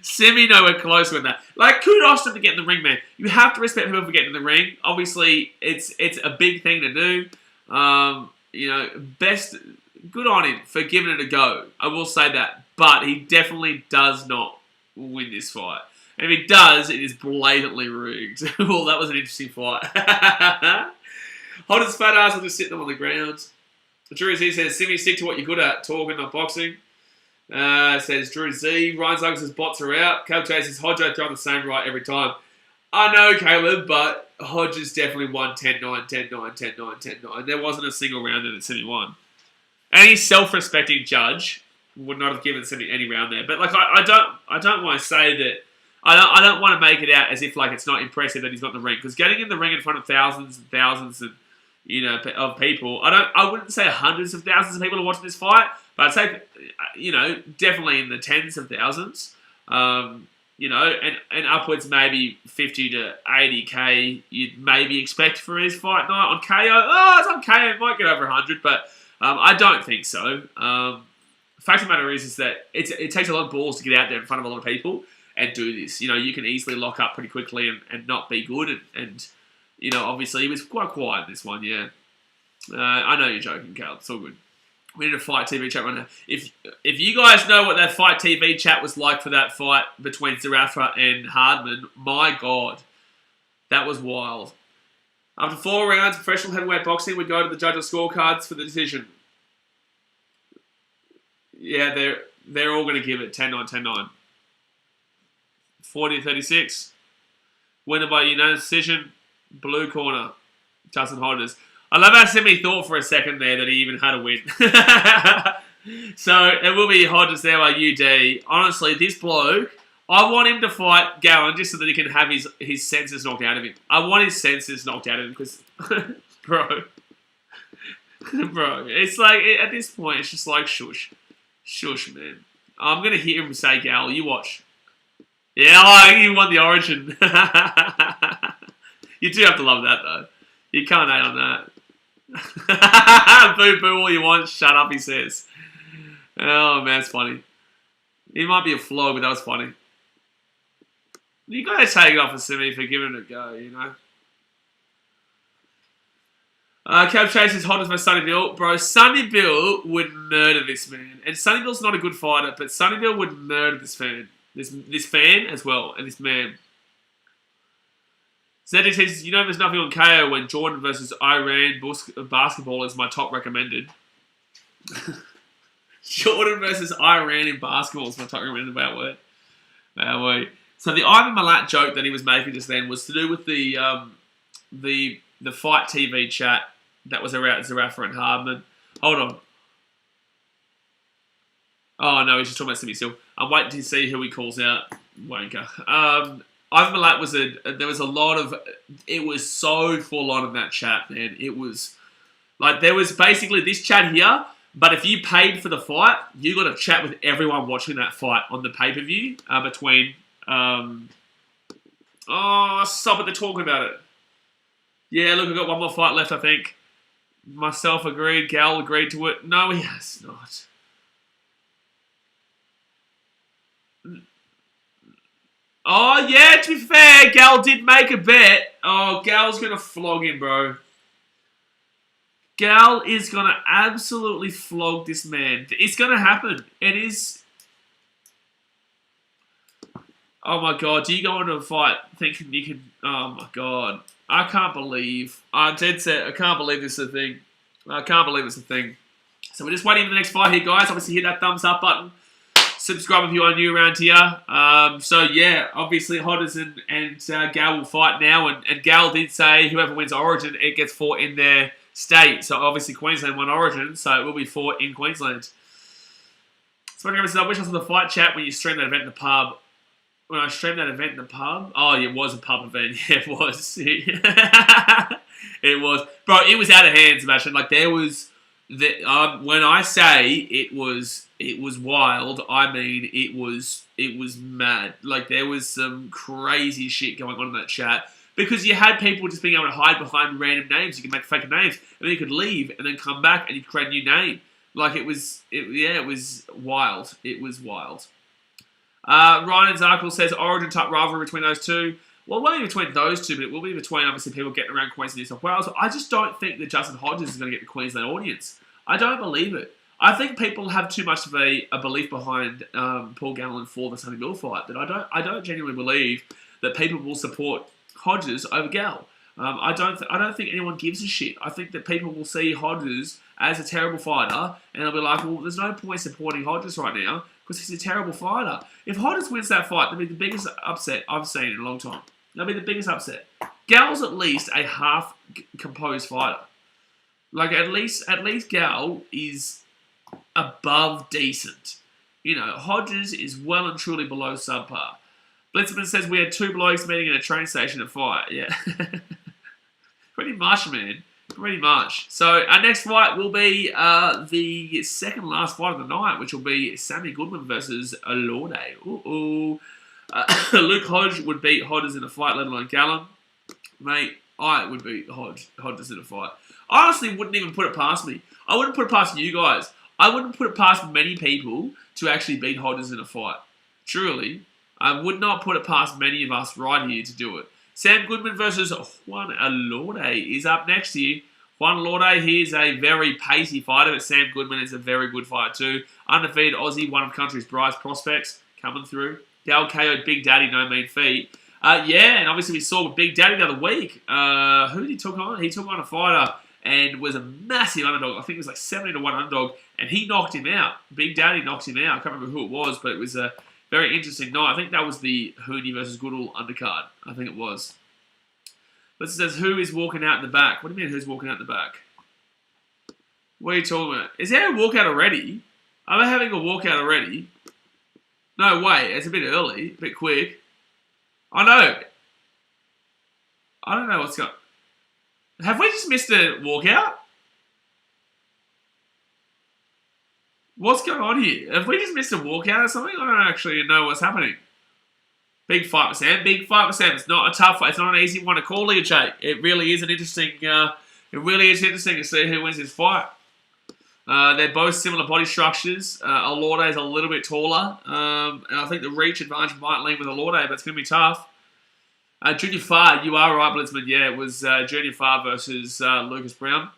Simi nowhere close with that. Like, kudos to him to get in the ring, man. You have to respect people for getting in the ring. Obviously, it's a big thing to do. Good on him for giving it a go. I will say that. But he definitely does not win this fight. And if he does, it is blatantly rigged. Well, that was an interesting fight. Hodges' fat ass will just sit them on the ground. Drew Z says, Simi, stick to what you're good at, talking, not boxing. Says Drew Z. Ryan Zuggs says, bots are out. Caleb Chase says, Hodjo throwing the same right every time. I know, Caleb, but Hodges definitely won 10-9, 10-9, 10-9, 10-9. There wasn't a single round that Simi won. Any self-respecting judge would not have given Simi any round there. But like, I don't want to say that. I don't want to make it out as if like it's not impressive that he's got in the ring, because getting in the ring in front of thousands and thousands of of people. I wouldn't say hundreds of thousands of people are watching this fight, but I'd say, definitely in the tens of thousands. And upwards maybe 50 to 80k you'd maybe expect for his fight night on KO. Oh, it's on KO, it might get over 100, but I don't think so. The fact of the matter is that it takes a lot of balls to get out there in front of a lot of people, and do this. You know, you can easily lock up pretty quickly and not be good. And you know, obviously he was quite quiet in this one, yeah. I know you're joking, Cal. It's all good. We need a Fight TV chat right now. If you guys know what that Fight TV chat was like for that fight between Zerafa and Hardman, my God, that was wild. After 4 rounds of professional heavyweight boxing, we go to the judges' scorecards for the decision. Yeah, they're all going to give it 10-9, 10-9. 40-36. Winner by unanimous decision. Blue corner, Justin Hodges. I love how Simi thought for a second there that he even had a win. So it will be Hodges there by UD. Honestly, this bloke, I want him to fight Gallen just so that he can have his senses knocked out of him. I want his senses knocked out of him because, bro, it's like, at this point, it's just like, shush. Shush, man. I'm going to hear him say, Gal, you watch. Yeah, oh, you won the Origin. You do have to love that, though. You can't hate on that. Boo, boo all you want. Shut up, he says. Oh, man, it's funny. He might be a flog, but that was funny. You got to take it off of Simi for giving it a go, you know. Cab Chase is hot as my Sonny Bill. Bro, Sonny Bill would murder this man. And Sonny Bill's not a good fighter, but Sonny Bill would murder this fan. This fan as well, and this man. Zeddy says, you know there's nothing on KO when Jordan versus Iran basketball is my top recommended. Jordan versus Iran in basketball is my top recommended. About word. So the Ivan Milat joke that he was making just then was to do with the Fight TV chat that was around Zerafa and Hardman. Hold on. Oh no, he's just talking about Simi still. I'm waiting to see who he calls out. Wanker. Ivan Milat there was a lot of, it was so full on in that chat, man. It was, like, there was basically this chat here, but if you paid for the fight, you got to chat with everyone watching that fight on the pay-per-view between, stop it, they're talking about it. Yeah, look, I've got one more fight left, I think. Myself agreed, Gal agreed to it. No, he has not. Oh, yeah, to be fair, Gal did make a bet. Oh, Gal's going to flog him, bro. Gal is going to absolutely flog this man. It's going to happen. It is. Oh, my God. Do you go into a fight thinking you can... Oh, my God. I can't believe... I can't believe this is a thing. I can't believe it's a thing. So we're just waiting for the next fight here, guys. Obviously, hit that thumbs up button. Subscribe if you are new around here. So, yeah, obviously, Hodges and Gal will fight now. And Gal did say whoever wins Origin, it gets fought in their state. So, obviously, Queensland won Origin, so it will be fought in Queensland. So, I wish I was on the fight chat when you streamed that event in the pub. When I streamed that event in the pub? Oh, it was a pub event. Yeah, it was. It was. Bro, it was out of hand, Sebastian. Like, there was... when I say it was wild, I mean it was mad. Like, there was some crazy shit going on in that chat because you had people just being able to hide behind random names. You could make fake names and then you could leave and then come back and you could create a new name. Like, it was wild. It was wild. Ryan Zarkle says Origin type rivalry between those two. Well, it won't be between those two, but it will be between, obviously, people getting around Queensland and New South Wales. I just don't think that Justin Hodges is going to get the Queensland audience. I don't believe it. I think people have too much of a belief behind Paul Gallen for the Sonny Bill fight that I don't genuinely believe that people will support Hodges over Gal. I don't think anyone gives a shit. I think that people will see Hodges as a terrible fighter and they'll be like, well, there's no point supporting Hodges right now because he's a terrible fighter. If Hodges wins that fight, that'll be the biggest upset I've seen in a long time. That'll be the biggest upset. Gal's at least a half composed fighter. Like, at least Gal is above decent. You know, Hodges is well and truly below subpar. Blitzman says we had two blokes meeting at a train station to fight. Yeah. Pretty much, man. Pretty much. So, our next fight will be the second last fight of the night, which will be Sammy Goodman versus Lorde. Ooh. Luke Hodge would beat Hodges in a fight, let alone Gallen. Mate, I would beat Hodges in a fight. I honestly wouldn't even put it past me. I wouldn't put it past you guys. I wouldn't put it past many people to actually beat Hodges in a fight. Truly. I would not put it past many of us right here to do it. Sam Goodman versus Juan Alorde is up next here. Juan Alorde, he's a very pacey fighter, but Sam Goodman is a very good fighter too. Undefeated Aussie, one of country's brightest prospects coming through. Dal KO'd Big Daddy, no mean feat. Yeah, and obviously we saw with Big Daddy the other week. Who did he took on? He took on a fighter and was a massive underdog. I think it was like 70-1 underdog, and he knocked him out. Big Daddy knocked him out. I can't remember who it was, but it was a very interesting night. I think that was the Hooney versus Goodall undercard. I think it was. But it says, who is walking out in the back? What do you mean, who's walking out in the back? What are you talking about? Is there a walkout already? Are they having a walkout already? No way. It's a bit early, a bit quick. I know. I don't know what's going on. Have we just missed a walkout? What's going on here? Have we just missed a walkout or something? I don't actually know what's happening. Big fight for Sam. Big fight for Sam. It's not a tough fight. It's not an easy one to call, Leah Jake. It really is an interesting. It really is interesting to see who wins this fight. They're both similar body structures. Alorde is a little bit taller, and I think the reach advantage might lean with Alorde, but it's going to be tough. Junior Farr, you are right, Blitzman. Yeah, it was Junior Farr versus Lucas Brown.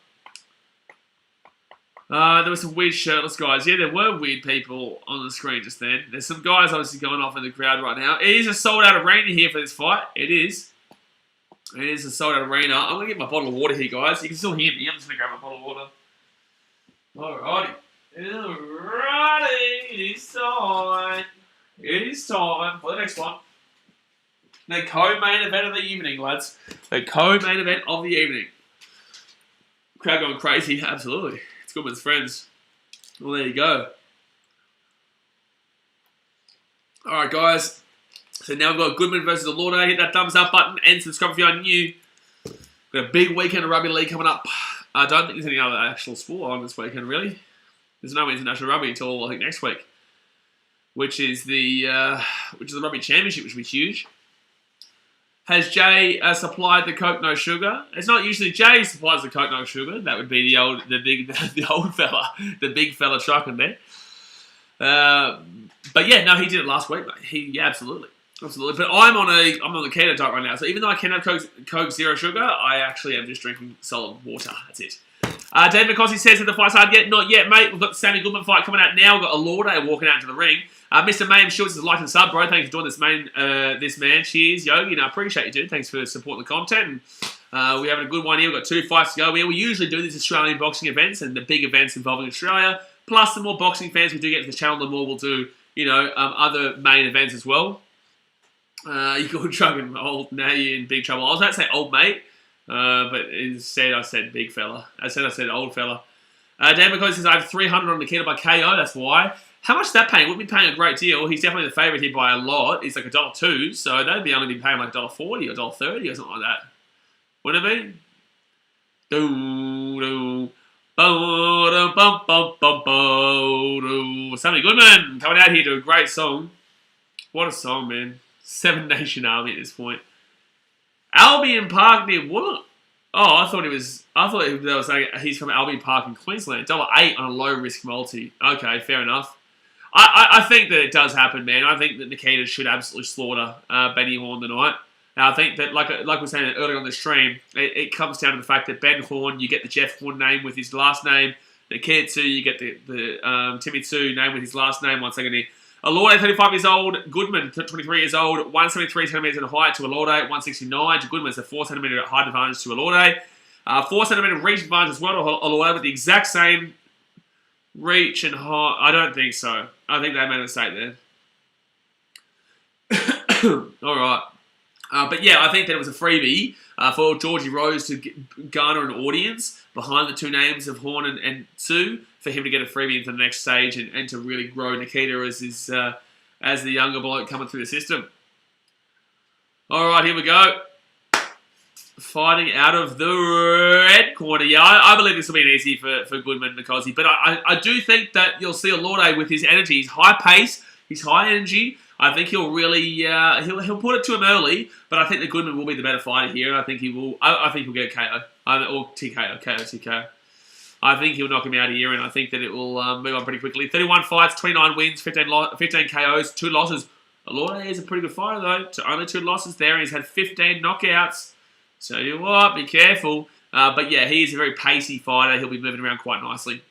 There were some weird shirtless guys. Yeah, there were weird people on the screen just then. There's some guys obviously going off in the crowd right now. It is a sold-out arena here for this fight. It is. It is a sold-out arena. I'm going to get my bottle of water here, guys. You can still hear me. I'm just going to grab my bottle of water. Alrighty. Alrighty. It is time. It is time for the next one. The co-main event of the evening, lads. The co-main event of the evening. Crowd going crazy. Absolutely. It's Goodman's friends. Well, there you go. Alright, guys. So now we've got Goodman versus Alorde. Hit that thumbs up button and subscribe if you are new. Got a big weekend of rugby league coming up. I don't think there's any other actual sport on this weekend, really. There's no international rugby until, I think, next week. Which is the rugby championship, which will be huge. Has Jay supplied the Coke No Sugar? It's not usually Jay supplies the Coke No Sugar. That would be the old fella, the big fella trucking there. But yeah, no, he did it last week, mate. Absolutely. But I'm on the keto diet right now, so even though I can have Coke Zero Sugar, I actually am just drinking solid water. That's it. David McCossie says that the fight's hard yet. Not yet, mate. We've got the Sammy Goodman fight coming out now. We've got Alorde walking out into the ring. Mr. Mayhem Schultz is like and sub, bro. Thanks for doing this man. Cheers, Yogi. I appreciate you, dude. Thanks for supporting the content. And, we're having a good one here. We've got 2 fights to go. We usually do these Australian boxing events and the big events involving Australia. Plus, the more boxing fans we do get to the channel, the more we'll do, other main events as well. You called Trucking old, now you're in big trouble. I was about to say old mate, but instead I said big fella. I said old fella. Dan McCoy says, I have 300 on Nikita by KO, that's why. How much is that paying? Wouldn't be paying a great deal. He's definitely the favourite here by a lot. He's like $1.02, so they'd be only be paying like $1.40 or $1.30 or something like that. Wouldn't it be? Sammy Goodman coming out here to a great song. What a song, man. Seven Nation Army at this point. Albion Park near Wollongong. Oh, I thought he's from Albion Park in Queensland. $1.08 on a low risk multi. Okay, fair enough. I think that it does happen, man. I think that Nikita should absolutely slaughter Benny Horn tonight. And I think that, like we were saying earlier on the stream, it comes down to the fact that Ben Horn, you get the Jeff Horn name with his last name. Nikita Tszyu, you get the Timmy Tszyu name with his last name. 1 second here. Alorde, 35 years old. Goodman, 23 years old. 173 centimetres in height to Alorde. 169 to Goodman. So 4 centimetre height advantage to Alorde. 4 centimetre reach advantage as well to Alorde, with the exact same reach and height. I don't think so. I think they made a mistake there. All right. But yeah, I think that it was a freebie for Georgie Rose to garner an audience behind the 2 names of Horn and Tszyu, for him to get a freebie into the next stage and to really grow Nikita as the younger bloke coming through the system. All right, here we go. Fighting out of the red corner. Yeah, I believe this will be an easy for Goodman and Nikossi. But I do think that you'll see Alorde with his energy, his high pace, his high energy. I think he'll really he'll put it to him early, but I think that Goodman will be the better fighter here. I think he will. I think he'll get KO or TKO, TKO. I think he'll knock him out here, and I think that it will move on pretty quickly. 31 fights, 29 wins, 15 KOs, 2 losses. Alorda is a pretty good fighter, though. Only 2 losses there, and he's had 15 knockouts. Tell you what, be careful. But yeah, he is a very pacey fighter. He'll be moving around quite nicely.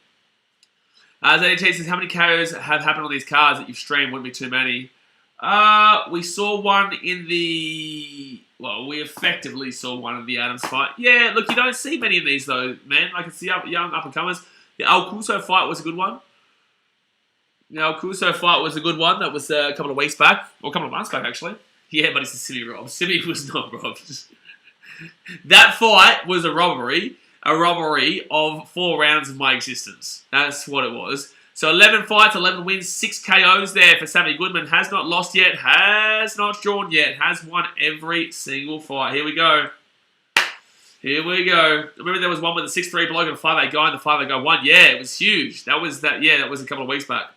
ZDT says, how many KOs have happened on these cards that you've streamed? Wouldn't be too many. We saw one in the... Well, we effectively saw one in the Adams fight. Yeah, look, you don't see many of these, though, man. Like, it's the young up-and-comers. The Al Kuso fight was a good one. The Al Kuso fight was a good one. That was a couple of weeks back. Or a couple of months back, actually. Yeah, but it's a Simi rob. Simi was not robbed. That fight was a robbery. A robbery of 4 rounds of my existence. That's what it was. So 11 fights, 11 wins, 6 KOs there for Sammy Goodman. Has not lost yet, has not drawn yet, has won every single fight. Here we go. Here we go. Remember there was one with a 6'3" bloke and a 5'8" guy, and the 5'8" guy won. Yeah, it was huge. That was that. Yeah, that was a couple of weeks back.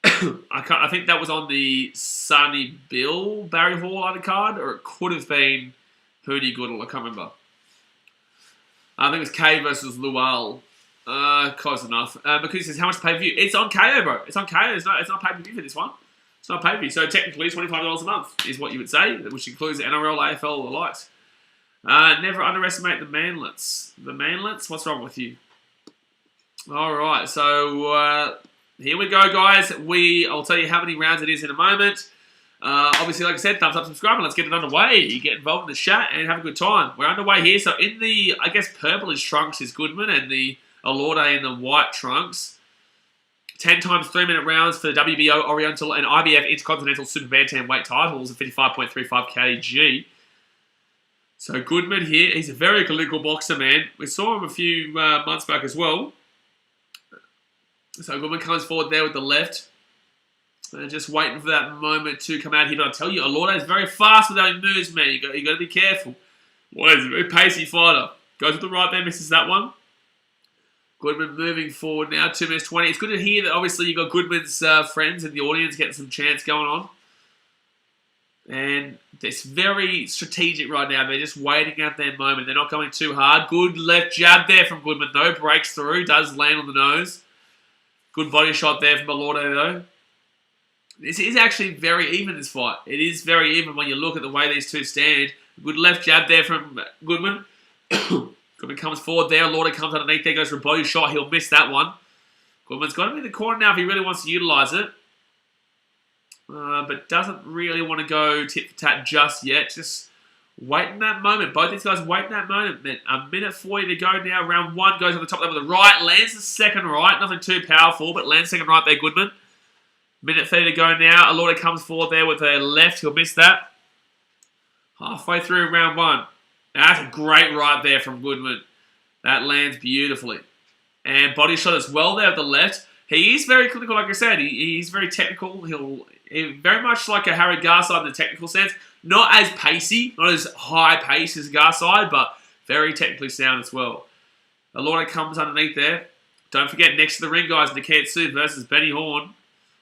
I think that was on the Sonny Bill Barry Hall undercard, or it could have been Hootie Goodall. I can't remember. I think it was K versus Lual. Close enough. Because says, how much pay-per-view? It's on KO, bro. It's on KO. It's not pay-per-view for this one. It's not pay-per-view. So technically, $25 a month is what you would say, which includes the NRL, AFL, the likes. Never underestimate the manlets. The manlets? What's wrong with you? All right. So here we go, guys. I'll tell you how many rounds it is in a moment. Obviously, like I said, thumbs up, subscribe, and let's get it underway. Get involved in the chat and have a good time. We're underway here. So in the, I guess, purplish trunks is Goodman, and the Alorda in the white trunks. 10 times 3-minute rounds for the WBO, Oriental, and IBF Intercontinental Super Bantam weight titles at 55.35 kg. So Goodman here, he's a very clinical boxer, man. We saw him a few months back as well. So Goodman comes forward there with the left. Just waiting for that moment to come out here. But I'll tell you, Alorda is very fast with those moves, man. You got to be careful. Well, he's a very pacey fighter. Goes with the right there, misses that one. Goodman moving forward now, 2 minutes 20. It's good to hear that obviously you got Goodman's friends in the audience getting some chants going on. And it's very strategic right now. They're just waiting out their moment. They're not going too hard. Good left jab there from Goodman though. Breaks through, does land on the nose. Good body shot there from Alorda though. This is actually very even, this fight. It is very even when you look at the way these two stand. Good left jab there from Goodman. Goodman comes forward there. Alorda comes underneath there, goes for a body shot. He'll miss that one. Goodman's got to be in the corner now if he really wants to utilise it. But doesn't really want to go tit for tat just yet. Just waiting that moment. Both these guys waiting that moment. A minute 40 to go now. Round 1 goes on the top level of the right. Lands the second right. Nothing too powerful, but lands second right there, Goodman. Minute 30 to go now. Alorda comes forward there with a left. He'll miss that. Halfway through round 1. That's a great right there from Goodman. That lands beautifully. And body shot as well there at the left. He is very clinical, like I said. He's very technical. He very much like a Harry Garside in the technical sense. Not as pacey, not as high pace as Garside, but very technically sound as well. Alorda comes underneath there. Don't forget, next to the ring, guys, Nikita Tszyu versus Benny Horn.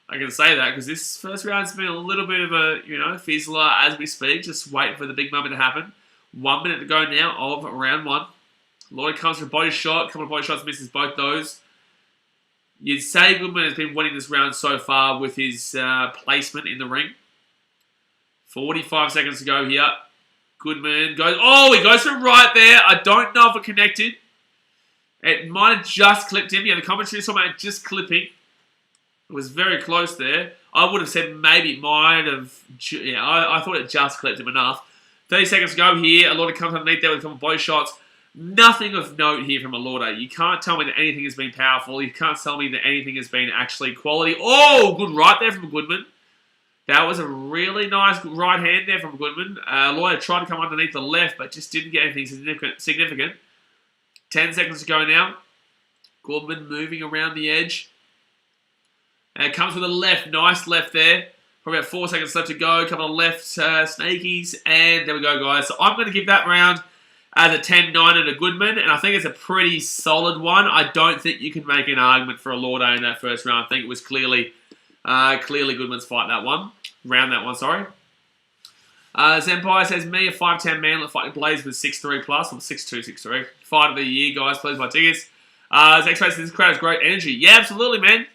I can say that because this first round's been a little bit of a, fizzler as we speak. Just waiting for the big moment to happen. 1 minute to go now of round 1. Alorda comes for a body shot. A couple of body shots, misses both those. You'd say Goodman has been winning this round so far with his placement in the ring. 45 seconds to go here. Goodman goes, he goes for right there. I don't know if it connected. It might have just clipped him. Yeah, the commentary is talking about just clipping. It was very close there. I would have said maybe it might have. Yeah, I thought it just clipped him enough. 30 seconds to go here. Alorda comes underneath there with a couple of body shots. Nothing of note here from Alorda. You can't tell me that anything has been powerful. You can't tell me that anything has been actually quality. Oh, good right there from Goodman. That was a really nice right hand there from Goodman. Alorda tried to come underneath the left, but just didn't get anything significant. 10 seconds to go now. Goodman moving around the edge. And comes with a left. Nice left there. Probably about 4 seconds left to go. A couple of left snakies. And there we go, guys. So I'm going to give that round as a 10-9 and a Goodman. And I think it's a pretty solid one. I don't think you can make an argument for Alorda in that first round. I think it was clearly Goodman's fight that one. Round that one, sorry. Zenpai says, me, a 5'10 manlet fighting Blaze with 6'3 plus. Or 6'2, 6'3. Fight of the year, guys. Please buy tickets. X-Ray says, this crowd has great energy. Yeah, absolutely, man.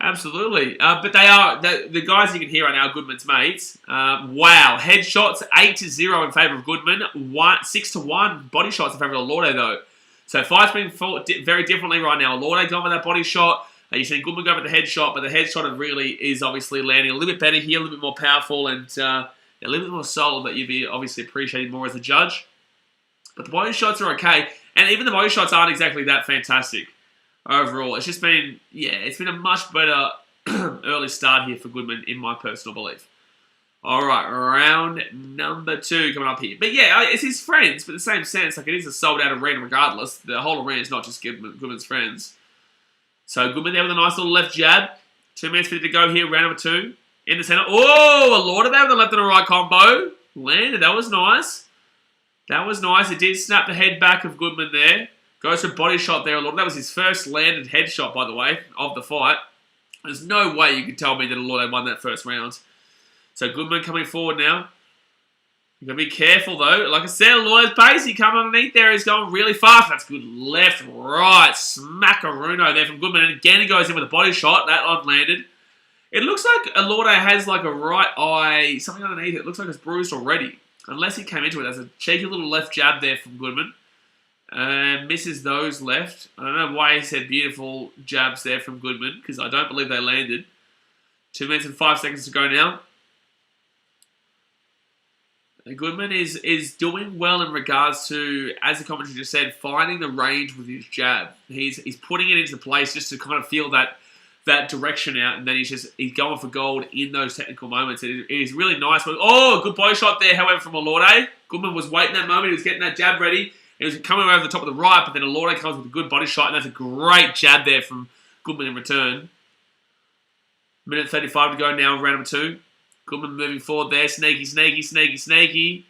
Absolutely. But they are, the guys you can hear right now are Goodman's mates. Wow. Headshots 8-0 in favour of Goodman. 6-1 body shots in favour of Lorde, though. So fights being fought very differently right now. Lorde going with that body shot. You see Goodman go with the headshot, but the headshot really is obviously landing a little bit better here, a little bit more powerful, and a little bit more solid that you'd be obviously appreciating more as a judge. But the body shots are okay. And even the body shots aren't exactly that fantastic. Overall, it's just been, it's been a much better early start here for Goodman, in my personal belief. All right, round number 2 coming up here. But yeah, it's his friends, but in the same sense, like it is a sold-out arena regardless. The whole arena is not just Goodman's friends. So Goodman there with a nice little left jab. 2 minutes 50 to go here, round number 2. In the center. Oh, a Lorde there with the left and a right combo. Landed, that was nice. That was nice. It did snap the head back of Goodman there. Goes for a body shot there, Lorde. That was his first landed headshot, by the way, of the fight. There's no way you could tell me that Lorde won that first round. So Goodman coming forward now. You've got to be careful, though. Like I said, Lorde's pace. He coming underneath there. He's going really fast. That's good left, right. Smackaruno there from Goodman. And again, he goes in with a body shot. That one landed. It looks like Lorde has like a right eye, something underneath it. It looks like it's bruised already. Unless he came into it. There's a cheeky little left jab there from Goodman. And misses those left. I don't know why he said beautiful jabs there from Goodman, because I don't believe they landed. 2 minutes and 5 seconds to go now. And Goodman is doing well in regards to, as the commentary just said, finding the range with his jab. He's putting it into place just to kind of feel that direction out, and then he's going for gold in those technical moments. It is really nice. Oh, good body shot there, however, from Lorde. Goodman was waiting that moment. He was getting that jab ready. It was coming over the top of the right, but then Lorde comes with a good body shot, and that's a great jab there from Goodman in return. Minute 35 to go now, round number 2. Goodman moving forward there. Snaky.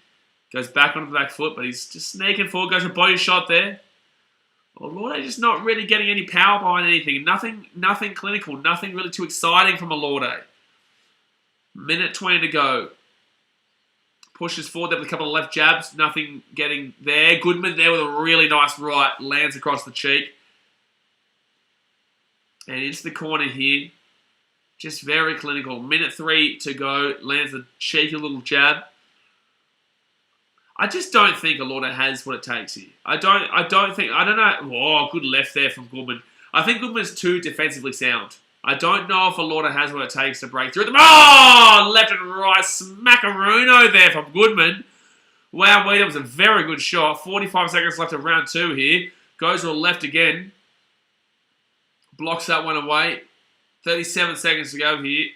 Goes back onto the back foot, but he's just snaking forward. Goes for a body shot there. Well, Lorde just not really getting any power behind anything. Nothing clinical. Nothing really too exciting from a Lorde. Minute 20 to go. Pushes forward there with a couple of left jabs. Nothing getting there. Goodman there with a really nice right. Lands across the cheek. And into the corner here. Just very clinical. Minute 3 to go. Lands a cheeky little jab. I just don't think Lorde has what it takes here. I don't know. Oh, good left there from Goodman. I think Goodman's too defensively sound. I don't know if Lorde has what it takes to break through them. Oh, left and right. Smackaruno there from Goodman. Wow, that was a very good shot. 45 seconds left of round 2 here. Goes to the left again. Blocks that one away. 37 seconds to go here.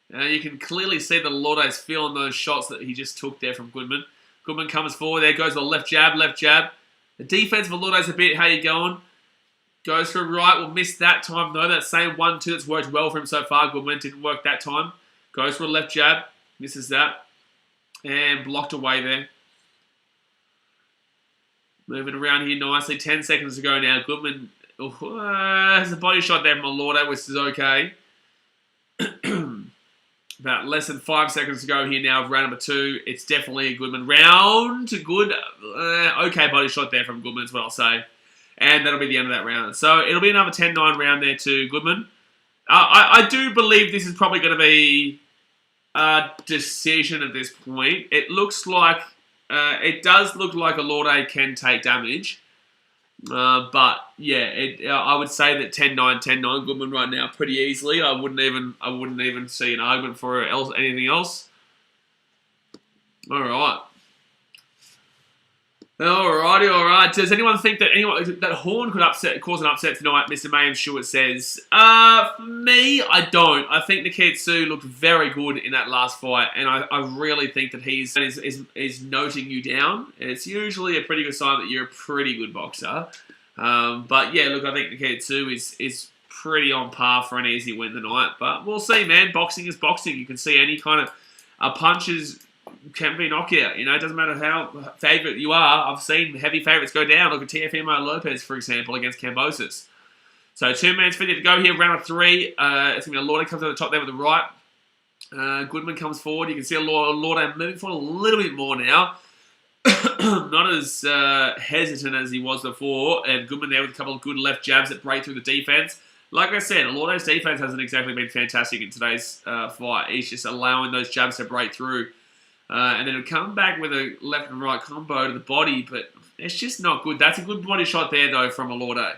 You can clearly see that Lorde is feeling those shots that he just took there from Goodman. Goodman comes forward there. Goes to the left jab. The defense of Lorde's a bit, how you going? Goes for right, will miss that time though. That same 1-2 that's worked well for him so far. Goodman didn't work that time. Goes for a left jab, misses that. And blocked away there. Moving around here nicely. 10 seconds to go now. Goodman has a body shot there from Lorde, which is okay. About less than 5 seconds to go here now of round number 2. It's definitely a Goodman round. Good. Okay body shot there from Goodman is what I'll say. And that'll be the end of that round. So it'll be another 10-9 round there to Goodman. I do believe this is probably going to be a decision at this point. It looks like, it does look like a Lorde can take damage. But yeah, I would say that 10-9 Goodman right now pretty easily. I wouldn't even see an argument for anything else. All right. Alright. Does anyone think that that Horn could cause an upset tonight? Mr. Mayhem Stewart says. For me, I don't. I think Nikita Tszyu looked very good in that last fight, and I really think that he's noting you down. It's usually a pretty good sign that you're a pretty good boxer. But yeah, look, I think Nikita Tszyu is pretty on par for an easy win tonight. But we'll see, man. Boxing is boxing. You can see any kind of punches can be knockout. You know, it doesn't matter how favourite you are. I've seen heavy favourites go down. Look at Teofimo Lopez, for example, against Kambosos. So 2 minutes 50 to go here, round 3. It's going to be Lorde comes over the top there with the right. Goodman comes forward. You can see Lorde moving forward a little bit more now. Not as hesitant as he was before. And Goodman there with a couple of good left jabs that break through the defence. Like I said, Alordo's defense hasn't exactly been fantastic in today's fight. He's just allowing those jabs to break through. And then he'll come back with a left and right combo to the body, but it's just not good. That's a good body shot there, though, from Alordo.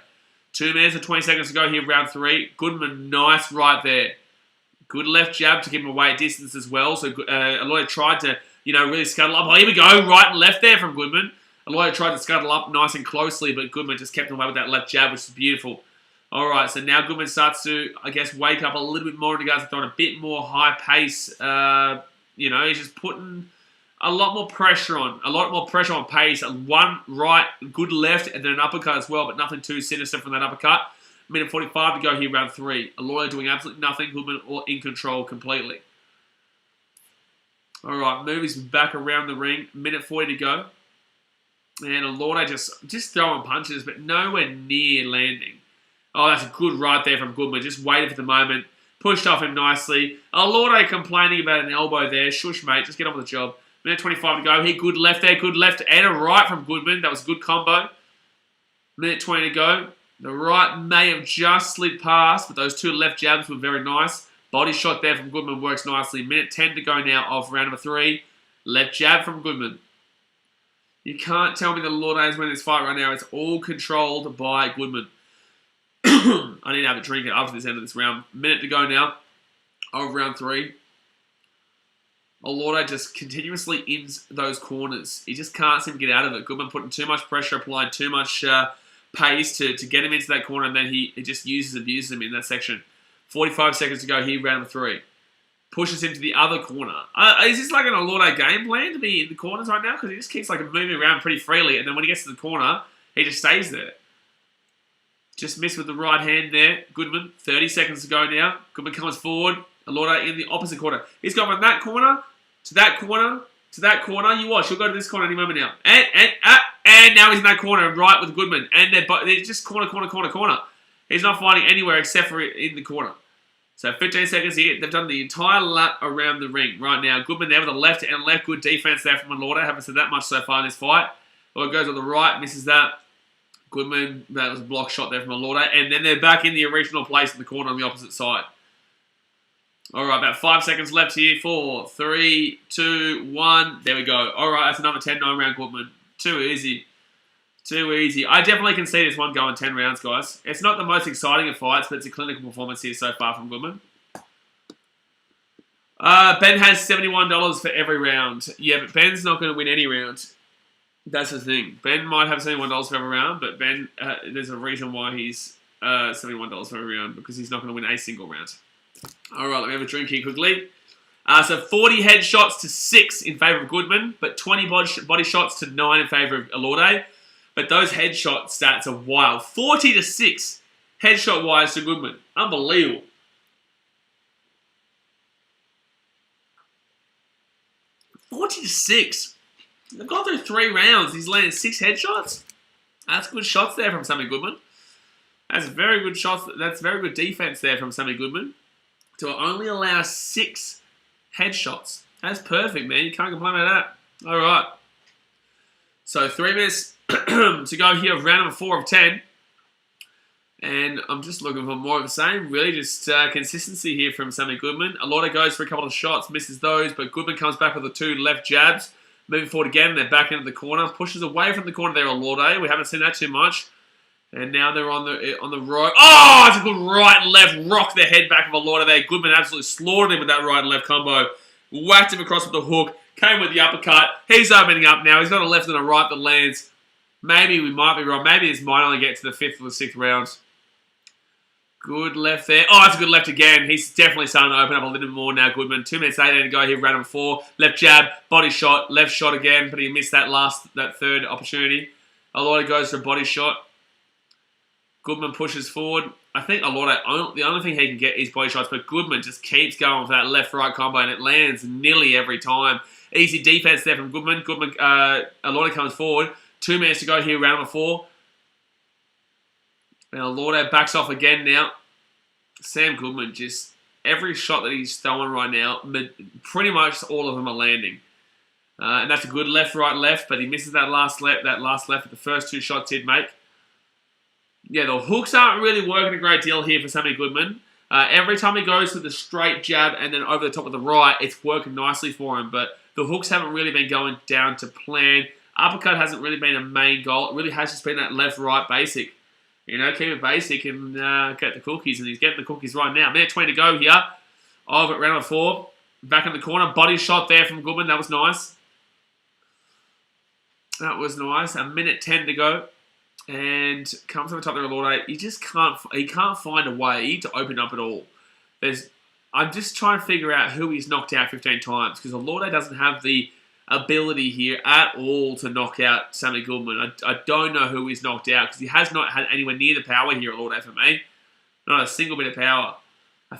2 minutes and 20 seconds to go here, round 3. Goodman, nice right there. Good left jab to keep him away at distance as well. So Alordo tried to, really scuttle up. Oh, here we go. Right and left there from Goodman. Alordo tried to scuttle up nice and closely, but Goodman just kept him away with that left jab, which is beautiful. All right, so now Goodman starts to, I guess, wake up a little bit more in regards to throwing a bit more high pace. He's just putting a lot more pressure on pace. One right, good left, and then an uppercut as well, but nothing too sinister from that uppercut. Minute 45 to go here, round 3. Alordo doing absolutely nothing. Goodman in control completely. All right, movies back around the ring. Minute 40 to go. And Alordo just throwing punches, but nowhere near landing. Oh, that's a good right there from Goodman. Just waited for the moment. Pushed off him nicely. Alordo complaining about an elbow there. Shush, mate. Just get on with the job. Minute 25 to go. He good left there. Good left and a right from Goodman. That was a good combo. Minute 20 to go. The right may have just slid past, but those 2 left jabs were very nice. Body shot there from Goodman works nicely. Minute 10 to go now of round number 3. Left jab from Goodman. You can't tell me that Alordo is winning this fight right now. It's all controlled by Goodman. I need to have a drink after this end of this round. Minute to go now of round 3. Alordo just continuously ins those corners. He just can't seem to get out of it. Goodman putting too much pressure, applying too much pace to get him into that corner, and then he just abuses him in that section. 45 seconds to go here, round number 3. Pushes him to the other corner. Is this like an Alordo game plan to be in the corners right now? Because he just keeps moving around pretty freely, and then when he gets to the corner, he just stays there. Just missed with the right hand there. Goodman, 30 seconds to go now. Goodman comes forward. Alordo in the opposite corner. He's gone from that corner to that corner to that corner. You watch. He'll go to this corner any moment now. And now he's in that corner right with Goodman. And they're just corner. He's not fighting anywhere except for in the corner. So 15 seconds here. They've done the entire lap around the ring right now. Goodman there with a left and left. Good defense there from Alordo. Haven't said that much so far in this fight. Well, it goes on the right. Misses that. Goodman, that was a block shot there from Alordo. And then they're back in the original place in the corner on the opposite side. All right, about 5 seconds left here. 4, 3, 2, 1. There we go. All right, that's another 10-9 round Goodman. Too easy. I definitely can see this one going 10 rounds, guys. It's not the most exciting of fights, but it's a clinical performance here so far from Goodman. Ben has $71 for every round. Yeah, but Ben's not going to win any round. That's the thing. Ben might have $71 for every round, but Ben, there's a reason why he's $71 for every round, because he's not going to win a single round. All right, let me have a drink here quickly. So 40 headshots to 6 in favour of Goodman, but 20 body shots to 9 in favour of Alordo. But those headshot stats are wild. 40 to 6 headshot-wise to Goodman. Unbelievable. $40-6. They've gone through 3 rounds. He's landed 6 headshots. That's good shots there from Sammy Goodman. That's very good shots. That's very good defense there from Sammy Goodman to only allow 6 headshots. That's perfect, man. You can't complain about that. All right. So 3 minutes to go here of round number 4 of 10. And I'm just looking for more of the same. Really just consistency here from Sammy Goodman. Alordo goes for a couple of shots, misses those, but Goodman comes back with the 2 left jabs. Moving forward again, they're back into the corner. Pushes away from the corner there, Alordo. We haven't seen that too much. And now they're on the road. Oh, it's a good right and left. Rock the head back of Alordo there. Goodman absolutely slaughtered him with that right and left combo. Whacked him across with the hook. Came with the uppercut. He's opening up now. He's got a left and a right that lands. Maybe we might be wrong. Maybe this might only get to the 5th or the 6th round. Good left there. Oh, that's a good left again. He's definitely starting to open up a little bit more now, Goodman. 2 minutes 18 to go here, round number 4. Left jab, body shot, left shot again, but he missed that third opportunity. Alordo goes for a body shot. Goodman pushes forward. I think Alordo, the only thing he can get is body shots, but Goodman just keeps going for that left-right combo, and it lands nearly every time. Easy defense there from Goodman. Alordo comes forward. 2 minutes to go here, round number 4. And Alordo backs off again now. Sam Goodman, just every shot that he's throwing right now, pretty much all of them are landing. And that's a good left, right, left, but he misses that last left that the first 2 shots he'd make. Yeah, the hooks aren't really working a great deal here for Sammy Goodman. Every time he goes with the straight jab and then over the top of the right, it's working nicely for him. But the hooks haven't really been going down to plan. Uppercut hasn't really been a main goal. It really has just been that left-right basic. You know, keep it basic and get the cookies. And he's getting the cookies right now. Minute 20 to go here. Over at round number 4. Back in the corner. Body shot there from Goodman. That was nice. That was nice. A minute 10 to go. And comes to the top there, Lord. He just can't find a way to open up at all. I'm just trying to figure out who he's knocked out 15 times because Lord doesn't have the ability here at all to knock out Sammy Goodman. I don't know who he's knocked out because he has not had anywhere near the power here at Lord for me. Not a single bit of power.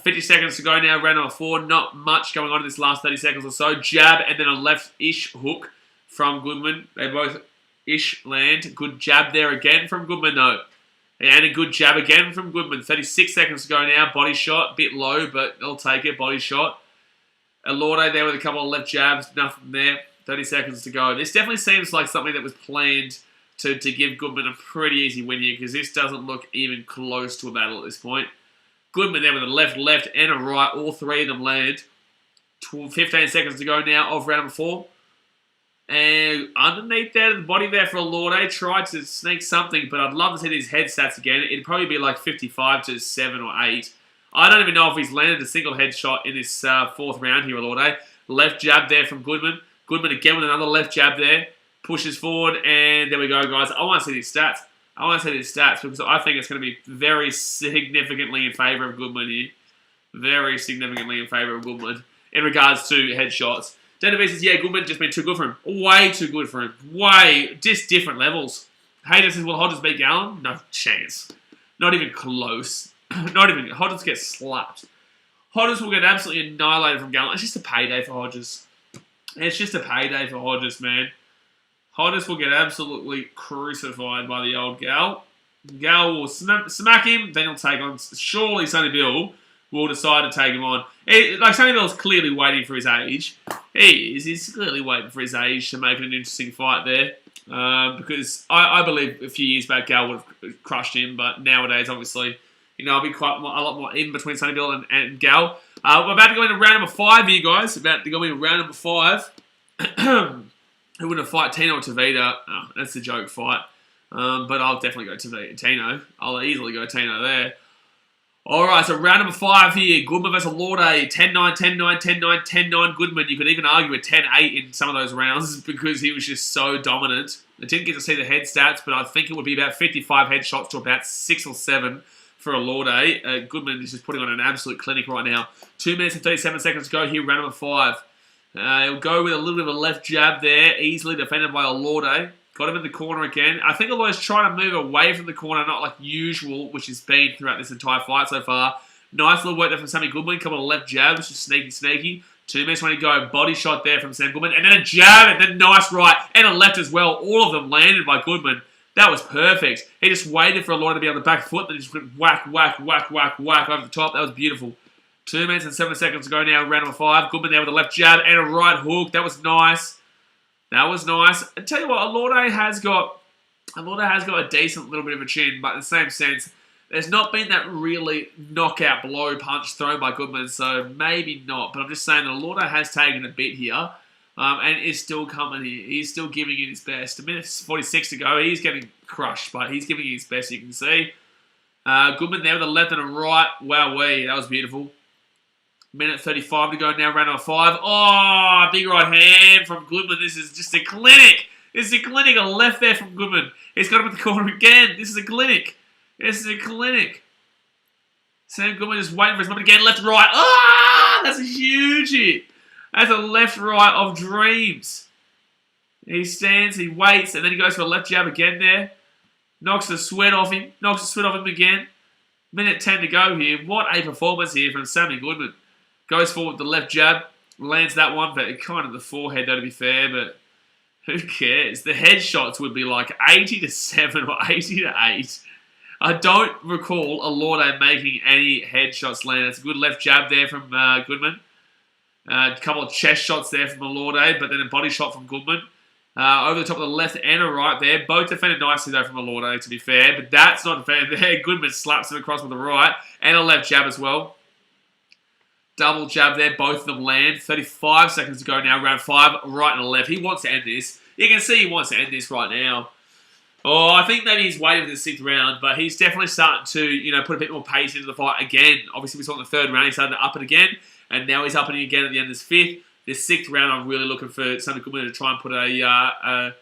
50 seconds to go now, round number 4. Not much going on in this last 30 seconds or so. Jab and then a left-ish hook from Goodman. They both ish land. Good jab there again from Goodman, though. And a good jab again from Goodman. 36 seconds to go now. Body shot. Bit low, but they'll take it. Body shot. Elordo there with a couple of left jabs. Nothing there. 30 seconds to go. This definitely seems like something that was planned to give Goodman a pretty easy win here because this doesn't look even close to a battle at this point. Goodman there with a left, and a right. All three of them land. 15 seconds to go now of round number 4. And underneath there, the body there for Lorde tried to sneak something, but I'd love to see these head stats again. It'd probably be like 55 to 7 or 8. I don't even know if he's landed a single headshot in this 4th round here, Lorde. Left jab there from Goodman. Goodman again with another left jab there. Pushes forward, and there we go, guys. I want to see these stats. I want to see these stats because I think it's going to be very significantly in favour of Goodman here. Very significantly in favour of Goodman in regards to headshots. Denver says, yeah, Goodman just been too good for him. Way too good for him. Way. Just different levels. Hayden says, will Hodges beat Gallen? No chance. Not even close. Not even. Hodges gets slapped. Hodges will get absolutely annihilated from Gallen. It's just a payday for Hodges. It's just a payday for Hodges, man. Hodges will get absolutely crucified by the old Gal. Gal will smack him, then he'll take on. Surely Sonny Bill will decide to take him on. Sonny Bill's clearly waiting for his age. He's clearly waiting for his age to make it an interesting fight there. Because I believe a few years back Gal would have crushed him, but nowadays, obviously, it'll be quite a lot more even between Sonny Bill and Gal. We're about to go into round number 5 here, guys. About to go into round number 5. Who would have fight Tino or Tavita? Oh, that's a joke fight. But I'll definitely go Tino. I'll easily go Tino there. Alright, so round number 5 here. Goodman versus Lorde. 10-9, 10-9, 10-9, 10-9 Goodman. You could even argue a 10-8 in some of those rounds because he was just so dominant. I didn't get to see the head stats, but I think it would be about 55 headshots to about 6 or 7 for a Lorde. Goodman is just putting on an absolute clinic right now. 2 minutes and 37 seconds to go here, round number 5. He'll go with a little bit of a left jab there, easily defended by Lorde. Got him in the corner again. I think Lorde's trying to move away from the corner, not like usual, which has been throughout this entire fight so far. Nice little work there from Sammy Goodman. Couple of left jabs, just sneaky. 2 minutes when he go. Body shot there from Sam Goodman. And then a jab, and then nice right, and a left as well. All of them landed by Goodman. That was perfect. He just waited for Lorde to be on the back foot, then he just went whack over the top. That was beautiful. 2 minutes and 7 seconds to go now, round number 5. Goodman there with a left jab and a right hook. That was nice. That was nice. I tell you what, Lorde has got a decent little bit of a chin, but in the same sense, there's not been that really knockout blow punch thrown by Goodman, so maybe not. But I'm just saying that Lorde has taken a bit here, and is still coming here. He's still giving it his best. 1 minute 46 to go. He's getting crushed, but he's giving it his best, you can see. Goodman there with a left and a right. Wowee, that was beautiful. 1 minute 35 to go now, round number 5. Oh, big right hand from Goodman. This is just a clinic. This is a clinic. A left there from Goodman. He's got him at the corner again. This is a clinic. This is a clinic. Sam Goodman just waiting for his moment again. Left, right. Ah, that's a huge hit. That's a left, right of dreams. He stands, he waits, and then he goes for a left jab again there. Knocks the sweat off him. Knocks the sweat off him again. 1 minute 10 to go here. What a performance here from Sammy Goodman. Goes forward with the left jab. Lands that one, but kind of the forehead, though, to be fair. But who cares? The headshots would be like 80 to 7 or 80 to 8. I don't recall a Lorde making any headshots land. It's a good left jab there from Goodman. A couple of chest shots there from Lorde, but then a body shot from Goodman. Over the top of the left and a right there. Both defended nicely, though, from Alorte, to be fair. But that's not fair there. Goodman slaps him across with the right. And a left jab as well. Double jab there. Both of them land. 35 seconds to go now. Round 5, right and left. He wants to end this. You can see he wants to end this right now. Oh, I think maybe he's waiting for the 6th round. But he's definitely starting to, put a bit more pace into the fight again. Obviously, we saw in the 3rd round he started to up it again. And now he's upping it again at the end of this 5th. This 6th round, I'm really looking for Sonny Goodman to try and put a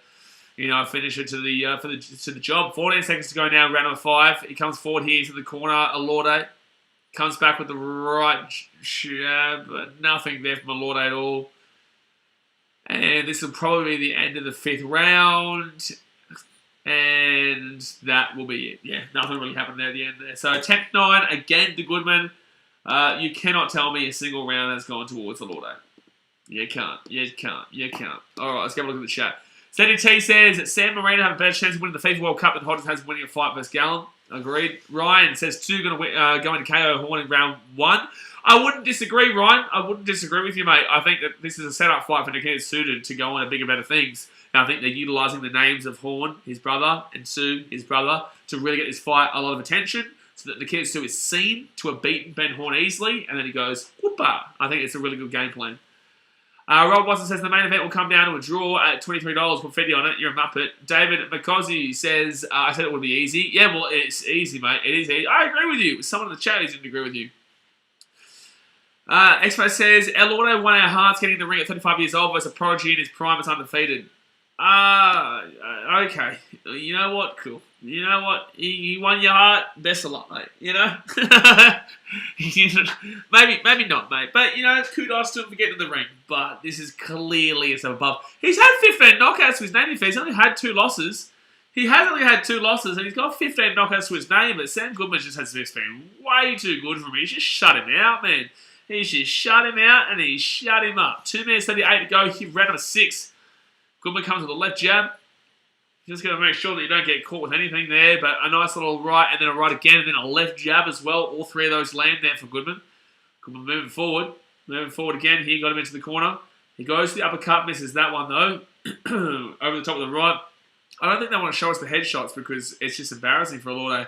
finisher to the job. 14 seconds to go now, round number 5. He comes forward here to the corner. Alorte comes back with the right jab, but nothing there from Alorte at all. And this will probably be the end of the 5th round. And that will be it. Yeah, nothing really happened there at the end there. So 10-9 again to Goodman. You cannot tell me a single round has gone towards Alorte. You can't. All right, let's go have a look at the chat. Sandy T says, Sam Moreno have a better chance of winning the FIFA World Cup than Hodges has winning a fight versus Gallen. Agreed. Ryan says, 2 going to go into KO Horn in round 1. I wouldn't disagree, Ryan. I wouldn't disagree with you, mate. I think that this is a set-up fight for Nikita Tszyu to go on to bigger, better things. And I think they're utilising the names of Horn, his brother, and Tszyu, his brother, to really get this fight a lot of attention so that Nikita Tszyu is seen to have beaten Ben Horn easily, and then he goes, whoopah. I think it's a really good game plan. Rob Watson says the main event will come down to a draw at $23. Put 50 on it. You're a muppet. David McCosy says, I said it would be easy. Yeah, well, it's easy, mate. It is easy. I agree with you. Someone in the chat didn't agree with you. Expo says, Alorte won our hearts getting in the ring at 35 years old versus a prodigy in his prime is undefeated. Okay. You know what? Cool. You know what? He won your heart. Best of luck, mate. Maybe not, mate. But, kudos to him for getting in the ring. But this is clearly a step above. He's had 15 knockouts to his name. He's only had 2 losses. He has only had 2 losses, and he's got 15 knockouts to his name. But Sam Goodman just has been way too good for me. He's just shut him out, man. He's just shut him out, and he's shut him up. 2 minutes 38 to go. Round number 6. Goodman comes with a left jab. Just going to make sure that you don't get caught with anything there. But a nice little right and then a right again and then a left jab as well. All 3 of those land there for Goodman. Goodman moving forward. Moving forward again. Here, got him into the corner. He goes to the uppercut. Misses that one though. Over the top of the right. I don't think they want to show us the headshots because it's just embarrassing for Alorte.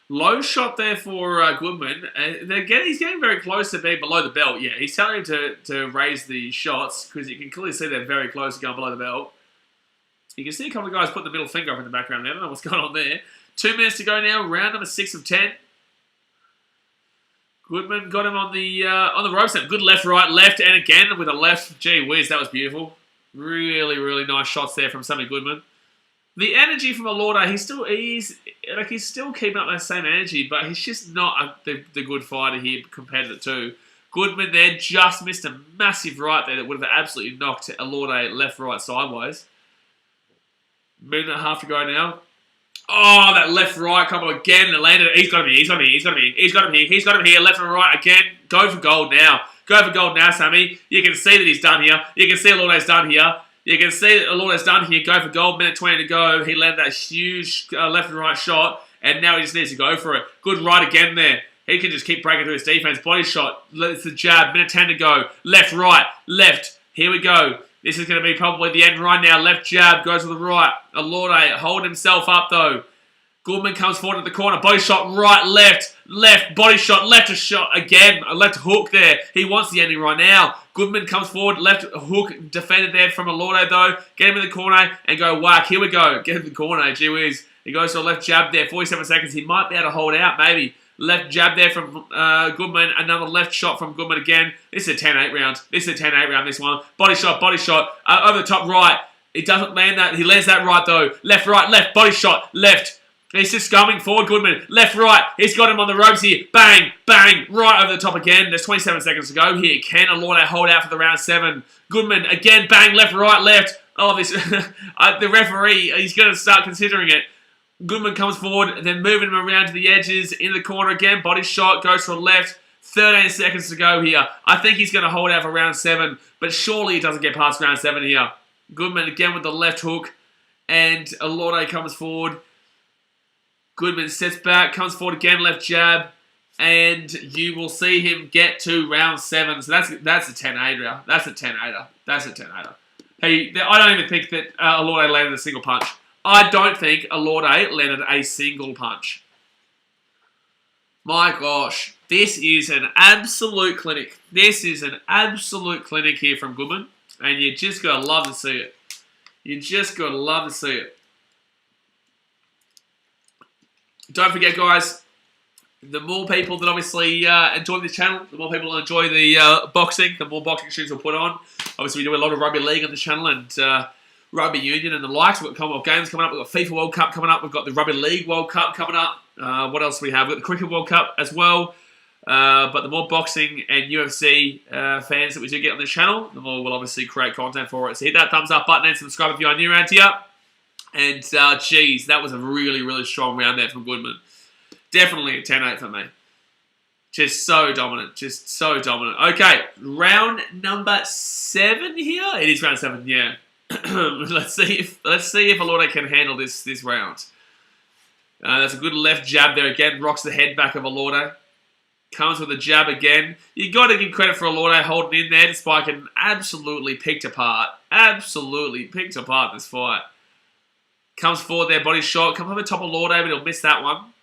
Low shot there for Goodman. He's getting very close to being below the belt. Yeah, he's telling him to raise the shots because you can clearly see they're very close to going below the belt. You can see a couple of guys putting the middle finger up in the background there. I don't know what's going on there. 2 minutes to go now. Round number 6 of 10. Goodman got him on the ropes. Good left, right, left, and again with a left. Gee whiz, that was beautiful. Really, really nice shots there from Sammy Goodman. The energy from Alorte, he's still keeping up that same energy, but he's just not the good fighter here compared to the 2. Goodman there just missed a massive right there that would have absolutely knocked Alorte left, right, sideways. Minute and a half to go now. Oh, that left, right, come on again. It landed. He's got him here. Left and right again. Go for gold now. Go for gold now, Sammy. You can see that he's done here. You can see Alorte's done here. Go for gold. Minute 20 to go. He landed that huge left and right shot, and now he just needs to go for it. Good right again there. He can just keep breaking through his defense. Body shot. It's the jab. Minute 10 to go. Left, right, left. Here we go. This is going to be probably the end right now. Left jab goes to the right. Alorte holding himself up though. Goodman comes forward to the corner. Body shot, right, left, body shot, left a shot again. A left hook there. He wants the ending right now. Goodman comes forward, left hook defended there from Alorte though. Get him in the corner and go whack. Here we go. Get him in the corner. Gee whiz. He goes to a left jab there. 47 seconds. He might be able to hold out maybe. Left jab there from Goodman. Another left shot from Goodman again. This is a 10-8 round. This one. Body shot. Over the top right. He doesn't land that. He lands that right though. Left, body shot, left. He's just going forward, Goodman. Left, right. He's got him on the ropes here. Bang, bang. Right over the top again. There's 27 seconds to go here. Can Alorte hold out for the round 7? Goodman, again, bang, left, right, left. Oh, this the referee, he's going to start considering it. Goodman comes forward, then moving him around to the edges. In the corner again. Body shot. Goes to the left. 13 seconds to go here. I think he's going to hold out for round 7. But surely he doesn't get past round 7 here. Goodman again with the left hook. And Alorte comes forward. Goodman sets back, comes forward again, left jab, and you will see him get to round 7. So that's a 10-8er. That's a 10-8er. I don't even think that Alorde landed a single punch. I don't think Alorde landed a single punch. My gosh. This is an absolute clinic. This is an absolute clinic here from Goodman. And you just got to love to see it. You just got to love to see it. Don't forget, guys, the more people that obviously enjoy this channel, the more people that enjoy the boxing, the more boxing streams we'll put on. Obviously, we do a lot of rugby league on the channel and rugby union and the likes. We've got Commonwealth Games coming up. We've got FIFA World Cup coming up. We've got the Rugby League World Cup coming up. What else do we have? We've got the Cricket World Cup as well. But the more boxing and UFC fans that we do get on this channel, the more we'll obviously create content for it. So hit that thumbs up button and subscribe if you are new around here. And, geez, that was a really, really strong round there from Goodman. Definitely a 10-8 for me. Just so dominant. Just so dominant. Okay, round number 7 here. It is round 7, yeah. Let's see if Alorde can handle this round. That's a good left jab there again. Rocks the head back of Alorde. Comes with a jab again. You got to give credit for Alorde holding in there despite getting absolutely picked apart. Absolutely picked apart this fight. Comes forward there, body shot. Comes over the top of Alorde, but he'll miss that one.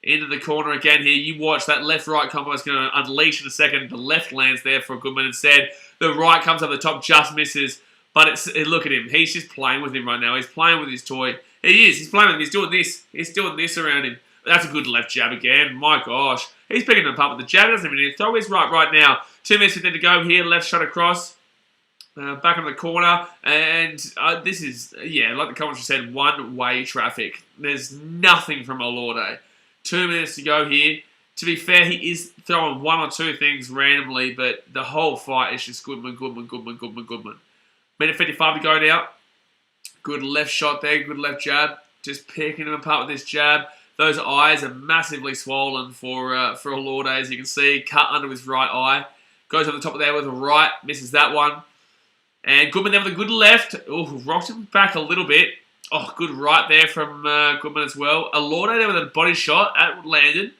Into the corner again here. You watch that left-right combo is going to unleash in a second. The left lands there for Goodman instead. The right comes over the top, just misses. But look at him. He's just playing with him right now. He's playing with his toy. He is. He's playing with him. He's doing this. He's doing this around him. That's a good left jab again. My gosh. He's picking him up with the jab. He doesn't even need to throw his right now. 2 minutes within to go here. Left shot across. Back in the corner. And this is, yeah, like the commentary said, one-way traffic. There's nothing from Alorde. 2 minutes to go here. To be fair, he is throwing 1 or 2 things randomly, but the whole fight is just Goodman. Minute 55 to go now. Good left shot there, good left jab. Just picking him apart with this jab. Those eyes are massively swollen for Alorde, as you can see. Cut under his right eye. Goes over the top of there with a right, misses that one. And Goodman there with a good left. Oh, rocked him back a little bit. Oh, good right there from Goodman as well. Alorde there with a body shot. That landed.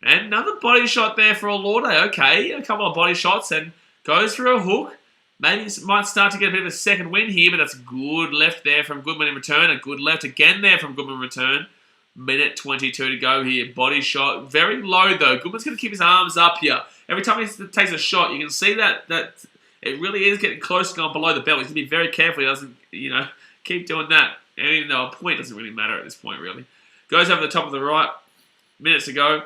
And another body shot there for Alorde. Okay, a couple of body shots and goes for a hook. Maybe might start to get a bit of a second win here, but that's good left there from Goodman in return. A good left again there from Goodman in return. Minute 22 to go here. Body shot. Very low, though. Goodman's going to keep his arms up here. Every time he takes a shot, you can see that it really is getting close to going below the belt. He's going to be very careful. He doesn't, keep doing that. And even though a point doesn't really matter at this point, really. Goes over the top of the right. Minutes to go.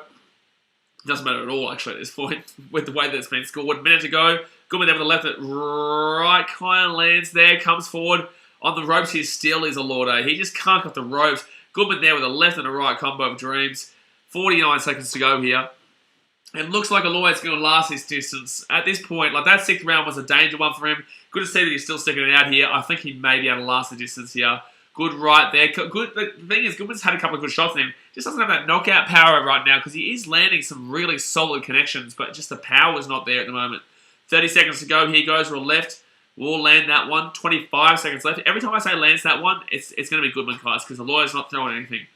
Doesn't matter at all, actually, at this point, with the way that it's been scored. Minute to go. Goodman there with the left, right kind of lands there. Comes forward on the ropes. He still is Alorde. He just can't cut the ropes. Goodman there with a left and a right combo of dreams. 49 seconds to go here. And looks like Alorde's going to last this distance. At this point, like that 6th round was a danger one for him. Good to see that he's still sticking it out here. I think he may be able to last the distance here. Good right there. Good. The thing is, Goodman's had a couple of good shots in him. Just doesn't have that knockout power right now because he is landing some really solid connections, but just the power is not there at the moment. 30 seconds to go. Here goes to a left. We'll land that one. 25 seconds left. Every time I say lands that one, it's going to be Goodman, guys, because Alorde's not throwing anything.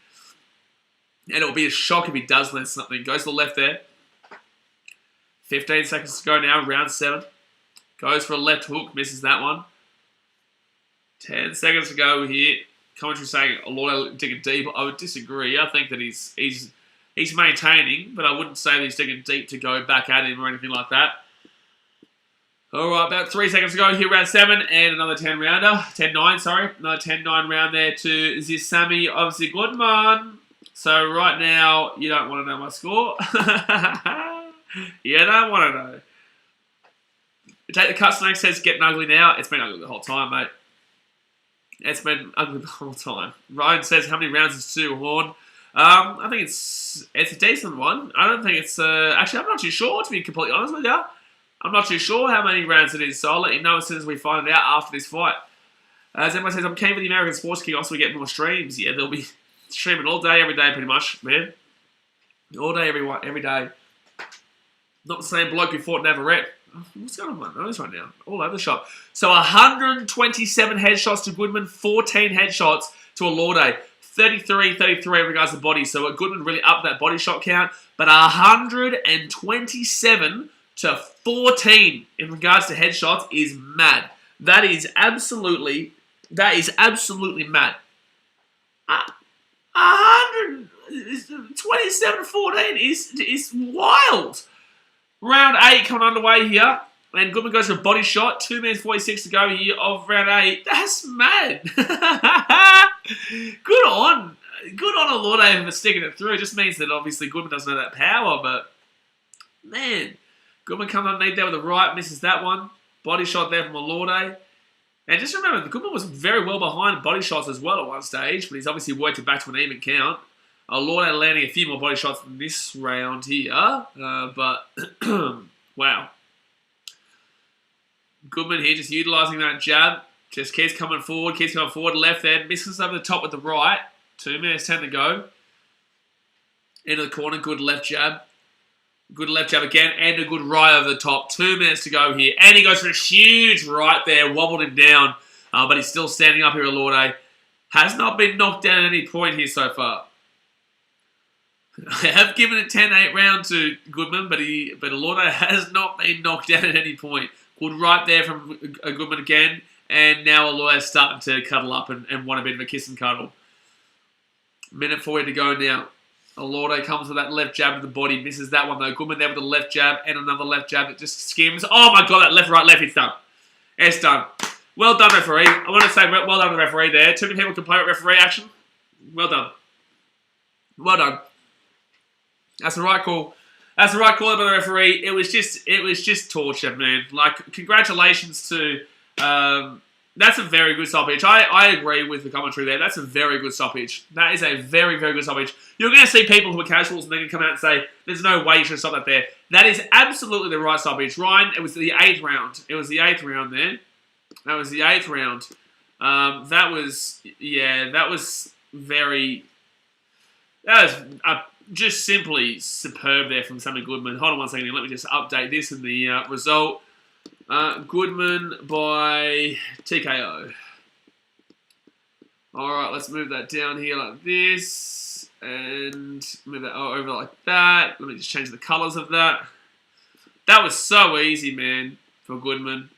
And it'll be a shock if he does land something. Goes to the left there. 15 seconds to go now. Round 7. Goes for a left hook. Misses that one. 10 seconds to go here. Commentary saying Alorde digging deep. I would disagree. I think that he's maintaining, but I wouldn't say that he's digging deep to go back at him or anything like that. All right, about 3 seconds to go here, round 7, and another 10-rounder. 10-9, sorry. Another 10-9 round there to Zisami of Goodman. So right now, you don't want to know my score. You don't want to know. Take the cut, Snake says, getting ugly now. It's been ugly the whole time, mate. It's been ugly the whole time. Ryan says, how many rounds is Tszyu Horn? I think it's a decent one. I don't think it's... actually, I'm not too sure, to be completely honest with you. I'm not too sure how many rounds it is, so I'll let you know as soon as we find it out after this fight. As everyone says, I'm keen for the American sports kickoff so we get more streams. Yeah, they'll be streaming all day, every day, pretty much, man. All day, every day. Not the same bloke who fought Navarrete. What's going on with my nose right now? All over the shop. So 127 headshots to Goodman, 14 headshots to Alorde. 33 in regards to body. So Goodman really upped that body shot count. But 127 to 14 in regards to headshots is mad. That is absolutely mad. 27-14 is wild. Round 8 coming underway here. And Goodman goes for a body shot. 2 minutes 46 to go here of round 8. That's mad. Good on Alorde for sticking it through. It just means that obviously Goodman doesn't have that power, but man, Goodman comes underneath there with the right, misses that one. Body shot there from Alorde. And just remember, the Goodman was very well behind body shots as well at one stage, but he's obviously worked it back to an even count. Alorde landing a few more body shots in this round here, but wow. Goodman here just utilising that jab. Just keeps coming forward, left there. Misses over the top with the right. 2 minutes 10 to go. Into the corner, good left jab. Good left jab again, and a good right over the top. 2 minutes to go here. And he goes for a huge right there, wobbled him down. But he's still standing up here, Alorde. Has not been knocked down at any point here so far. I have given it 10-8 round to Goodman, but Alorde has not been knocked down at any point. Good right there from Goodman again. And now Alorde's starting to cuddle up and want a bit of a kiss and cuddle. Minute 40 to go now. Alorde comes with that left jab to the body. Misses that one though. Goodman there with the left jab and another left jab that just skims. Oh my god, that left, right, left. It's done. It's done. Well done, referee. I want to say well done to the referee there. Too many people complain about referee action. Well done. Well done. That's the right call. That's the right call by the referee. It was just torture, man. Like, congratulations to... that's a very good stoppage. I agree with the commentary there. That's a very good stoppage. That is a very, very good stoppage. You're going to see people who are casuals and they're going to come out and say, there's no way you should have stopped that there. That is absolutely the right stoppage. Ryan, it was the 8th round. It was the 8th round there. That was the 8th round. That was just simply superb there from Sammy Goodman. Hold on one second. Let me just update this in the result. Goodman by TKO. Alright, let's move that down here like this. And move that over like that. Let me just change the colours of that. That was so easy, man, for Goodman.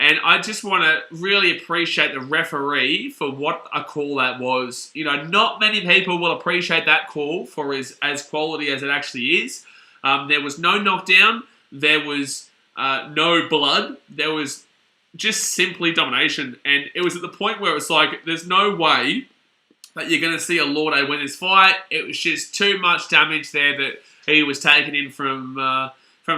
And I just want to really appreciate the referee for what a call that was. You know, not many people will appreciate that call for as quality as it actually is. There was no knockdown. There was no blood. There was just simply domination. And it was at the point where it's like, there's no way that you're going to see Alorde win this fight. It was just too much damage there that he was taking in from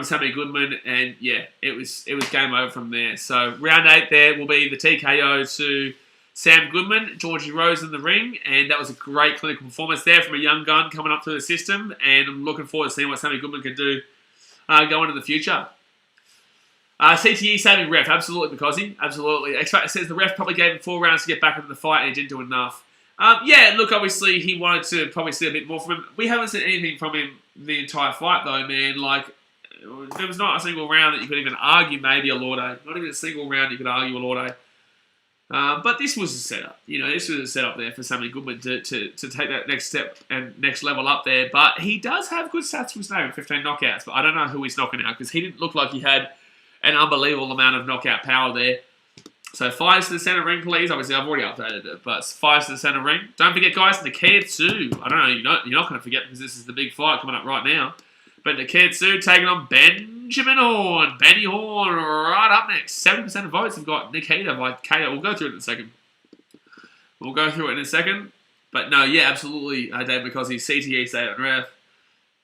Sammy Goodman, and yeah, it was game over from there. So round 8 there will be the TKO to Sam Goodman, Georgie Rose in the ring, and that was a great clinical performance there from a young gun coming up through the system, and I'm looking forward to seeing what Sammy Goodman can do going into the future. CTE saving ref, absolutely, because he absolutely. X-Factor says the ref probably gave him 4 rounds to get back into the fight, and he didn't do enough. Yeah, look, obviously he wanted to probably see a bit more from him. We haven't seen anything from him the entire fight, though, man. Like, there was not a single round that you could even argue maybe Alorde. Not even a single round you could argue Alorde. But this was a setup. You know, this was a setup there for Sammy Goodman to take that next step and next level up there. But he does have good stats for his name, 15 knockouts. But I don't know who he's knocking out because he didn't look like he had an unbelievable amount of knockout power there. So fires to the center ring, please. Obviously, I've already updated it, but fires to the center ring. Don't forget, guys, Nikita Tszyu. I don't know, you're not going to forget because this is the big fight coming up right now. But Nikita Tszyu taking on Benjamin Horn. Benny Horn right up next. 70% of votes have got Nikita by KO. We'll go through it in a second. But no, yeah, absolutely, Dave, because he's CTE state on ref.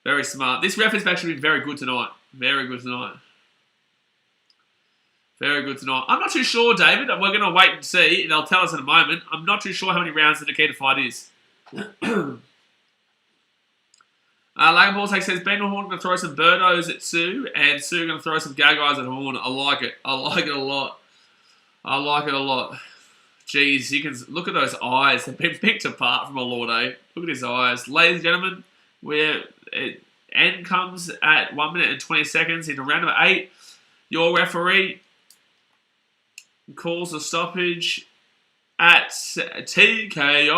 Very smart. This ref has actually been very good tonight. Very good tonight. Very good tonight. I'm not too sure, David. We're going to wait and see. They'll tell us in a moment. I'm not too sure how many rounds the Nikita fight is. Logan Paul says, Ben Horn going to throw some birdos at Tszyu, and Tszyu going to throw some gaggais at Horn. I like it. I like it a lot. I like it a lot. Jeez, you can look at those eyes. They've been picked apart from Alorde. Look at his eyes. Ladies and gentlemen, end comes at 1 minute and 20 seconds into round number 8. Your referee calls a stoppage at TKO.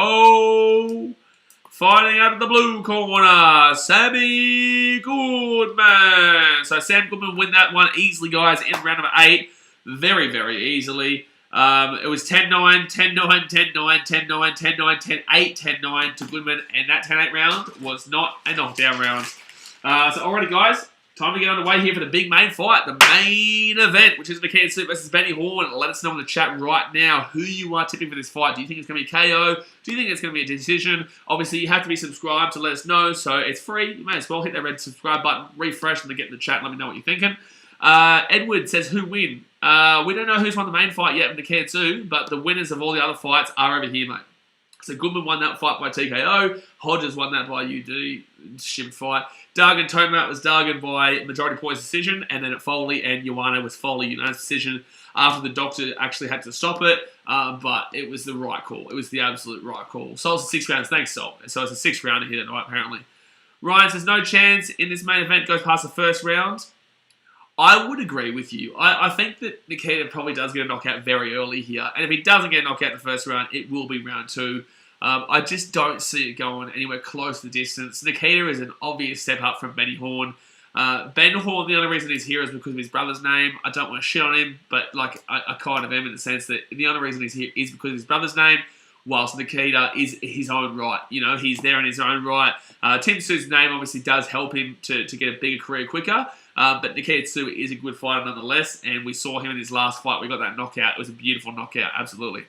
Fighting out of the blue corner, Sammy Goodman. So Sam Goodman win that one easily, guys, in round number 8. Very, very easily. It was 10-9, 10-9, 10-9, 10-9, 10-9, 10-8, 10-9 to Goodman, and that 10-8 round was not a knockdown round. So alrighty, guys, time to get underway here for the big main fight, the main event, which is Nikita Tszyu versus Benny Horn. Let us know in the chat right now who you are tipping for this fight. Do you think it's going to be KO? Do you think it's going to be a decision? Obviously, you have to be subscribed to let us know, so it's free. You may as well hit that red subscribe button, refresh, and then get in the chat and let me know what you're thinking. Edward says, who win? We don't know who's won the main fight yet with Nikita Tszyu, but the winners of all the other fights are over here, mate. So Goodman won that fight by TKO. Hodges won that by UD shim fight. Dargan Tomat was Dargan by majority points decision, and then at Foley and Ioane was Foley unanimous decision after the doctor actually had to stop it. But it was the right call. It was the absolute right call. Sol's a 6 rounds. Thanks, Sol. So it's a 6 rounder here tonight, apparently. Ryan says, no chance in this main event goes past the first round. I would agree with you. I think that Nikita probably does get a knockout very early here. And if he doesn't get a knockout in the first round, it will be round 2. I just don't see it going anywhere close to the distance. Nikita is an obvious step up from Benny Horn. Ben Horn, the only reason he's here is because of his brother's name. I don't want to shit on him, but like I kind of am in the sense that the only reason he's here is because of his brother's name, whilst Nikita is his own right. You know, he's there in his own right. Tim Tszyu's name obviously does help him to get a bigger career quicker. But Nikita Tszyu is a good fighter nonetheless, and we saw him in his last fight. We got that knockout. It was a beautiful knockout, absolutely.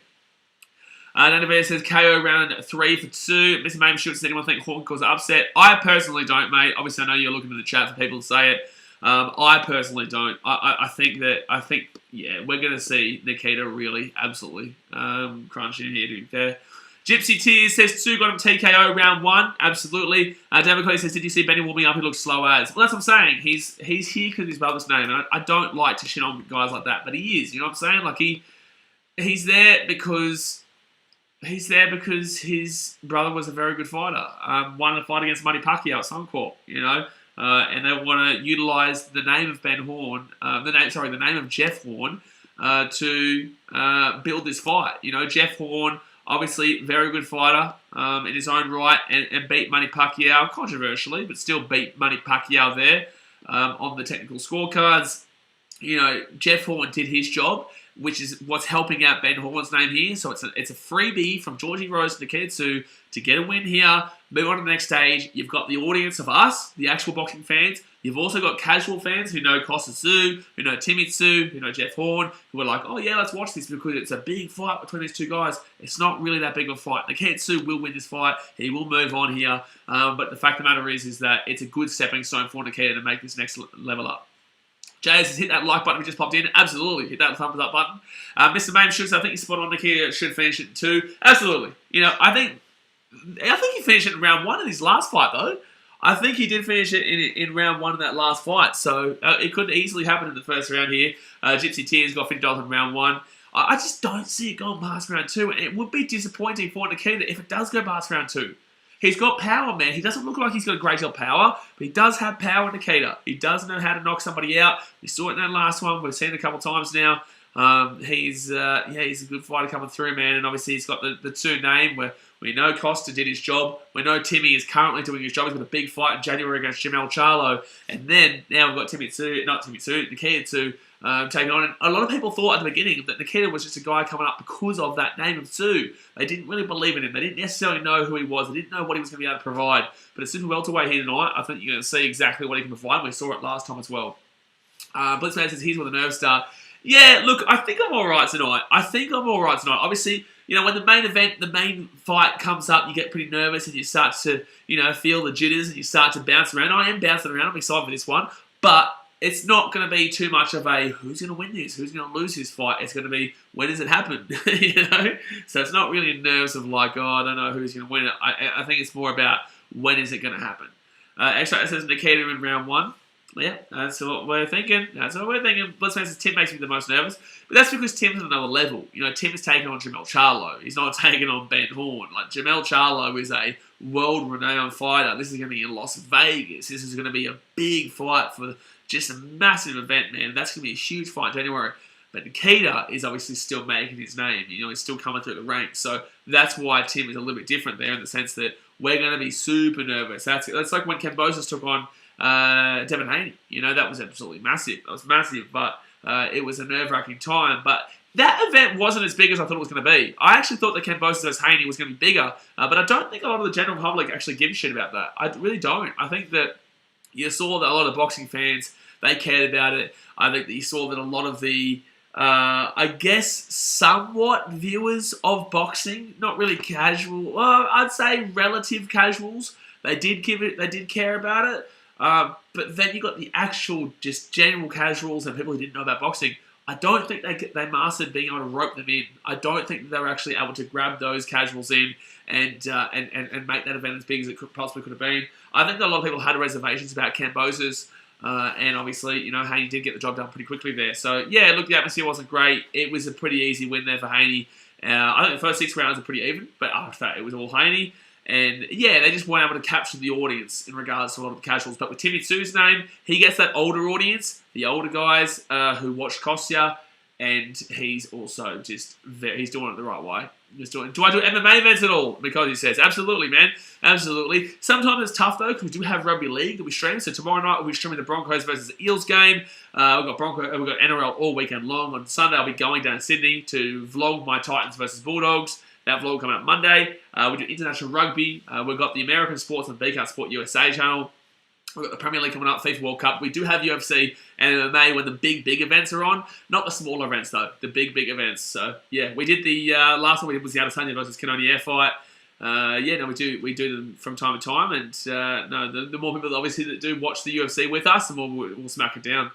Nanabear says KO round 3 for Tszyu. Mr. Mame shoots. Does anyone think Horn caused an upset? I personally don't, mate. Obviously, I know you're looking in the chat for people to say it. I personally don't. I think, yeah, we're going to see Nikita really, absolutely crunching here, to be fair. Gypsy Tears says Tszyu got him TKO round 1. Absolutely. David Cody says, did you see Benny warming up? He looks slow as. Well, that's what I'm saying. He's here because of his brother's name. And I don't like to shit on guys like that, but he is. You know what I'm saying? Like, he's there because his brother was a very good fighter. Won a fight against Manny Pacquiao at Suncorp, you know. And they want to utilise the name of Ben Horn, the name of Jeff Horn, to build this fight. You know, Jeff Horn, obviously, very good fighter in his own right, and beat Manny Pacquiao, controversially, but still beat Manny Pacquiao there on the technical scorecards. You know, Jeff Horn did his job, which is what's helping out Ben Horn's name here. So it's a freebie from Georgie Rose to Nikita Tszyu to get a win here, move on to the next stage. You've got the audience of us, the actual boxing fans. You've also got casual fans who know Costa Tszyu, who know Timmy Tszyu, who know Jeff Horn, who are like, oh yeah, let's watch this because it's a big fight between these two guys. It's not really that big of a fight. Nikita Tszyu will win this fight. He will move on here. But the fact of the matter is that it's a good stepping stone for Nikita to make this next level up. Jay says, hit that like button if you just popped in. Absolutely. Hit that thumbs up button. Mr. Mame shoots, I think he's spot on. Nikita should finish it in 2. Absolutely. You know, I think he finished it in round 1 in his last fight, though. I think he did finish it in round 1 in that last fight. So it could easily happen in the first round here. Gypsy Tears got $50 in round 1. I just don't see it going past round 2. And it would be disappointing for Nikita if it does go past round 2. He's got power, man. He doesn't look like he's got a great deal of power, but he does have power, Nikita. He does know how to knock somebody out. We saw it in that last one. We've seen it a couple of times now. He's a good fighter coming through, man. And obviously he's got the Tszyu name where we know Costa did his job. We know Timmy is currently doing his job. He's got a big fight in January against Jamel Charlo. And then now we've got Nikita Tszyu taking on. And a lot of people thought at the beginning that Nikita was just a guy coming up because of that name of Tszyu. They didn't really believe in him. They didn't necessarily know who he was. They didn't know what he was going to be able to provide. But at super welterweight here tonight, I think you're going to see exactly what he can provide. We saw it last time as well. Blitzman says he's with a nerve start. Yeah, look, I think I'm all right tonight. Obviously, you know, when the main fight comes up, you get pretty nervous and you start to, you know, feel the jitters and you start to bounce around. I am bouncing around. I'm excited for this one. But it's not going to be too much of a who's going to win this, who's going to lose this fight. It's going to be when does it happen, you know? So it's not really nerves of like, oh, I don't know who's going to win it. I think it's more about when is it going to happen. Extra says Nikita in round 1. Yeah, that's what we're thinking. Let's face it, Tim makes me the most nervous. But that's because Tim's at another level. You know, Tim is taking on Jamel Charlo. He's not taking on Ben Horn. Like, Jamel Charlo is a world-renowned fighter. This is going to be in Las Vegas. This is going to be a big fight for just a massive event, man. That's going to be a huge fight in January. But Nikita is obviously still making his name. You know, he's still coming through the ranks. So that's why Tim is a little bit different there in the sense that we're going to be super nervous. That's like when Kambosos took on Devin Haney. You know, that was absolutely massive. That was massive, but it was a nerve-wracking time. But that event wasn't as big as I thought it was going to be. I actually thought that Kambosos vs Haney was going to be bigger, but I don't think a lot of the general public actually give a shit about that. I really don't. I think that you saw that a lot of boxing fans, they cared about it. I think that you saw that a lot of the, I guess, somewhat viewers of boxing, not really casual, well, I'd say relative casuals, they did care about it. But then you got the actual, just general casuals and people who didn't know about boxing. I don't think they mastered being able to rope them in. I don't think they were actually able to grab those casuals in and make that event as big as it possibly could have been. I think that a lot of people had reservations about Kambosos, and obviously, you know, Haney did get the job done pretty quickly there. So, yeah, look, the atmosphere wasn't great. It was a pretty easy win there for Haney. I think the first 6 rounds were pretty even, but after that, it was all Haney. And, yeah, they just weren't able to capture the audience in regards to a lot of the casuals. But with Timmy Tszyu's name, he gets that older audience, the older guys who watch Kostya, and he's also just he's doing it the right way. Do I do MMA events at all? Because he says, absolutely, man. Absolutely. Sometimes it's tough, though, because we do have rugby league that we stream. So tomorrow night, we'll be streaming the Broncos versus Eels game. We've got NRL all weekend long. On Sunday, I'll be going down to Sydney to vlog my Titans versus Bulldogs. That vlog will come out Monday. We do international rugby. We've got the American sports on BKR Sport USA channel. We've got the Premier League coming up, FIFA World Cup. We do have UFC and MMA when the big events are on. Not the smaller events, though. The big events. So, yeah, we did the last one we did was the Adesanya versus Kanoni Air fight. We do them from time to time. And, the more people, obviously, that do watch the UFC with us, the more we'll smack it down.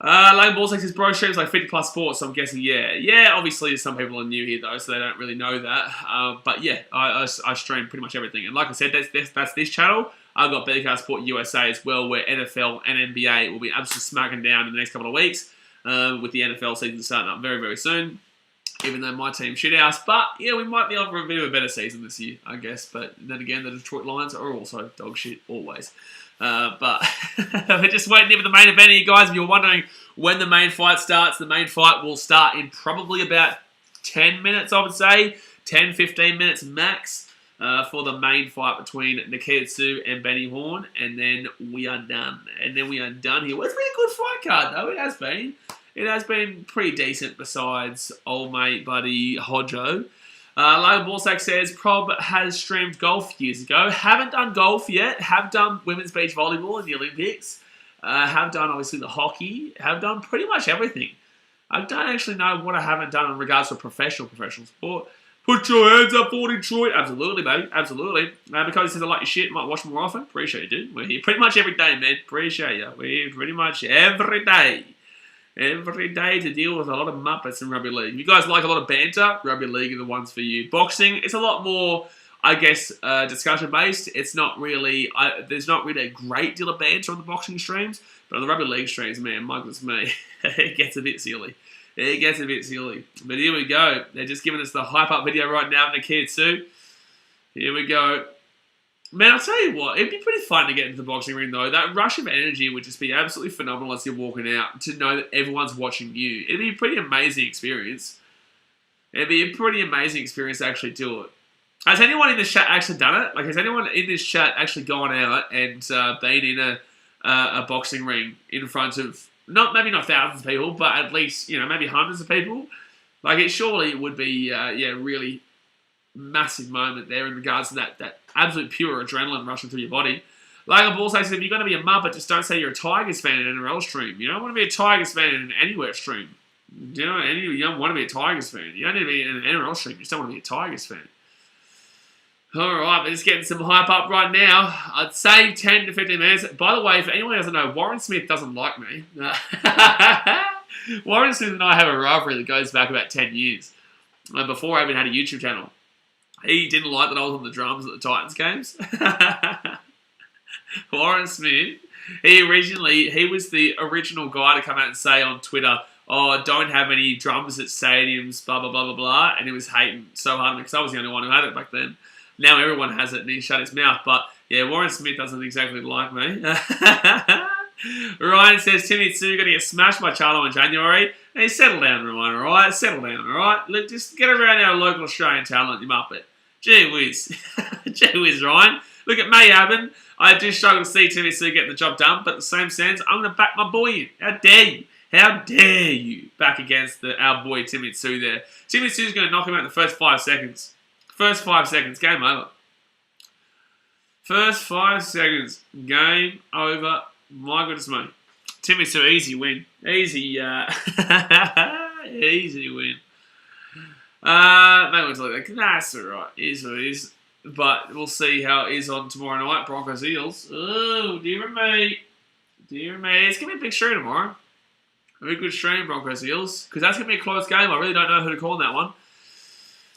Lane Ballsack says, bro, streams like 50 plus sports, so I'm guessing, yeah. Yeah, obviously, some people are new here, though, so they don't really know that. But, yeah, I stream pretty much everything. And like I said, that's this channel. I've got BKR Sport USA as well, where NFL and NBA will be absolutely smacking down in the next couple of weeks, with the NFL season starting up very, very soon. Even though my team shit house, but yeah, we might be on for a bit of a better season this year, I guess. But then again, the Detroit Lions are also dog shit always. But we're just waiting here for the main event here, guys. If you're wondering when the main fight starts, the main fight will start in probably about 10 minutes, I would say. 10, 15 minutes max. For the main fight between Nikita Tszyu and Benny Horn, and then we are done. And then we are done here. Well, it's been a good fight card, though. It has been. It has been pretty decent besides old mate, buddy, Hodjo. Logan Ballsack says, Prob has streamed golf years ago. Haven't done golf yet. Have done women's beach volleyball in the Olympics. Have done, obviously, the hockey. Have done pretty much everything. I don't actually know what I haven't done in regards to professional sport. Put your hands up for Detroit. Absolutely, baby. Absolutely. Because he says I like your shit, might watch more often. Appreciate you, dude. We're here pretty much every day, man. Appreciate you. We're here pretty much every day. Every day to deal with a lot of muppets in rugby league. If you guys like a lot of banter, rugby league are the ones for you. Boxing, it's a lot more, I guess, discussion based. It's not really, there's not really a great deal of banter on the boxing streams, but on the rugby league streams, man, my goodness me, it gets a bit silly. It gets a bit silly. But here we go. They're just giving us the hype-up video right now of Nikita Tszyu. Here we go. Man, I'll tell you what. It'd be pretty fun to get into the boxing ring, though. That rush of energy would just be absolutely phenomenal as you're walking out to know that everyone's watching you. It'd be a pretty amazing experience. It'd be a pretty amazing experience to actually do it. Has anyone in this chat actually done it? Like, has anyone in this chat actually gone out and been in a boxing ring in front of... maybe not thousands of people, but at least, maybe hundreds of people. Like, it surely would be, really massive moment there in regards to that absolute pure adrenaline rushing through your body. Like a ball says, if you're going to be a muppet, just don't say you're a Tigers fan in an NRL stream. You don't want to be a Tigers fan in an anywhere stream. You don't want to be a Tigers fan. You don't need to be in an NRL stream. You just don't want to be a Tigers fan. Alright, we're just getting some hype up right now. I'd say 10 to 15 minutes. By the way, for anyone who doesn't know, Warren Smith doesn't like me. Warren Smith and I have a rivalry that goes back about 10 years. Before I even had a YouTube channel. He didn't like that I was on the drums at the Titans games. Warren Smith, he was the original guy to come out and say on Twitter, oh, don't have any drums at stadiums, blah, blah, blah, blah, blah. And he was hating so hard because I was the only one who had it back then. Now everyone has it and he shut his mouth. But yeah, Warren Smith doesn't exactly like me. Ryan says, Timmy Tszyu going to get smashed by Charlo in January. Hey, settle down, Ryan, alright? Settle down, alright? Just get around our local Australian talent, you muppet. Gee whiz. Gee whiz, Ryan. Look, it may happen. I do struggle to see Timmy Tszyu getting the job done, but in the same sense, I'm going to back my boy in. How dare you? How dare you back against our boy Nikita Tszyu there. Nikita Tszyu is going to knock him out in the first 5 seconds. First 5 seconds, game over. First 5 seconds, game over. My goodness me. Nikita Tszyu, easy win. Easy, easy win. Maybe it's like, that's alright. It is what it is. But we'll see how it is on tomorrow night. Broncos Eels. Oh, dear me. Dear me. It's going to be a big stream tomorrow. A very good stream, Broncos Eels. Because that's going to be a close game. I really don't know who to call in that one.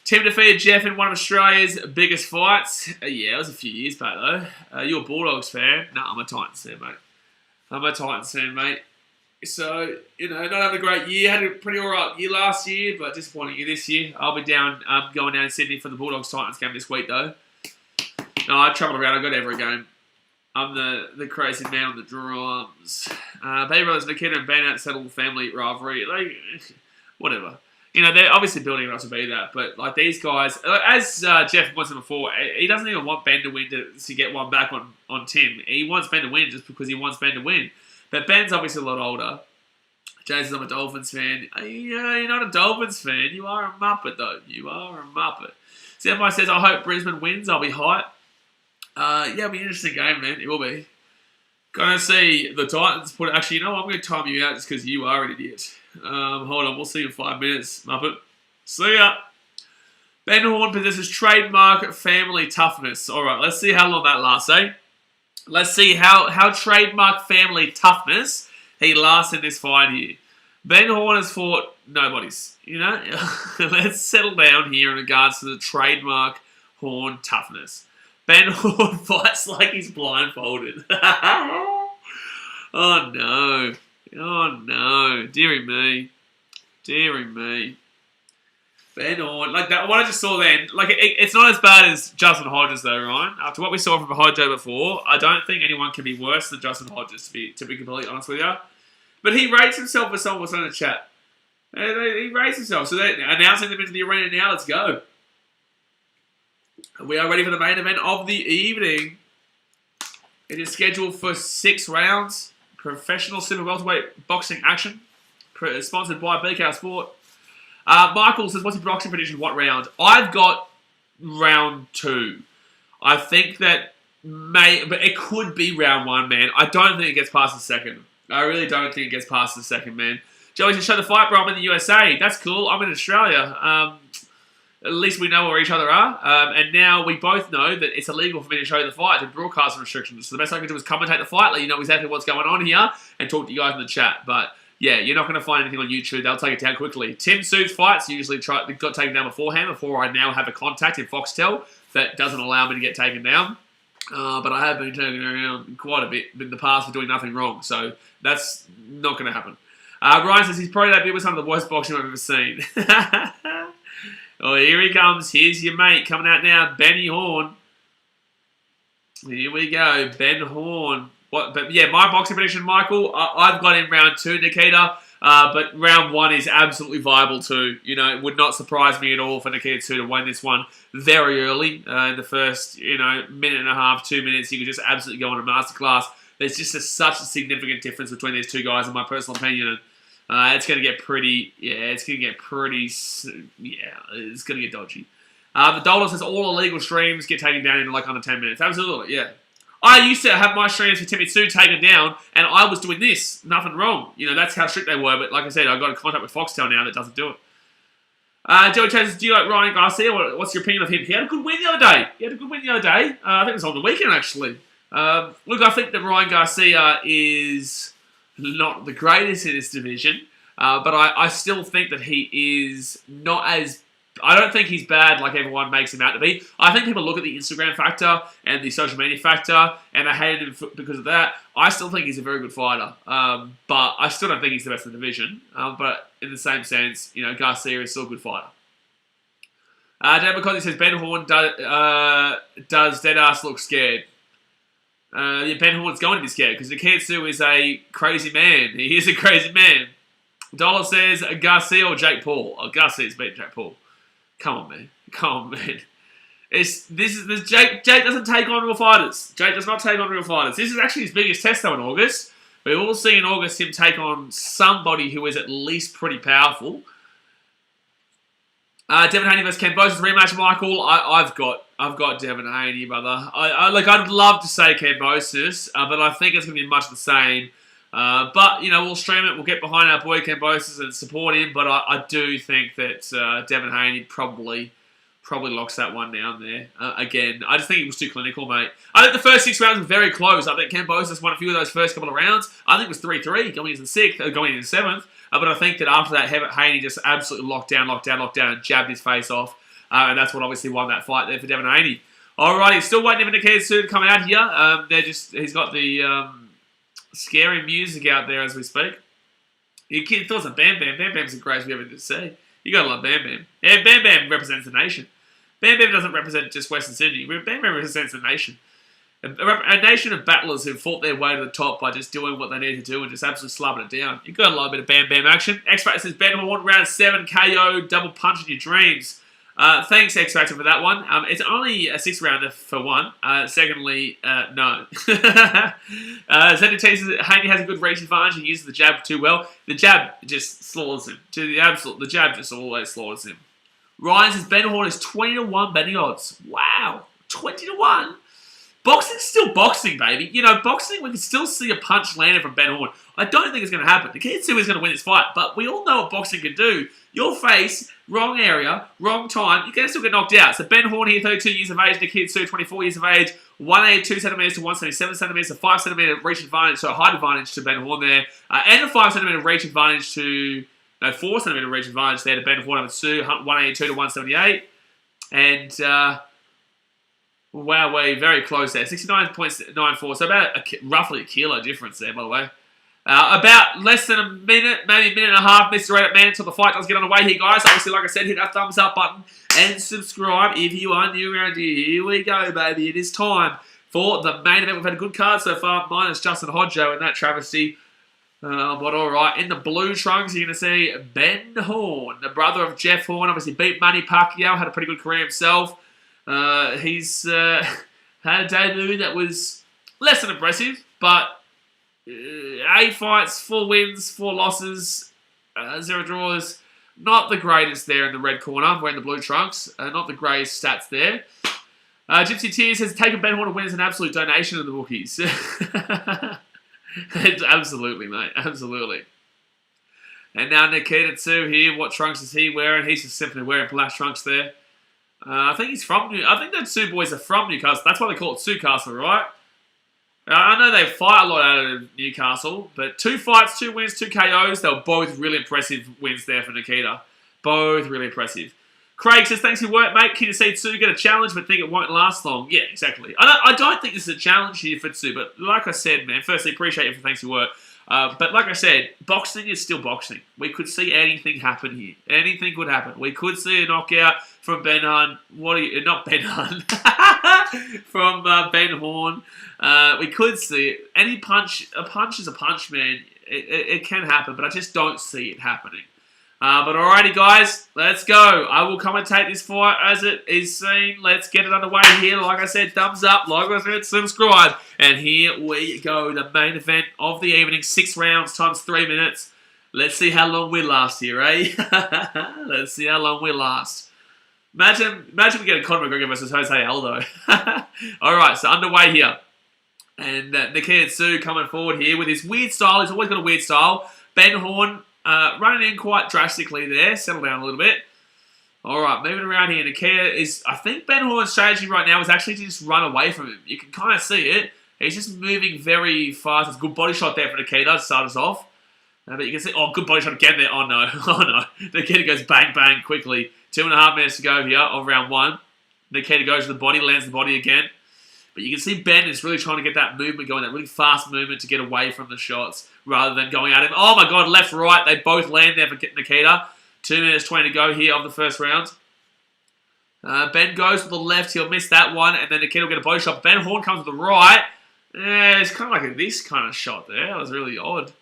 Tim defeated Jeff in one of Australia's biggest fights. Yeah, it was a few years back, though. You're a Bulldogs fan? No, I'm a Titans fan, mate. I'm a Titans fan, mate. So, not having a great year. Had a pretty alright year last year, but disappointing year this year. I'll be going down in Sydney for the Bulldogs-Titans game this week, though. No, I travelled around. I go to every game. I'm the crazy man on the drums. Baby brothers Nikita and Ben out settle family rivalry. Like, whatever. They're obviously building it up to be that, but like these guys, as Jeff mentioned before, he doesn't even want Ben to win to get one back on Tim. He wants Ben to win just because he wants Ben to win. But Ben's obviously a lot older. Jay says I'm a Dolphins fan. You're not a Dolphins fan. You are a Muppet, though. You are a Muppet. Somebody says, I hope Brisbane wins. I'll be hyped. It'll be an interesting game, man. It will be. Gonna see the Titans put... Actually, I'm going to time you out just because you are an idiot. Hold on. We'll see you in 5 minutes, Muppet. See ya. Ben Horn possesses trademark family toughness. All right, let's see how long that lasts, eh? Let's see how trademark family toughness he lasts in this fight here. Ben Horn has fought nobodies, Let's settle down here in regards to the trademark Horn toughness. Ben Horn fights like he's blindfolded. Oh, no. Oh, no. Deary me. Deary me. Ben Horn, like that. What I just saw then, like it's not as bad as Justin Hodges though, Ryan. After what we saw from Hodges before, I don't think anyone can be worse than Justin Hodges to be completely honest with you. But he rates himself as someone was on the chat. He rates himself, so they're announcing them into the arena now. Let's go. We are ready for the main event of the evening. It is scheduled for 6 rounds. Professional super welterweight boxing action, sponsored by BKR Sport. Michael says, what's your boxing prediction? What round? I've got round 2. I think that but it could be round 1, man. I don't think it gets past the second. I really don't think it gets past the second, man. Joey says, show the fight, bro. I'm in the USA. That's cool. I'm in Australia. At least we know where each other are. And now we both know that it's illegal for me to show the fight and broadcast restrictions. So the best I can do is commentate the fight, let you know exactly what's going on here, and talk to you guys in the chat. But yeah, you're not going to find anything on YouTube. They'll take it down quickly. Tim Tszyu's fights usually got taken down beforehand, before I now have a contact in Foxtel that doesn't allow me to get taken down. But I have been taken around quite a bit in the past for doing nothing wrong. So that's not going to happen. Ryan says he's probably that bit with some of the worst boxing I've ever seen. Oh, here he comes. Here's your mate coming out now, Benny Horn. Here we go, Ben Horn. But yeah, my boxing prediction, Michael, I've got in round 2, Nikita. But round 1 is absolutely viable too. It would not surprise me at all for Nikita Tszyu to win this one very early. In the first, minute and a half, 2 minutes, you could just absolutely go on a masterclass. There's just such a significant difference between these two guys, in my personal opinion. And it's going to get pretty, it's going to get dodgy. The Dollar says all illegal streams get taken down in like under 10 minutes. Absolutely, yeah. I used to have my streams for Nikita Tszyu taken down, and I was doing this. Nothing wrong. That's how strict they were. But like I said, I've got a contact with Foxtel now that doesn't do it. Joey says, do you like Ryan Garcia? What's your opinion of him? He had a good win the other day. I think it was on the weekend, actually. Look, I think that Ryan Garcia is not the greatest in this division, but I still think that he is not as... I don't think he's bad like everyone makes him out to be. I think people look at the Instagram factor and the social media factor, and they hate him because of that. I still think he's a very good fighter, but I still don't think he's the best in the division. But in the same sense, Garcia is still a good fighter. Dan McCarthy says, Ben Horn does deadass look scared. Ben Horn's going to be scared because Nikita Tszyu is a crazy man. He is a crazy man. Dollar says Garcia or Jake Paul. Oh, Garcia's beating Jake Paul. Come on, man. Jake doesn't take on real fighters. Jake does not take on real fighters. This is actually his biggest test though in August. We will see in August him take on somebody who is at least pretty powerful. Devin Haney versus Kambosos rematch, Michael. I've got Devin Haney, brother. I'd love to say Kambosos, but I think it's going to be much the same. But you know, we'll stream it. We'll get behind our boy Kambosos and support him. But I do think that Devin Haney probably locks that one down there. Again, I just think he was too clinical, mate. I think the first 6 rounds were very close. I think Kambosos won a few of those first couple of rounds. I think it was 3-3 going into the 6th, going into the 7th. But I think that after that, Haney just absolutely locked down, and jabbed his face off. And that's what obviously won that fight there for Devin Haney. Alrighty, still waiting for Nikita Tszyu to come out here. He's got the scary music out there as we speak. Your kid thoughts of Bam Bam. Bam Bam's the greatest we ever did see. You gotta love Bam Bam. Yeah, Bam Bam represents the nation. Bam Bam doesn't represent just Western Sydney. Bam Bam represents the nation. A nation of battlers who fought their way to the top by just doing what they need to do and just absolutely slubbing it down. You've got a little bit of Bam Bam action. X-Factor says, Ben Horn, round 7, KO, double punch in your dreams. Thanks, X-Factor, for that one. It's only a 6-rounder for one. Secondly, no. ZDT says, Haney has a good reach advantage. He uses the jab too well. The jab just slaughters him. The jab just always slaughters him. Ryan says, Ben Horn is 20-1 betting odds. Wow. 20-1? Boxing's still boxing, baby. You know, boxing, we can still see a punch landed from Ben Horn. I don't think it's going to happen. Nikita Tszyu is going to win this fight, but we all know what boxing can do. Your face, wrong area, wrong time, you can still get knocked out. So Ben Horn here, 32 years of age. Nikita Tszyu, 24 years of age. 182 centimeters to 177 centimeters. A 5 centimeter reach advantage, so a height advantage to Ben Horn there. And a 5 centimeter reach advantage to... No, 4 centimeter reach advantage there to Ben Horn over Tszyu. 182 to 178. And... wow, we're very close there. 69.94, so about roughly a kilo difference there, by the way. About less than a minute, maybe a minute and a half, Mr. Reddit Man, until the fight does get underway here, guys. Obviously, like I said, hit that thumbs up button and subscribe if you are new around here. Here we go, baby. It is time for the main event. We've had a good card so far, minus Justin Hodjo and that travesty. But all right, in the blue trunks, you're going to see Ben Horn, the brother of Jeff Horn. Obviously, beat Manny Pacquiao, had a pretty good career himself. He's had a debut that was less than impressive, but 8 fights, 4 wins, 4 losses, 0 draws. Not the greatest there in the red corner, wearing the blue trunks. Not the greatest stats there. Gypsy Tears says, taking Ben Horn to win is an absolute donation to the bookies. Absolutely, mate. Absolutely. And now Nikita Tszyu here. What trunks is he wearing? He's just simply wearing black trunks there. I think he's from I think the Tszyu boys are from Newcastle. That's why they call it Tszyu-Castle, right? I know they fight a lot out of Newcastle, but 2 fights, 2 wins, 2 KOs. They were both really impressive wins there for Nikita. Both really impressive. Craig says, thanks for your work, mate. Keen to see Tszyu get a challenge, but think it won't last long. Yeah, exactly. I don't think this is a challenge here for Tszyu, but like I said, man, firstly, appreciate you for thanks for your work. But like I said, boxing is still boxing. We could see anything happen here. Anything could happen. We could see a knockout from Ben Horn. Not Ben Horn. From Ben Horn. We could see it. Any punch. A punch is a punch, man. It can happen, but I just don't see it happening. But alrighty, guys, let's go. I will commentate this fight as it is seen. Let's get it underway here. Like I said, thumbs up. Like I said, subscribe. And here we go. The main event of the evening. 6 rounds times 3 minutes. Let's see how long we last here, eh? Let's see how long we last. Imagine we get a Conor McGregor versus Jose Aldo. Alright, so underway here. And Nikita Tszyu coming forward here with his weird style. He's always got a weird style. Ben Horn running in quite drastically there. Settle down a little bit. Alright, moving around here. Nikita is... I think Ben Horn's strategy right now is actually to just run away from him. You can kind of see it. He's just moving very fast. It's a good body shot there for Nikita to start us off. But you can see... Oh, good body shot again there. Oh, no. Oh, no. Nikita goes bang, bang quickly. 2.5 minutes to go here of round 1. Nikita goes to the body, lands the body again. But you can see Ben is really trying to get that movement going, that really fast movement to get away from the shots rather than going at him. Oh my God, left, right. They both land there for Nikita. 2 minutes 20 to go here of the first round. Ben goes to the left. He'll miss that one. And then Nikita will get a body shot. Ben Horn comes to the right. It's kind of like this kind of shot there. That was really odd.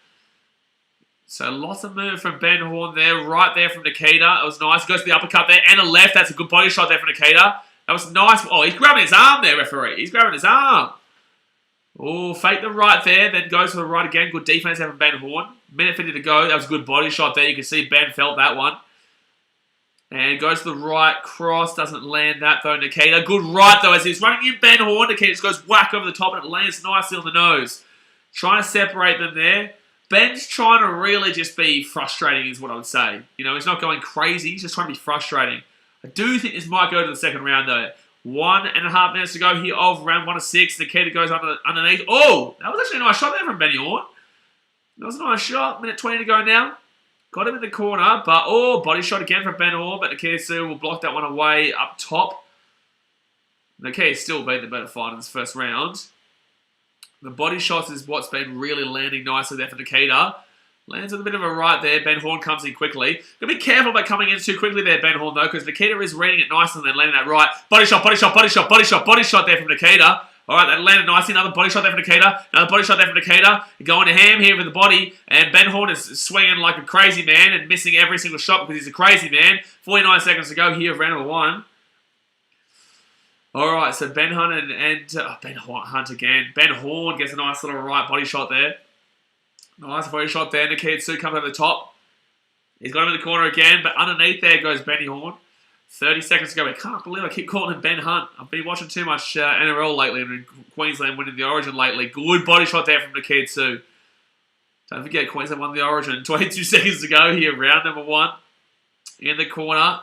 So lots of movement from Ben Horn there. Right there from Nikita. That was nice. He goes to the uppercut there and a left. That's a good body shot there for Nikita. That was nice. Oh, he's grabbing his arm there, referee. He's grabbing his arm. Oh, fake the right there, then goes for the right again. Good defense there from Ben Horn. Minute 50 to go. That was a good body shot there. You can see Ben felt that one. And goes to the right. Cross. Doesn't land that though, Nikita. Good right though as he's running in Ben Horn. Nikita just goes whack over the top and it lands nicely on the nose. Trying to separate them there. Ben's trying to really just be frustrating is what I would say. You know, he's not going crazy. He's just trying to be frustrating. I do think this might go to the second round though. 1.5 minutes to go here of round 1 of 6. Nikita goes underneath. Oh, that was actually a nice shot there from Benny Horn. That was a nice shot. Minute 20 to go now. Got him in the corner, but oh, body shot again from Ben Horn, but Nikita Tszyu will block that one away up top. Nikita still been the better fighter in this first round. The body shots is what's been really landing nicely there for Nikita. Lands with a bit of a right there. Ben Horn comes in quickly. Gotta be careful about coming in too quickly there, Ben Horn, though, because Nikita is reading it nicely and then landing that right. Body shot, body shot, body shot, body shot, body shot there from Nikita. All right, that landed nicely. Another body shot there from Nikita. Another body shot there from Nikita. Going to ham here with the body. And Ben Horn is swinging like a crazy man and missing every single shot because he's a crazy man. 49 seconds to go here of round number 1. All right, so Ben Hunt Ben Hunt again. Ben Horn gets a nice little right body shot there. Nice body shot there. Nikita Tszyu comes over the top. He's got him in the corner again, but underneath there goes Benny Horn. 30 seconds to go. I can't believe I keep calling him Ben Hunt. I've been watching too much NRL lately and Queensland winning the Origin lately. Good body shot there from Nikita Tszyu. Don't forget, Queensland won the Origin. 22 seconds to go here, round number 1. In the corner,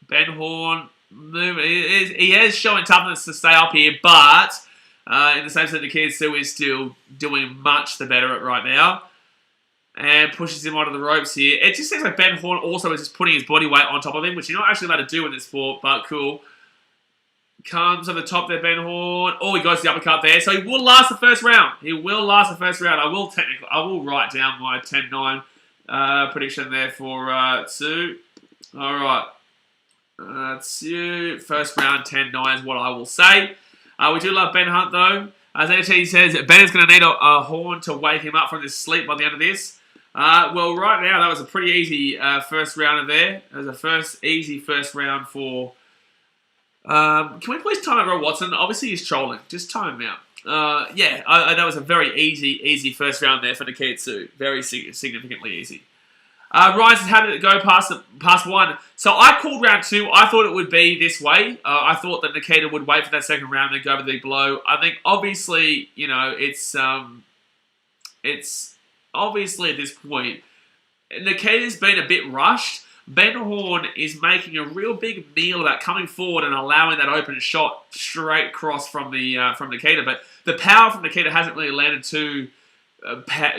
Ben Horn moving. He is showing toughness to stay up here, but in the same sense, Nikita Tszyu is still doing much the better at right now. And pushes him onto the ropes here. It just seems like Ben Horn also is just putting his body weight on top of him, which you're not actually allowed to do in this sport, but cool. Comes over the top there, Ben Horn. Oh, he goes to the uppercut there. So he will last the first round. He will last the first round. I will write down my 10-9 prediction there for Tszyu. All right. Tszyu, first round, 10-9 is what I will say. We do love Ben Hunt, though. As AT says, Ben is going to need a horn to wake him up from this sleep by the end of this. Well, right now, that was a pretty easy first rounder there. It was a easy first round for... can we please time out Rob Watson? Obviously, he's trolling. Just time him out. Yeah, that was a very easy first round there for Nikita Tszyu. Very significantly easy. Ryan says, how did it go past 1? So I called round 2. I thought it would be this way. I thought that Nikita would wait for that second round and go for the big blow. I think, obviously, you know, it's obviously at this point, Nikita's been a bit rushed. Ben Horn is making a real big meal about coming forward and allowing that open shot straight across from Nikita. But the power from Nikita hasn't really landed too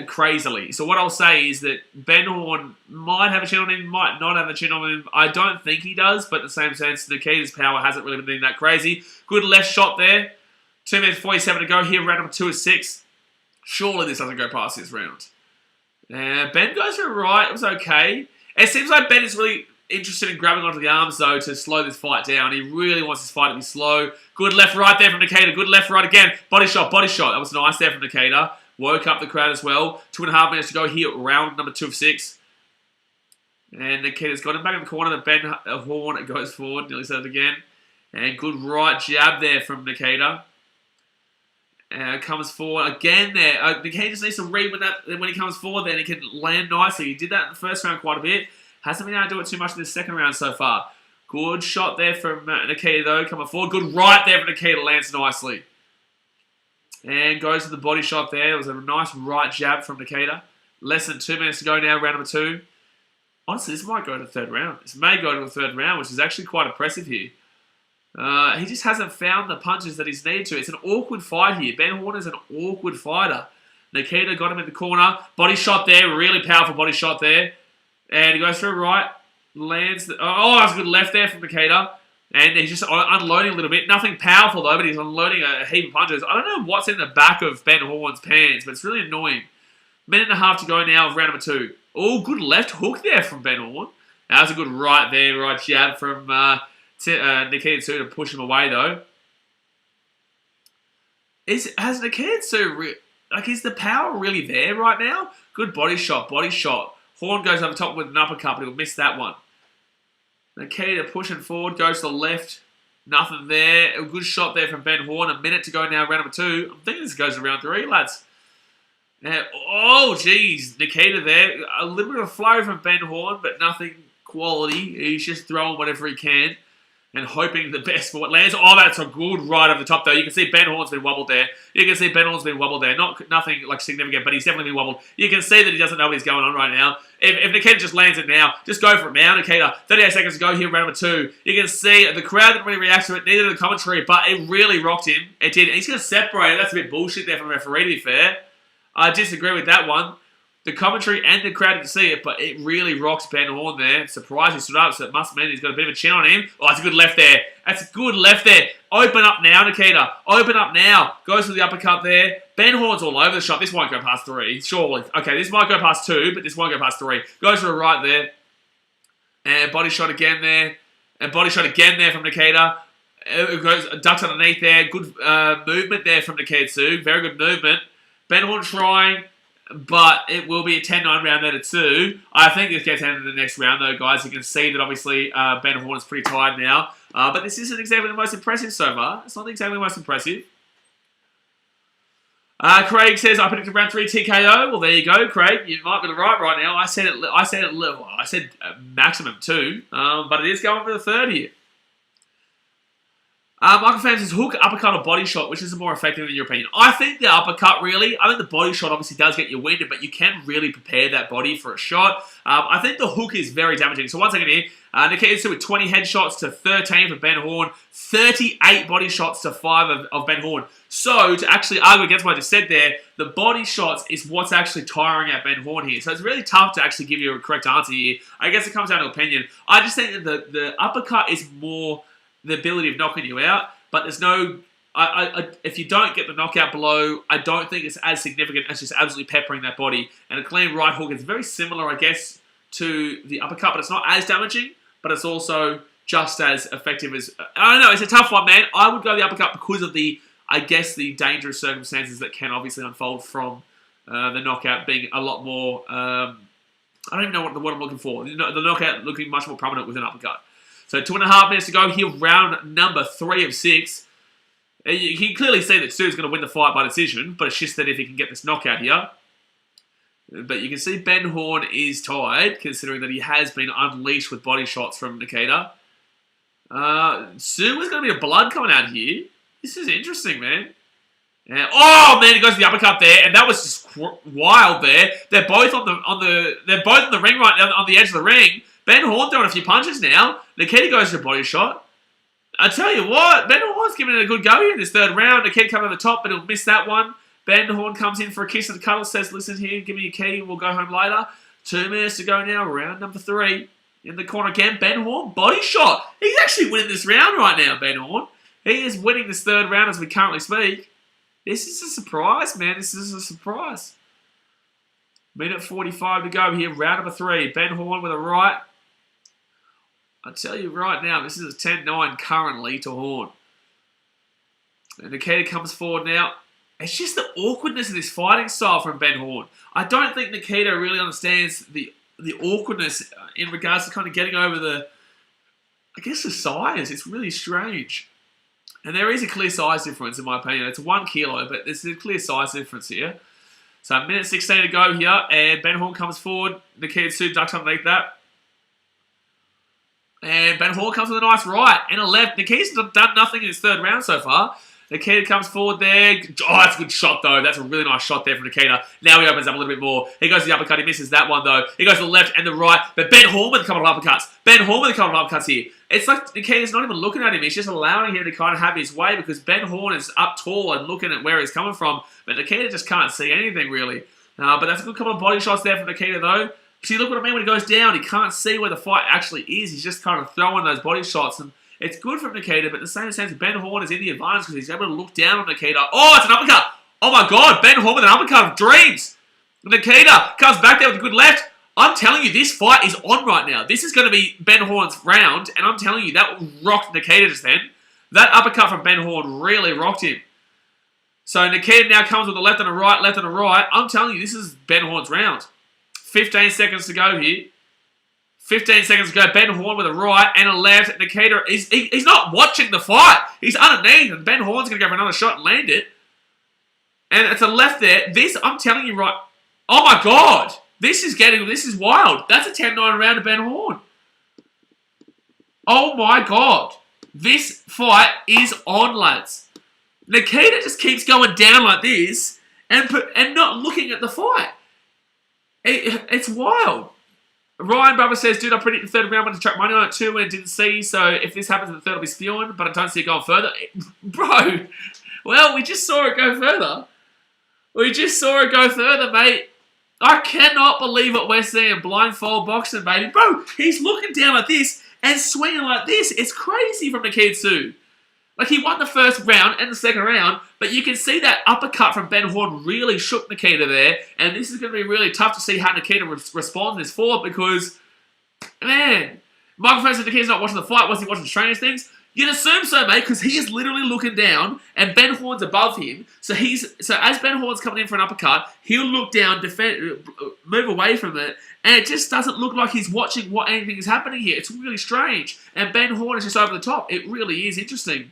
crazily. So what I'll say is that Ben Horn might have a chin on him, might not have a chin on him. I don't think he does, but in the same sense, Nikita's power hasn't really been that crazy. Good left shot there. 2 minutes 47 to go here, round number 2 of 6. Surely this doesn't go past this round. Ben goes for a right. It was okay. It seems like Ben is really interested in grabbing onto the arms, though, to slow this fight down. He really wants this fight to be slow. Good left right there from Nikita. Good left right again. Body shot, body shot. That was nice there from Nikita. Woke up the crowd as well. 2.5 minutes to go here, round number 2 of 6. And Nikita's got him back in the corner. The Ben Horn goes forward. Nearly said it again. And good right jab there from Nikita. Comes forward again there. Nikita just needs to read when he comes forward then he can land nicely. He did that in the first round quite a bit. Hasn't been able to do it too much in the second round so far. Good shot there from Nikita though, coming forward. Good right there from Nikita, lands nicely. And goes to the body shot there. It was a nice right jab from Nikita. Less than 2 minutes to go now, round number 2. Honestly, this might go to the third round. This may go to the third round, which is actually quite impressive here. He just hasn't found the punches that he's needed to. It's an awkward fight here. Ben Horn is an awkward fighter. Nikita got him in the corner. Body shot there. Really powerful body shot there. And he goes through right. Lands. That's a good left there from Nikita. And he's just unloading a little bit. Nothing powerful though, but he's unloading a heap of punches. I don't know what's in the back of Ben Horn's pants, but it's really annoying. Minute and a half to go now of round number 2. Oh, good left hook there from Ben Horn. That was a good right there. Right jab from... Nikita Tszyu to push him away though. Has Nikita Tszyu is the power really there right now? Good body shot. Horn goes over top with an uppercut, but he'll miss that one. Nikita pushing forward, goes to the left. Nothing there. A good shot there from Ben Horn. A minute to go now, round number 2. I'm thinking this goes to round 3, lads. Oh, geez. Nikita there. A little bit of flow from Ben Horn, but nothing quality. He's just throwing whatever he can and hoping the best for what lands. Oh, that's a good right over the top, though. You can see Ben Horn's been wobbled there. Nothing like significant, but he's definitely been wobbled. You can see that he doesn't know what he's going on right now. If Nikita just lands it now, just go for it now, Nikita. 38 seconds to go here, round number 2. You can see the crowd didn't really react to it, neither did the commentary, but it really rocked him. It did. And he's going to separate it. That's a bit bullshit there from the referee, to be fair. I disagree with that one. The commentary and the crowd didn't see it, but it really rocks Ben Horn there. Surprised he stood up, so it must mean he's got a bit of a chin on him. Oh, that's a good left there. That's a good left there. Open up now, Nikita. Open up now. Goes for the uppercut there. Ben Horn's all over the shot. This won't go past 3, surely. Okay, this might go past 2, but this won't go past 3. Goes for the right there. And body shot again there. And body shot again there from Nikita. It goes, ducks underneath there. Good movement there from Nikita Tszyu. Very good movement. Ben Horn trying, but it will be a 10-9 round there to 2. I think this gets ended in the next round, though, guys. You can see that, obviously, Ben Horn is pretty tired now. But this isn't exactly the most impressive so far. It's not exactly the most impressive. Craig says, I predicted round 3 TKO. Well, there you go, Craig. You might be right now. I said maximum 2, but it is going for the 3rd here. Michael Fan says, hook, uppercut, or body shot, which is more effective in your opinion? I think the uppercut, really. I think the body shot obviously does get you winded, but you can really prepare that body for a shot. I think the hook is very damaging. So, once again here, Nikita Tszyu with 20 headshots to 13 for Ben Horn, 38 body shots to 5 of Ben Horn. So, to actually argue against what I just said there, the body shots is what's actually tiring out Ben Horn here. So, it's really tough to actually give you a correct answer here. I guess it comes down to opinion. I just think that the uppercut is more the ability of knocking you out, but there's no... if you don't get the knockout below, I don't think it's as significant as just absolutely peppering that body. And a clean right hook is very similar, I guess, to the uppercut, but it's not as damaging, but it's also just as effective as... I don't know, it's a tough one, man. I would go the uppercut because of the, I guess, the dangerous circumstances that can obviously unfold from the knockout being a lot more... I don't even know what the word I'm looking for. The knockout looking much more prominent with an uppercut. So 2.5 minutes to go here, round number 3 of 6. You can clearly see that Tszyu's going to win the fight by decision, but it's just that if he can get this knockout here. But you can see Ben Horn is tired, considering that he has been unleashed with body shots from Nikita. Tszyu is going to be a blood coming out here. This is interesting, man. Oh man, he goes to the uppercut there, and that was just wild there. They're both on the ring right now, on the edge of the ring. Ben Horn throwing a few punches now. Nikita goes to a body shot. I tell you what, Ben Horn's giving it a good go here in this 3rd round. Nikita coming over the top, but he'll miss that one. Ben Horn comes in for a kiss and a cuddle, says, listen here, give me a key, we'll go home later. 2 minutes to go now, round number 3. In the corner again, Ben Horn, body shot. He's actually winning this round right now, Ben Horn. He is winning this 3rd round as we currently speak. This is a surprise, man. This is a surprise. Minute 45 to go here, round number 3. Ben Horn with a right. I tell you right now, this is a 10-9 currently to Horn. And Nikita comes forward now. It's just the awkwardness of this fighting style from Ben Horn. I don't think Nikita really understands the awkwardness in regards to kind of getting over the, I guess, the size. It's really strange. And there is a clear size difference, in my opinion. It's 1 kilo, but there's a clear size difference here. So, minute 16 to go here, and Ben Horn comes forward. Nikita Tszyu ducks underneath that. And Ben Horn comes with a nice right and a left. Nikita's done nothing in his 3rd round so far. Nikita comes forward there. Oh, that's a good shot, though. That's a really nice shot there from Nikita. Now he opens up a little bit more. He goes to the uppercut. He misses that one, though. He goes to the left and the right. But Ben Horn with a couple of uppercuts. Ben Horn with a couple of uppercuts here. It's like Nikita's not even looking at him. He's just allowing him to kind of have his way because Ben Horn is up tall and looking at where he's coming from. But Nikita just can't see anything, really. But that's a good couple of body shots there from Nikita, though. See, look what I mean when he goes down. He can't see where the fight actually is. He's just kind of throwing those body shots. And it's good for Nikita, but in the same sense, Ben Horn is in the advantage because he's able to look down on Nikita. Oh, it's an uppercut. Oh, my God. Ben Horn with an uppercut of dreams. Nikita comes back there with a good left. I'm telling you, this fight is on right now. This is going to be Ben Horn's round, and I'm telling you, that rocked Nikita just then. That uppercut from Ben Horn really rocked him. So Nikita now comes with a left and a right, left and a right. I'm telling you, this is Ben Horn's round. 15 seconds to go here. 15 seconds to go. Ben Horn with a right and a left. Nikita, he's not watching the fight. He's underneath, and Ben Horn's going to go for another shot and land it. And it's a left there. This, I'm telling you right... Oh my God! This is wild. That's a 10-9 round to Ben Horn. Oh my God. This fight is on, lads. Nikita just keeps going down like this and not looking at the fight. It's wild. Ryan Brother says, dude, I predict the third round went to track money on it too when it didn't see, so if this happens in the third, I'll be spewing, but I don't see it going further. Bro, well, we just saw it go further. We just saw it go further, mate. I cannot believe what we're seeing. Blindfold boxing, baby. Bro, he's looking down like this and swinging like this. It's crazy from Nikita Tszyu. Like, he won the first round and the second round, but you can see that uppercut from Ben Horn really shook Nikita there, and this is going to be really tough to see how Nikita responds in this forward because, man, Michael Francis Nikita's not watching the fight. Was he watching trainers things? You'd assume so, mate, because he is literally looking down, and Ben Horn's above him. So as Ben Horn's coming in for an uppercut, he'll look down, defend, move away from it, and it just doesn't look like he's watching what anything is happening here. It's really strange, and Ben Horn is just over the top. It really is interesting.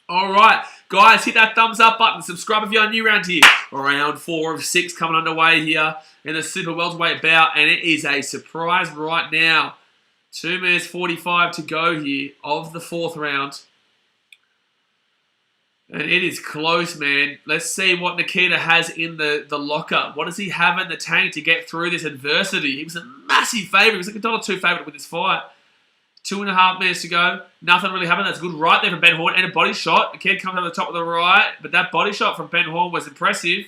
All right, guys, hit that thumbs up button. Subscribe if you're new around here. Round 4 of 6 coming underway here in the super welterweight bout, and it is a surprise right now. 2 minutes 45 to go here of the 4th round. And it is close, man. Let's see what Nikita has in the locker. What does he have in the tank to get through this adversity? He was a massive favourite. He was like a $1.2 favourite with this fight. 2.5 minutes to go. Nothing really happened. That's good right there from Ben Horn. And a body shot. The kid comes over the top of the right. But that body shot from Ben Horn was impressive.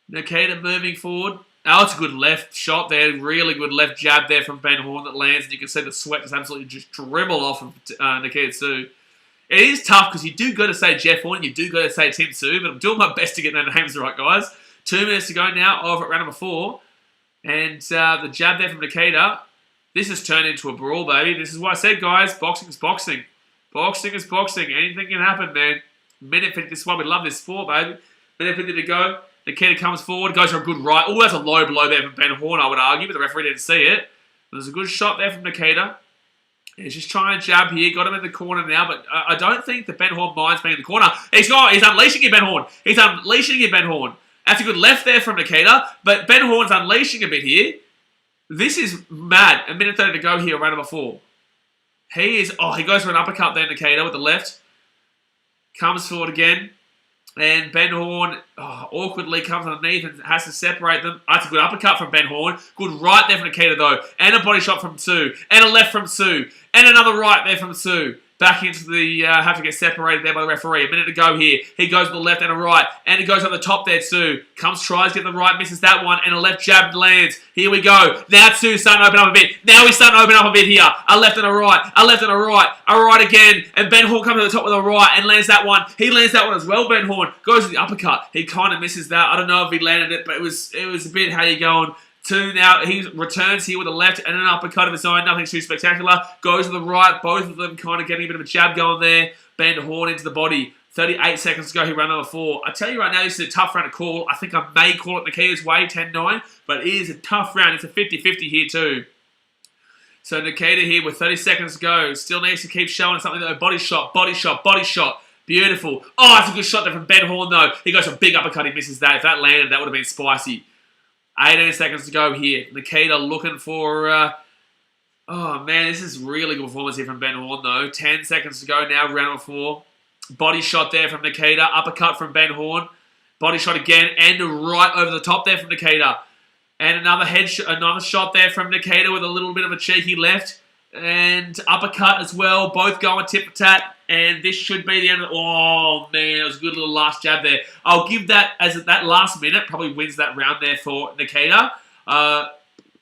Nikita moving forward. Oh, it's a good left shot there. Really good left jab there from Ben Horn that lands. And you can see the sweat just absolutely just dribble off of Nikita Tszyu. It is tough because you do go to say Jeff Horn. You do go to say Tim Tszyu. But I'm doing my best to get their names right, guys. 2 minutes to go now of round number 4. And the jab there from Nikita. This has turned into a brawl, baby. This is what I said, guys. Boxing is boxing. Boxing is boxing. Anything can happen, man. Minute 50. This is why we love this sport, baby. Minute 50 to go. Nikita comes forward. Goes for a good right. Oh, that's a low blow there from Ben Horn, I would argue. But the referee didn't see it. There's a good shot there from Nikita. He's just trying to jab here. Got him in the corner now. But I don't think that Ben Horn minds being in the corner. He's not. He's unleashing it, Ben Horn. He's unleashing it, Ben Horn. That's a good left there from Nikita. But Ben Horn's unleashing a bit here. This is mad. A minute 30 to go here, round number 4. He goes for an uppercut there, Nikita, with the left. Comes forward again. And Ben Horn awkwardly comes underneath and has to separate them. That's a good uppercut from Ben Horn. Good right there from Nikita, though. And a body shot from Tszyu. And a left from Tszyu. And another right there from Tszyu. Back into the, have to get separated there by the referee. A minute to go here. He goes with the left and a right. And he goes on the top there, Tszyu. tries to get the right, misses that one. And a left jab lands. Here we go. Now Tszyu's starting to open up a bit. Now he's starting to open up a bit here. A left and a right. A left and a right. A right again. And Ben Horn comes to the top with a right and lands that one. He lands that one as well, Ben Horn. Goes to the uppercut. He kind of misses that. I don't know if he landed it, but it was a bit how you going. 2 now. He returns here with a left and an uppercut of his own. Nothing too spectacular. Goes to the right. Both of them kind of getting a bit of a jab going there. Ben Horn into the body. 38 seconds to go here, round number 4. I tell you right now, this is a tough round to call. I think I may call it Nikita's way, 10-9. But it is a tough round. It's a 50-50 here too. So Nikita here with 30 seconds to go. Still needs to keep showing something though. Body shot, body shot, body shot. Beautiful. Oh, that's a good shot there from Ben Horn though. He goes for a big uppercut. He misses that. If that landed, that would have been spicy. 18 seconds to go here. Nikita looking for... oh, man, this is really good performance here from Ben Horn, though. 10 seconds to go now, round number 4. Body shot there from Nikita. Uppercut from Ben Horn. Body shot again, and right over the top there from Nikita. And another shot there from Nikita with a little bit of a cheeky left. And uppercut as well. Both going tit-for-tat. And this should be the end of the... Oh, man, it was a good little last jab there. I'll give that, as that last minute, probably wins that round there for Nikita.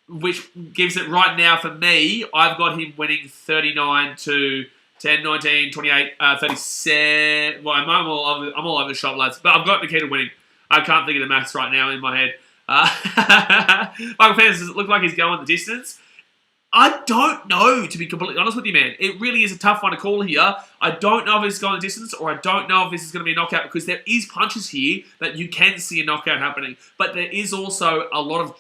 Which gives it right now for me. I've got him winning 39 to 10, 19, 28, 37. Well, I'm all over the shop, lads. But I've got Nikita winning. I can't think of the maths right now in my head. Michael Fans, does it look like he's going the distance? I don't know, to be completely honest with you, man. It really is a tough one to call here. I don't know if it's going the distance, or I don't know if this is going to be a knockout, because there is punches here that you can see a knockout happening. But there is also a lot of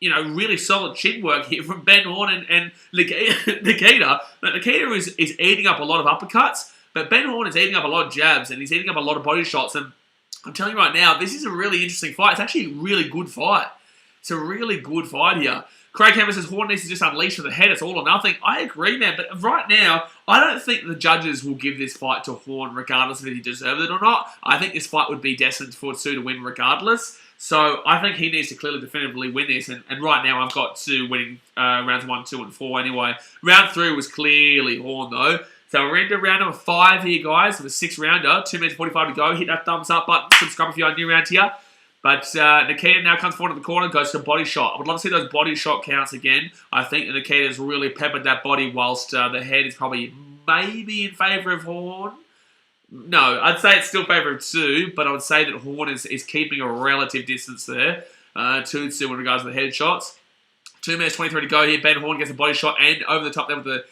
really solid chin work here from Ben Horn and Nikita. But Nikita is eating up a lot of uppercuts, but Ben Horn is eating up a lot of jabs, and he's eating up a lot of body shots. And I'm telling you right now, this is a really interesting fight. It's actually a really good fight. It's a really good fight here. Craig Hammer says Horn needs to just unleash for the head. It's all or nothing. I agree, man. But right now, I don't think the judges will give this fight to Horn regardless of if he deserves it or not. I think this fight would be destined for Tszyu to win regardless. So I think he needs to clearly definitively win this. And right now, I've got Tszyu winning rounds 1, 2, and 4 anyway. Round 3 was clearly Horn, though. So we're into round number 5 here, guys. For the 6th rounder. 2 minutes 45 to go. Hit that thumbs up button. Subscribe if you're new around here. But Nikita now comes forward to the corner, goes to body shot. I would love to see those body shot counts again. I think that Nikita's really peppered that body, whilst the head is probably maybe in favour of Horn. No, I'd say it's still in favour of Tszyu, but I would say that Horn is keeping a relative distance there to Tszyu in regards to the headshots. 2 minutes 23 to go here. Ben Horn gets a body shot and over the top there with the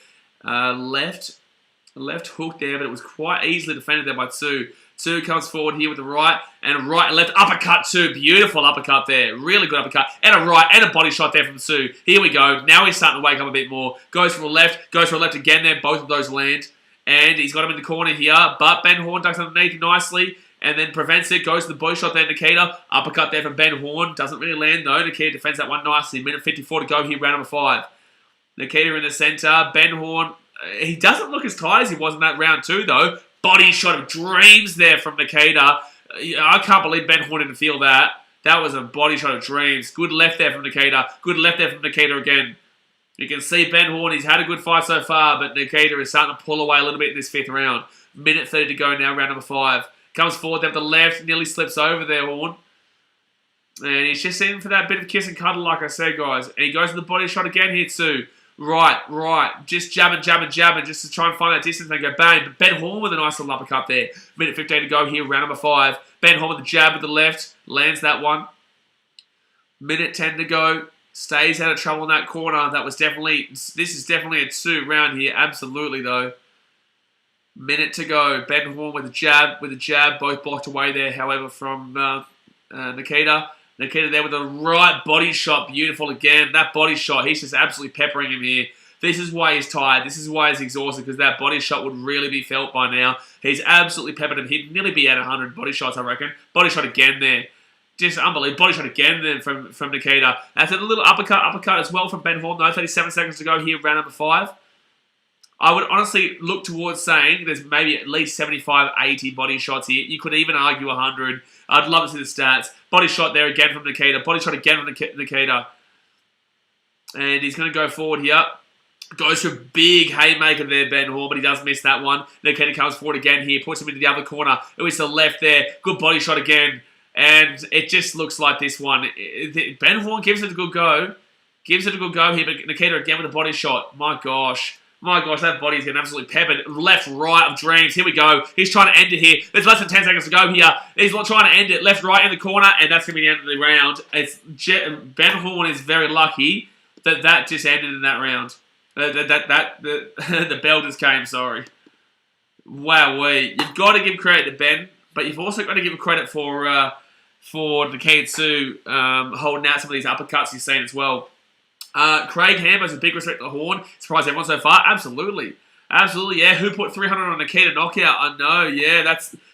left hook there, but it was quite easily defended there by Tszyu. Tszyu comes forward here with the right and left uppercut Tszyu. Beautiful uppercut there. Really good uppercut. And a right and a body shot there from Tszyu. Here we go. Now he's starting to wake up a bit more. Goes for the left. Goes for the left again there. Both of those land. And he's got him in the corner here. But Ben Horn ducks underneath nicely and then prevents it. Goes to the body shot there, Nikita. Uppercut there from Ben Horn. Doesn't really land though. Nikita defends that one nicely. Minute 54 to go here, round number 5. Nikita in the center. Ben Horn, he doesn't look as tired as he was in that round 2 though. Body shot of dreams there from Nikita. I can't believe Ben Horn didn't feel that. That was a body shot of dreams. Good left there from Nikita. Good left there from Nikita again. You can see Ben Horn, he's had a good fight so far, but Nikita is starting to pull away a little bit in this 5th round. Minute 30 to go now, round number 5. Comes forward there with the left, nearly slips over there, Horn. And he's just in for that bit of kiss and cuddle, like I said, guys. And he goes to the body shot again here, Tszyu. Right. Just jabbing, just to try and find that distance and go bang. But Ben Horn with a nice little uppercut there. Minute 15 to go here, round number 5. Ben Horn with the jab with the left. Lands that one. Minute 10 to go. Stays out of trouble in that corner. This is definitely a Tszyu round here. Absolutely, though. Minute to go. Ben Horn with a jab. Both blocked away there, however, from Nikita. Nikita there with a right body shot. Beautiful again. That body shot, he's just absolutely peppering him here. This is why he's tired. This is why he's exhausted, because that body shot would really be felt by now. He's absolutely peppered him. He'd nearly be at 100 body shots, I reckon. Body shot again there. Just unbelievable. Body shot again then from Nikita. That's a little uppercut as well from Ben Horn, though. 37 seconds to go here, round number 5. I would honestly look towards saying there's maybe at least 75, 80 body shots here. You could even argue 100. I'd love to see the stats. Body shot there again from Nikita. Body shot again from Nikita. And he's going to go forward here. Goes for a big haymaker there, Ben Horn, but he does miss that one. Nikita comes forward again here. Puts him into the other corner. It was to the left there. Good body shot again. And it just looks like this one. Ben Horn gives it a good go. Gives it a good go here, but Nikita again with a body shot. My gosh, that body's getting absolutely peppered. Left, right of dreams. Here we go. He's trying to end it here. There's less than 10 seconds to go here. He's trying to end it. Left, right in the corner, and that's going to be the end of the round. Ben Horn is very lucky that just ended in that round. The bell just came, sorry. Wowee. You've got to give credit to Ben, but you've also got to give credit for Nikita Tszyu holding out some of these uppercuts you've seen as well. Craig Hammer's a big respect to Horn. Surprised everyone so far? Absolutely, yeah. Who put 300 on Nikita knockout? I know, yeah.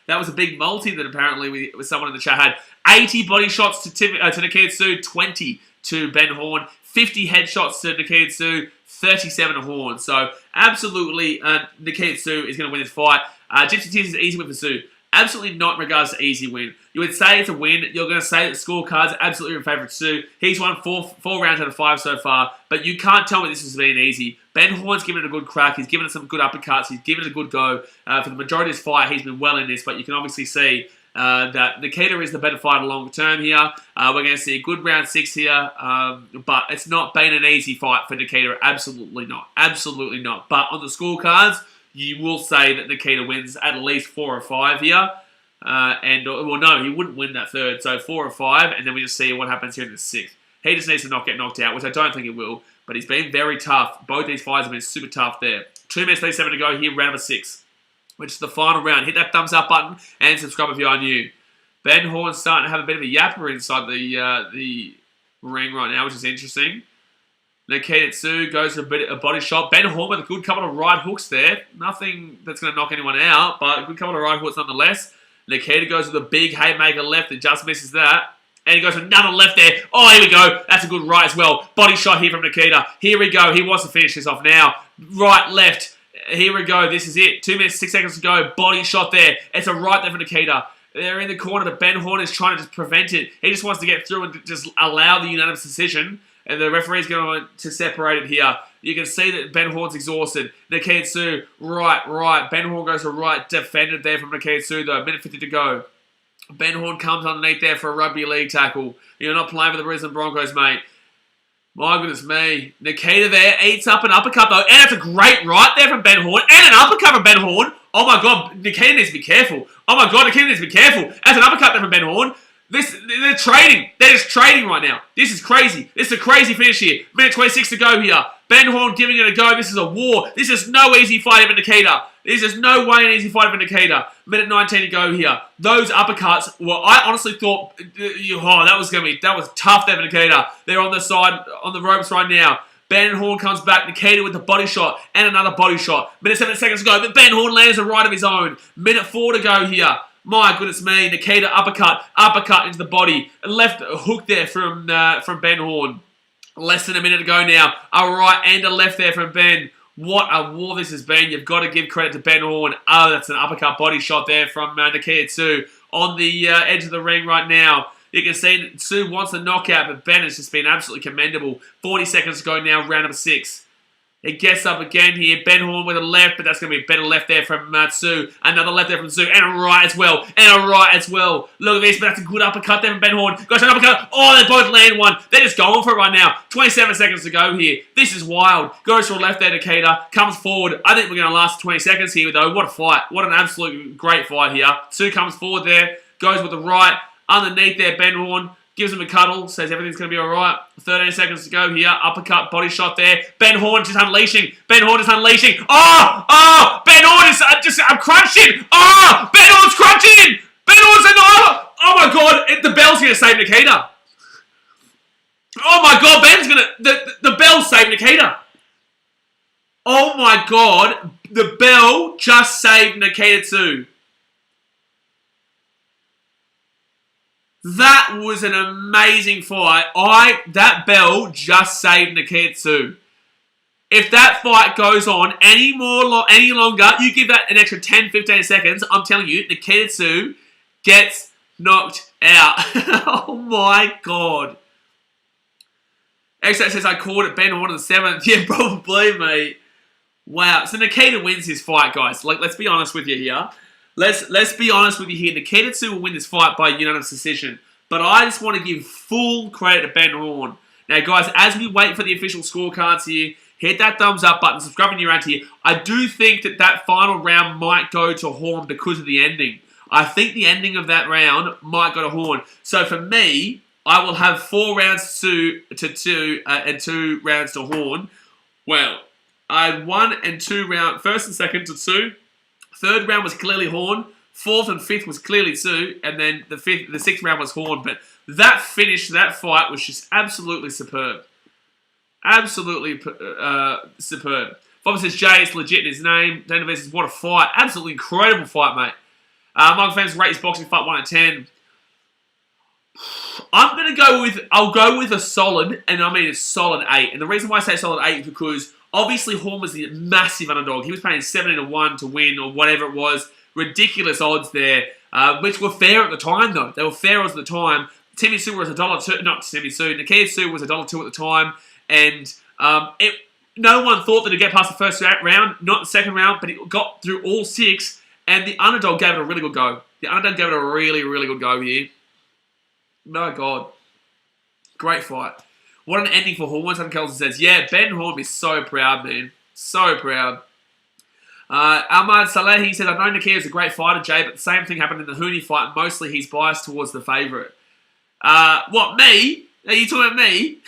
That was a big multi that apparently someone in the chat had. 80 body shots to Nikita Tszyu, 20 to Ben Horn, 50 headshots to Nikita Tszyu, 37 to Horn. So absolutely, Nikita Tszyu is going to win this fight. Gypsy Tears is an easy win for Tszyu. Absolutely not in regards to easy win. You would say it's a win. You're going to say that the scorecards are absolutely in favour of Tszyu. He's won four rounds out of 5 so far, but you can't tell me this has been easy. Ben Horn's given it a good crack. He's given it some good uppercuts. He's given it a good go. For the majority of his fight, he's been well in this, but you can obviously see that Nikita is the better fighter long term here. We're going to see a good round 6 here, but it's not been an easy fight for Nikita. Absolutely not. Absolutely not. But on the scorecards, you will say that Nikita wins at least 4 or 5 here. Well, no, he wouldn't win that 3rd. So 4 or 5, and then we just see what happens here in the 6th. He just needs to not get knocked out, which I don't think he will. But he's been very tough. Both these fights have been super tough there. 2 minutes 37 to go here, round number 6, which is the final round. Hit that thumbs up button and subscribe if you are new. Ben Horn's starting to have a bit of a yapper inside the ring right now, which is interesting. Nikita Tszyu goes for a body shot. Ben Horn with a good couple of right hooks there. Nothing that's going to knock anyone out, but a good couple of right hooks nonetheless. Nikita goes with a big haymaker left and just misses that. And he goes for another left there. Oh, here we go. That's a good right as well. Body shot here from Nikita. Here we go. He wants to finish this off now. Right, left. Here we go. This is it. 2 minutes, 6 seconds to go. Body shot there. It's a right there for Nikita. They're in the corner, but Ben Horn is trying to just prevent it. He just wants to get through and just allow the unanimous decision. And the referee's going to separate it here. You can see that Ben Horn's exhausted. Nikita Tszyu, right. Ben Horn goes to right. Defended there from Nikita Tszyu, though. Minute 50 to go. Ben Horn comes underneath there for a rugby league tackle. You're not playing for the Brisbane Broncos, mate. My goodness me. Nikita there eats up an uppercut, though. And it's a great right there from Ben Horn. And an uppercut from Ben Horn. Oh, my God. Nikita needs to be careful. Oh, my God. Nikita needs to be careful. That's an uppercut there from Ben Horn. They're trading. They're just trading right now. This is crazy. This is a crazy finish here. Minute 26 to go here. Ben Horn giving it a go. This is a war. This is no easy fight for Nikita. This is no way an easy fight for Nikita. Minute 19 to go here. Those uppercuts, well, I honestly thought, that was tough there for Nikita. They're on the side, on the ropes right now. Ben Horn comes back. Nikita with the body shot and another body shot. Minute 7 seconds to go. But Ben Horn lands a right of his own. Minute 4 to go here. My goodness me, Nikita uppercut into the body. Left hook there from Ben Horn. Less than a minute to go now. A right and a left there from Ben. What a war this has been. You've got to give credit to Ben Horn. Oh, that's an uppercut body shot there from Nikita Tszyu on the edge of the ring right now. You can see that Tszyu wants the knockout, but Ben has just been absolutely commendable. 40 seconds to go now, round number 6. It gets up again here. Ben Horn with a left, but that's going to be a better left there from Tszyu. Another left there from Tszyu. And a right as well. Look at this, but that's a good uppercut there from Ben Horn. Goes for an uppercut. Oh, they both land one. They're just going for it right now. 27 seconds to go here. This is wild. Goes for a left there, Nikita. Comes forward. I think we're going to last 20 seconds here, though. What a fight. What an absolute great fight here. Tszyu comes forward there. Goes with the right. Underneath there, Ben Horn. Gives him a cuddle, says everything's going to be alright. 13 seconds to go here. Uppercut, body shot there. Ben Horn just unleashing. Oh! Ben Horn is I'm crunching. Oh! Ben Horn's crunching. Ben Horn's another. Oh my God. The bell's going to save Nikita. Oh my God. The bell saved Nikita. Oh my God. The bell just saved Nikita Tszyu. That was an amazing fight. That bell just saved Nikita Tszyu. If that fight goes on any longer, you give that an extra 10, 15 seconds, I'm telling you, Nikita Tszyu gets knocked out. Oh my God. Exo says I called it Ben Horn in the 7th. Yeah, probably, mate. Wow. So Nikita wins his fight, guys. Let's be honest with you here. Let's be honest with you here. Nikita Tszyu will win this fight by unanimous decision. But I just want to give full credit to Ben Horn. Now, guys, as we wait for the official scorecards here, hit that thumbs up button, subscribe when you're around here. I do think that final round might go to Horn because of the ending. I think the ending of that round might go to Horn. So for me, I will have 4 rounds to Tszyu and 2 rounds to Horn. Well, I had 1 and 2 rounds, first and second to Tszyu. 3rd round was clearly Horn. 4th and 5th was clearly Tszyu. And then the 6th round was Horn. But that finish, that fight was just absolutely superb. Absolutely superb. Bob says Jay is legit in his name. Dana says, what a fight. Absolutely incredible fight, mate. Michael fans rate his boxing fight 1 out of 10. I'll go with a solid, and I mean a solid 8. And the reason why I say solid 8 is because obviously Horn was the massive underdog. He was paying 7-1 to win or whatever it was. Ridiculous odds there, which were fair at the time though. They were fair odds at the time. Timmy Tszyu was $1.02, not Timmy Tszyu. Nikita Tszyu was $1.02 at the time, and no one thought that it'd get past the first round, not the second round, but it got through all 6, and the underdog gave it a really good go. The underdog gave it a really, really good go here. My God. Great fight. What an ending for Horn. Someone Kelson says, yeah, Ben Horn is so proud, man. So proud. Ahmad Salehi says, I know Nikita is a great fighter, Jay, but the same thing happened in the Hooney fight, and mostly he's biased towards the favourite. What, me? Are you talking about me?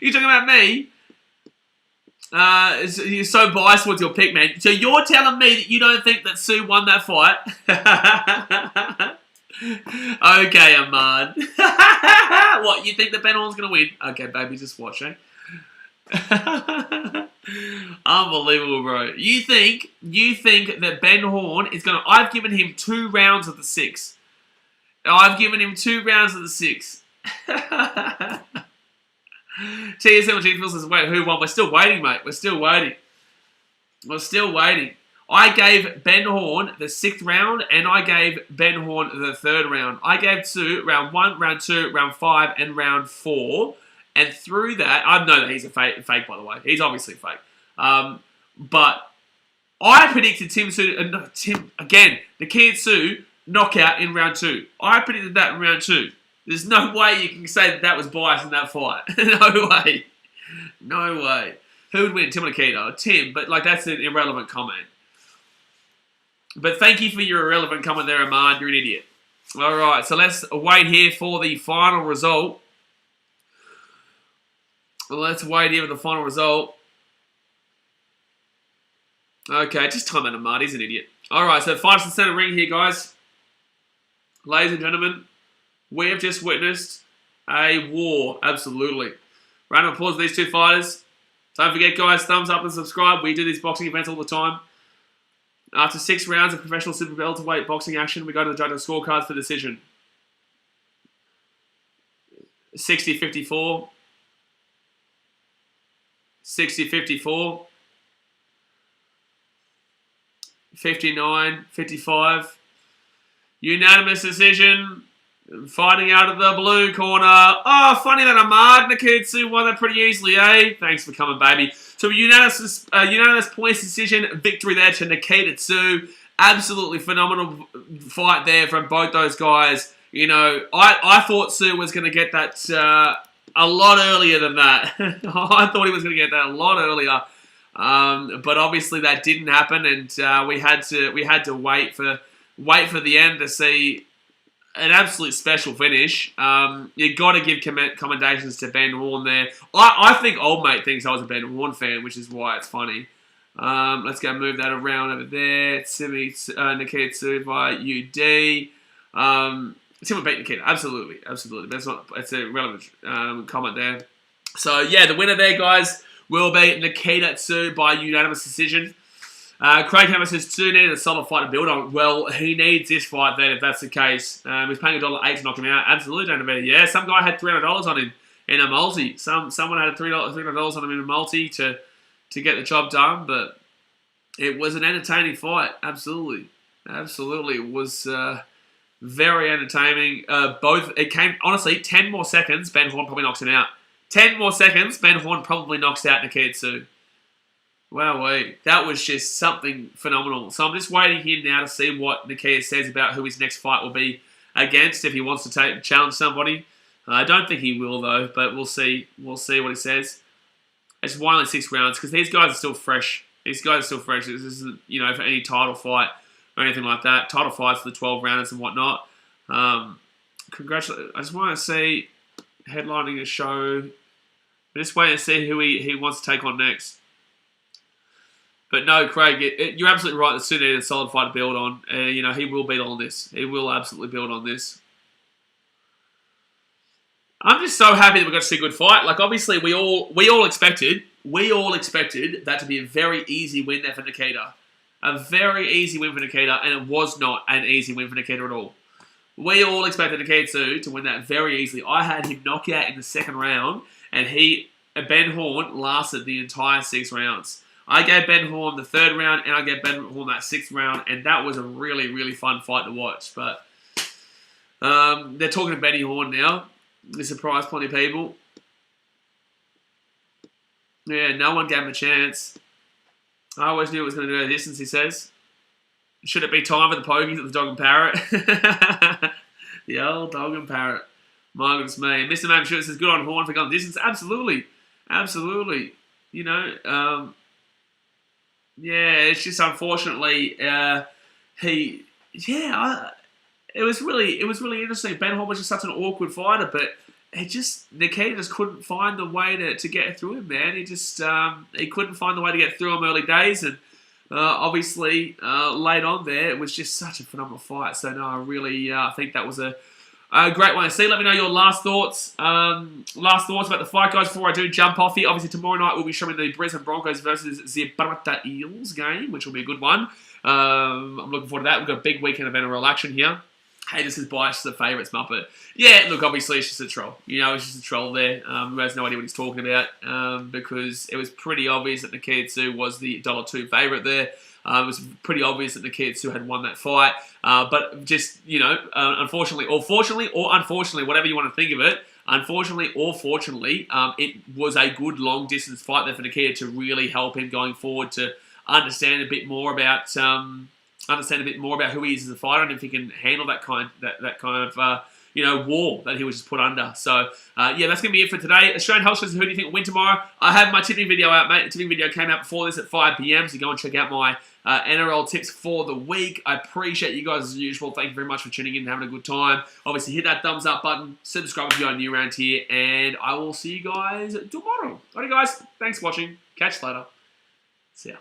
You talking about me? You're so biased towards your pick, man. So you're telling me that you don't think that Tszyu won that fight? Okay, Ahmad. What, you think that Ben Horn's going to win? Okay, baby, just watch, eh? Unbelievable, bro. You think that Ben Horn is going to... I've given him 2 rounds of the 6. I've given him 2 rounds of the 6. TSMG says, wait, who won? We're still waiting, mate. We're still waiting. I gave Ben Horn the 6th round, and I gave Ben Horn the 3rd round. I gave Tszyu round 1, round 2, round 5, and round 4. And through that, I know that he's a fake, by the way. He's obviously fake. But I predicted Nikita Tszyu knockout in round 2. I predicted that in round 2. There's no way you can say that was biased in that fight. No way. No way. Who would win, Tim or Nikita? Tim, but like that's an irrelevant comment. But thank you for your irrelevant comment there, Ahmad. You're an idiot. All right, so let's wait here for the final result. Let's wait here for the final result. Okay, just time out, Ahmad. He's an idiot. All right, so finals and center ring here, guys. Ladies and gentlemen, we have just witnessed a war. Absolutely. Round of applause for these 2 fighters. Don't forget, guys, thumbs up and subscribe. We do these boxing events all the time. After 6 rounds of professional super welterweight boxing action, we go to the judges' scorecards for decision. 60-54. 60-54. 59-55. Unanimous decision. Fighting out of the blue corner. Oh, funny that Ahmad Nikita Tszyu won that pretty easily, eh? Thanks for coming, baby. So unanimous points decision victory there to Nikita Tszyu. Absolutely phenomenal fight there from both those guys. You know, I thought Tszyu was going to get that a lot earlier than that. I thought he was going to get that a lot earlier. But obviously that didn't happen, and we had to wait for the end to see an absolute special finish. You got to give commendations to Ben Horn there. I think old mate thinks I was a Ben Horn fan, which is why it's funny. Let's go move that around over there. Nikita Tszyu by UD. Tim beat Nikita. Absolutely. That's a relevant comment there. So yeah, the winner there, guys, will be Nikita Tszyu by unanimous decision. Craig Hammer says Tszyu needed a solid fight to build on. Well, he needs this fight then, if that's the case. He's paying $1.08 to knock him out. Absolutely, don't know. Yeah, some guy had $300 on him in a multi. Someone had $300 on him in a multi to get the job done, but it was an entertaining fight. Absolutely. It was very entertaining. It came, honestly, 10 more seconds, Ben Horn probably knocks him out. 10 more seconds, Ben Horn probably knocks out Nikita Tszyu. Wow, that was just something phenomenal. So I'm just waiting here now to see what Nikita says about who his next fight will be against, if he wants to challenge somebody. I don't think he will, though, but we'll see. We'll see what he says. It's only 6 rounds, because these guys are still fresh. This isn't, for any title fight or anything like that. Title fights for the 12 rounders and whatnot. Congratulations. I just want to see headlining a show. We're just waiting to see who he wants to take on next. But no, Craig, you're absolutely right. The Tszyu needed a solid fight to build on. He will build on this. He will absolutely build on this. I'm just so happy that we got to see a good fight. Like, obviously, we all expected that to be a very easy win there for Nikita. A very easy win for Nikita, and it was not an easy win for Nikita at all. We all expected Nikita Tszyu to win that very easily. I had him knockout in the 2nd round, and Ben Horn lasted the entire 6 rounds. I gave Ben Horn the 3rd round, and I gave Ben Horn that 6th round, and that was a really, really fun fight to watch. But they're talking to Benny Horn now. They surprised plenty of people. Yeah, no one gave him a chance. I always knew it was going to go the distance, he says. Should it be time for the pokies at the Dog and Parrot? The old Dog and Parrot. My goodness me. Mr. Man Shooter says, good on Horn for going the distance. Absolutely. Yeah, it's just unfortunately it was really interesting. Ben Horn was just such an awkward fighter, but Nikita just couldn't find the way to get through him, man. He couldn't find the way to get through him early days, obviously, late on there, it was just such a phenomenal fight. So, no, I really think that was a great one to see. Let me know your last thoughts. Last thoughts about the fight, guys, before I do jump off here. Obviously, tomorrow night we'll be showing the Brisbane Broncos versus Gibraltar Eels game, which will be a good one. I'm looking forward to that. We've got a big weekend of NRL action here. Hey, this is biased to the favourites, Muppet. Yeah, look, obviously it's just a troll. You know, it's just a troll there who has no idea what he's talking about because it was pretty obvious that Nikita Tszyu was the $2 favourite there. It was pretty obvious that Nikita Tszyu had won that fight. But just, you know, unfortunately, or fortunately, or unfortunately, whatever you want to think of it, unfortunately or fortunately, it was a good long-distance fight there for Nikita to really help him going forward to understand a bit more about who he is as a fighter and if he can handle that kind of you know, war that he was just put under. So yeah, that's gonna be it for today. Australian Health Shows, who do you think will win tomorrow? I have my tipping video out, mate. The tipping video came out before this at 5 PM, so go and check out my NRL tips for the week. I appreciate you guys as usual. Thank you very much for tuning in and having a good time. Obviously, hit that thumbs up button, subscribe if you are new around here, and I will see you guys tomorrow. Alright, guys, thanks for watching. Catch you later. See ya.